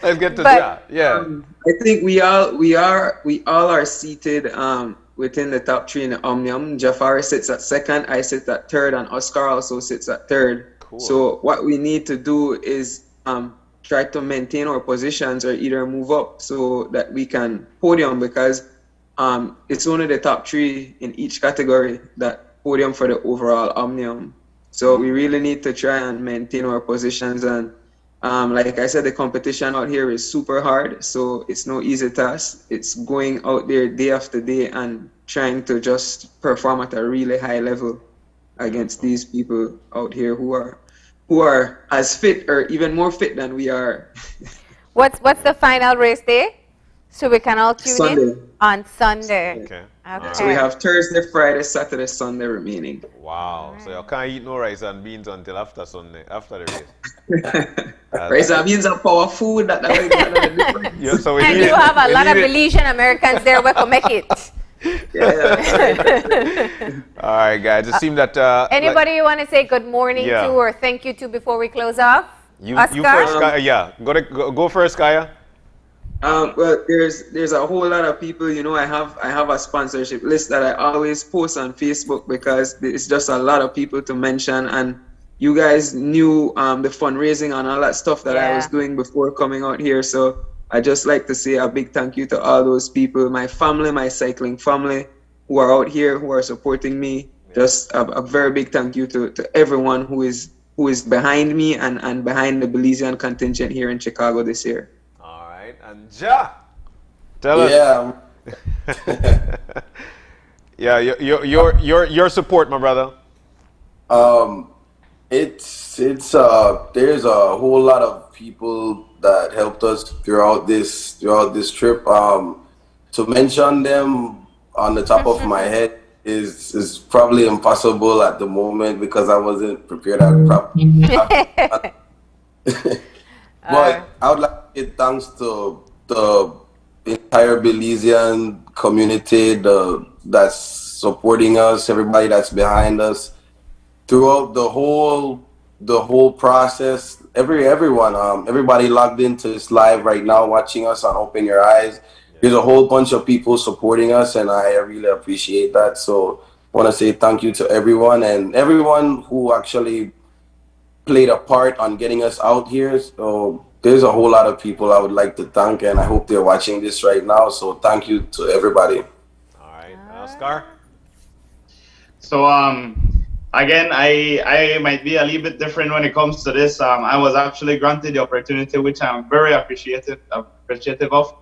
Let's get to that. Yeah. I think we all are seated within the top 3 in the Omnium. Jafari sits at second, I sit at third, and Oscar also sits at third. Cool. So what we need to do is try to maintain our positions or either move up so that we can podium, because it's only the top 3 in each category that podium for the overall Omnium. So we really need to try and maintain our positions. And like I said, the competition out here is super hard, so it's no easy task. It's going out there day after day and trying to just perform at a really high level against these people out here who are as fit or even more fit than we are. What's the final race day? So we can all tune Sunday. in on Sunday. Okay. Okay. So we have Thursday, Friday, Saturday, Sunday remaining. Wow. So you can't eat no rice and beans until after Sunday, after the race. Rice and beans are power food. Yeah, so we And need you it. have a We lot of need it. Belizean Americans there who can make it. All right, guys. It seemed that Anybody you want to say good morning Yeah. to or thank you to before we close off? you Oscar? first, Kaya. Yeah. Go first, Kaya. Well, there's a whole lot of people. You know, I have a sponsorship list that I always post on Facebook, because it's just a lot of people to mention. And you guys knew the fundraising and all that stuff that I was doing before coming out here. So I just like to say a big thank you to all those people, my family, my cycling family, who are out here, who are supporting me. Just a very big thank you to everyone who is behind me and behind the Belizean contingent here in Chicago this year. And Ja, tell us. Yeah, your support, my brother. It's there's a whole lot of people that helped us throughout this trip. To mention them on the top of my head is probably impossible at the moment, because I wasn't prepared at But I would like to give thanks to the entire Belizean community that's supporting us, everybody that's behind us throughout the whole process. Everyone, everybody logged into this live right now, watching us on Open Your Eyes. There's a whole bunch of people supporting us, and I really appreciate that. So I want to say thank you to everyone, and everyone who actually played a part on getting us out here. So there's a whole lot of people I would like to thank, and I hope they're watching this right now. So thank you to everybody. All right, Oscar. So again, I might be a little bit different when it comes to this. I was actually granted the opportunity, which I'm very appreciative of.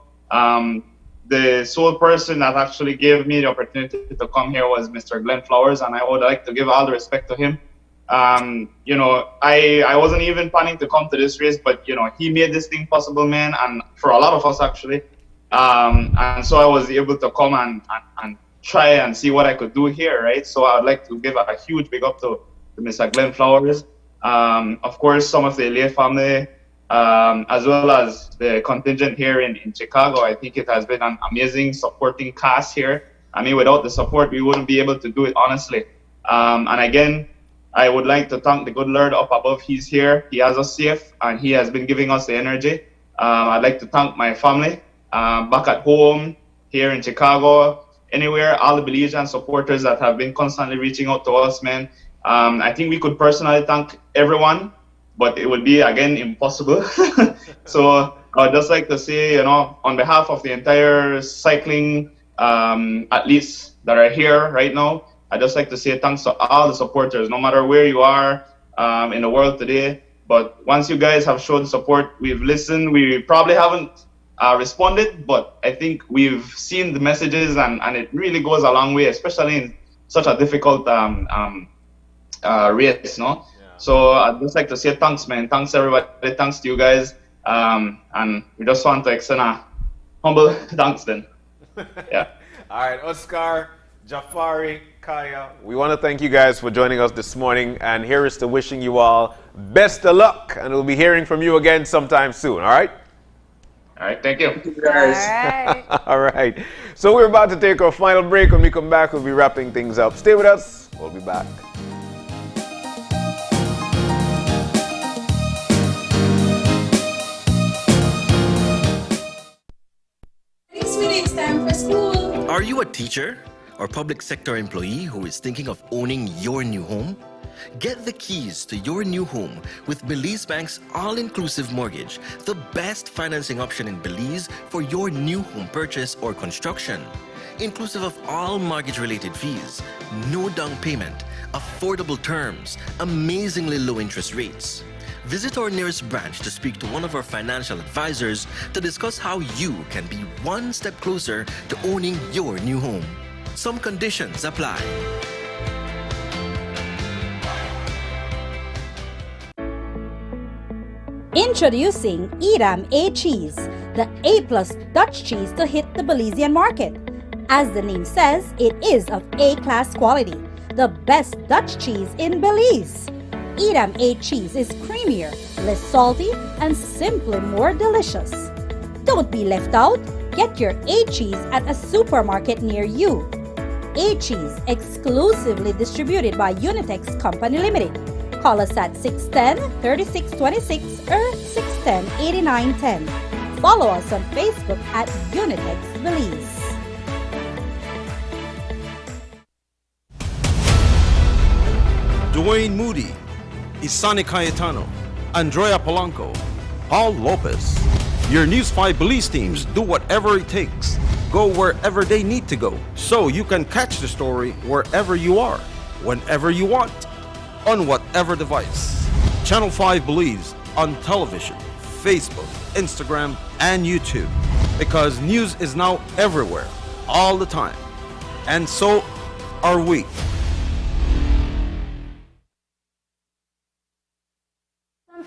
The sole person that actually gave me the opportunity to come here was Mr. Glenn Flowers, and I would like to give all the respect to him. You know, I wasn't even planning to come to this race, but you know, he made this thing possible, man, and for a lot of us actually. And so I was able to come and try and see what I could do here, right? So I'd like to give a huge big up to Mr. Glenn Flowers. Of course, some of the LA family, as well as the contingent here in Chicago. I think it has been an amazing supporting cast here. I mean, without the support, we wouldn't be able to do it, honestly. And again, I would like to thank the good Lord up above. He's here. He has us safe, and he has been giving us the energy. I'd like to thank my family back at home, here in Chicago, anywhere, all the Belizean supporters that have been constantly reaching out to us, man. I think we could personally thank everyone, but it would be, again, impossible. So I'd just like to say, you know, on behalf of the entire cycling athletes that are here right now, I just like to say thanks to all the supporters, no matter where you are in the world today. But once you guys have shown support, we've listened. We probably haven't responded, but I think we've seen the messages, and it really goes a long way, especially in such a difficult race, no? Yeah. So I'd just like to say thanks, man. Thanks, everybody. Thanks to you guys. And we just want to extend a humble thanks then. Yeah. All right, Oscar, Jafari, Kaya, we want to thank you guys for joining us this morning, and here is to wishing you all best of luck, and we'll be hearing from you again sometime soon, all right? All right, thank you. Thank you guys. All right. All right, so we're about to take our final break. When we come back, we'll be wrapping things up. Stay with us. We'll be back. It's time for school. Are you a teacher or public sector employee who is thinking of owning your new home? Get the keys to your new home with Belize Bank's all-inclusive mortgage, the best financing option in Belize for your new home purchase or construction. Inclusive of all mortgage-related fees, no down payment, affordable terms, amazingly low interest rates. Visit our nearest branch to speak to one of our financial advisors to discuss how you can be one step closer to owning your new home. Some conditions apply. Introducing Edam A cheese, the A+ Dutch cheese to hit the Belizean market. As the name says, it is of A-class quality, the best Dutch cheese in Belize. Edam A cheese is creamier, less salty, and simply more delicious. Don't be left out. Get your A cheese at a supermarket near you. A cheese exclusively distributed by Unitex Company Limited. Call us at 610-3626 or 610-8910. Follow us on Facebook at Unitex Belize. Dwayne Moody, Isani Cayetano, Andrea Polanco, Paul Lopez. Your News 5 Belize teams do whatever it takes. Go wherever they need to go, so you can catch the story wherever you are, whenever you want, on whatever device. Channel 5 Belize on television, Facebook, Instagram, and YouTube. Because news is now everywhere, all the time. And so are we.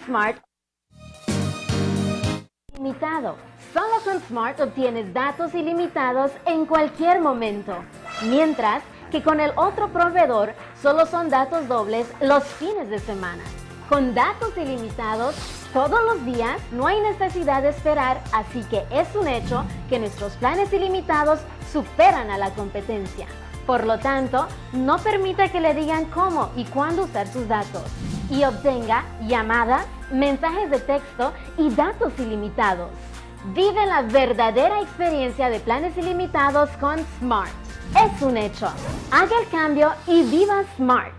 Smart ilimitado. Solo con Smart obtienes datos ilimitados en cualquier momento, mientras que con el otro proveedor solo son datos dobles los fines de semana. Con datos ilimitados todos los días no hay necesidad de esperar, así que es un hecho que nuestros planes ilimitados superan a la competencia. Por lo tanto, no permita que le digan cómo y cuándo usar sus datos y obtenga llamadas, mensajes de texto y datos ilimitados. Vive la verdadera experiencia de planes ilimitados con Smart. Es un hecho. Haga el cambio y viva Smart.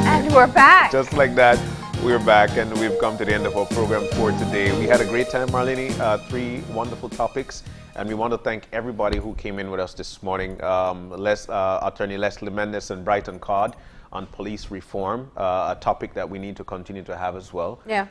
And we're back. Just like that, we're back, and we've come to the end of our program for today. We had a great time, Marlene. 3 wonderful topics, and we want to thank everybody who came in with us this morning. Attorney Leslie Mendes and Brighton Codd on police reform, a topic that we need to continue to have as well. Yeah.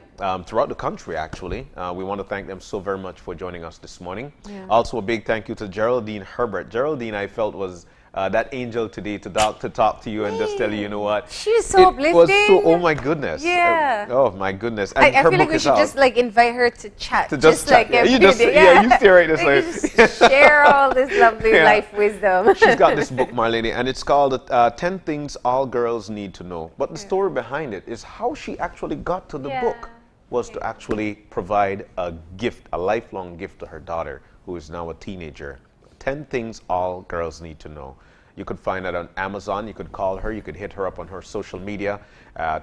Throughout the country, actually. We want to thank them so very much for joining us this morning. Yeah. Also, a big thank you to Geraldine Herbert. Geraldine, I felt, was that angel today to talk to you and just tell you, you know what? She's so uplifting. Was so, oh my goodness. Yeah. Oh my goodness. And I her feel like book we is should out. just like invite her to chat. To just chat. like Yeah, every you just, day. yeah, you stay right this way. Just share all this lovely Yeah. life wisdom. She's got this book, Marlene, and it's called 10 Things All Girls Need to Know. But the story behind it is how she actually got to the book was to actually provide a gift, a lifelong gift to her daughter, who is now a teenager. 10 Things All Girls Need to Know. You could find it on Amazon. You could call her. You could hit her up on her social media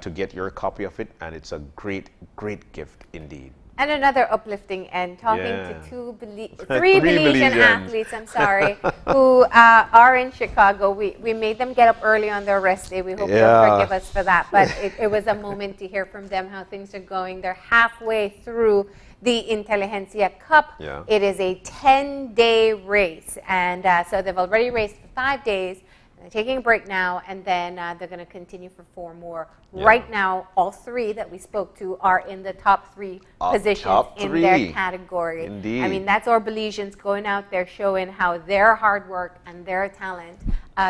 to get your copy of it. And it's a great, great gift indeed. And another uplifting end, talking Yeah. to three Three Belizean Belizeans. athletes, I'm sorry, who are in Chicago. We made them get up early on their rest day. We hope Yeah. they'll forgive us for that. But it was a moment to hear from them how things are going. They're halfway through the Inteligencia Cup. Yeah. It is a 10-day race. And so they've already raced for 5 days. They're taking a break now, and then they're going to continue for 4 more. Yeah. Right now, all 3 that we spoke to are in the top 3 positions top in 3. their category. Indeed. I mean, that's our Belizeans going out there showing how their hard work and their talent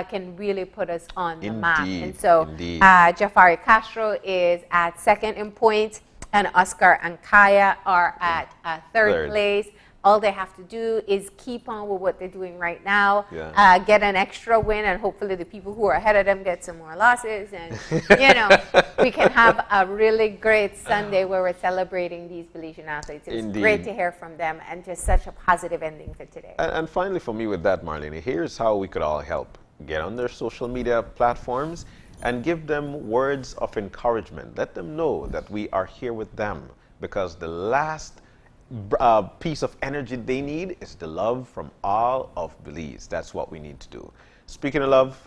can really put us on the map. Indeed, And so indeed. Jafari Castro is at 2nd in points, and Oscar and Kaya are at 3rd place. All they have to do is keep on with what they're doing right now, Yeah. get an extra win, and hopefully the people who are ahead of them get some more losses. And, we can have a really great Sunday where we're celebrating these Belizean athletes. It was Indeed. great to hear from them, and just such a positive ending for today. And finally, for me with that, Marlene, here's how we could all help. Get on their social media platforms and give them words of encouragement. Let them know that we are here with them, because the last piece of energy they need is the love from all of Belize. That's what we need to do. Speaking of love,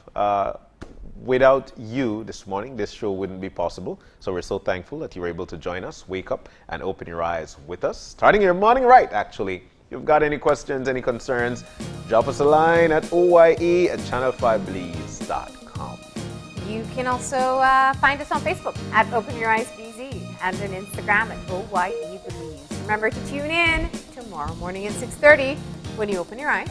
without you this morning, this show wouldn't be possible. So we're so thankful that you were able to join us, wake up and open your eyes with us. Starting your morning right, actually. If you've got any questions, any concerns, drop us a line at oye@channel5belize.com. You can also find us on Facebook at Open Your Eyes BZ and on Instagram at OYE Belize. Remember to tune in tomorrow morning at 6:30 when you open your eyes.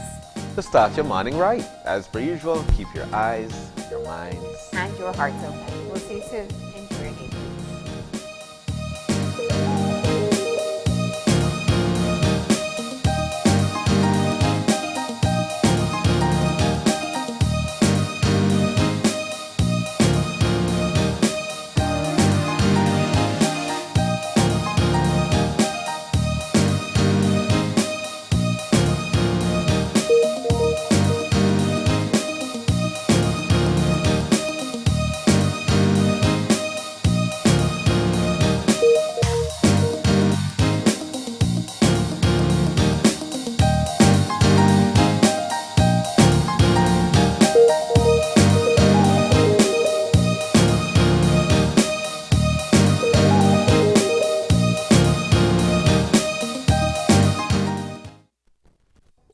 To start your morning right. As per usual, keep your eyes, your minds, and your hearts open. We'll see you soon. Enjoy your day.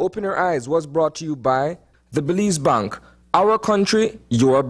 Open Your Eyes was brought to you by the Belize Bank. Our country, your bank.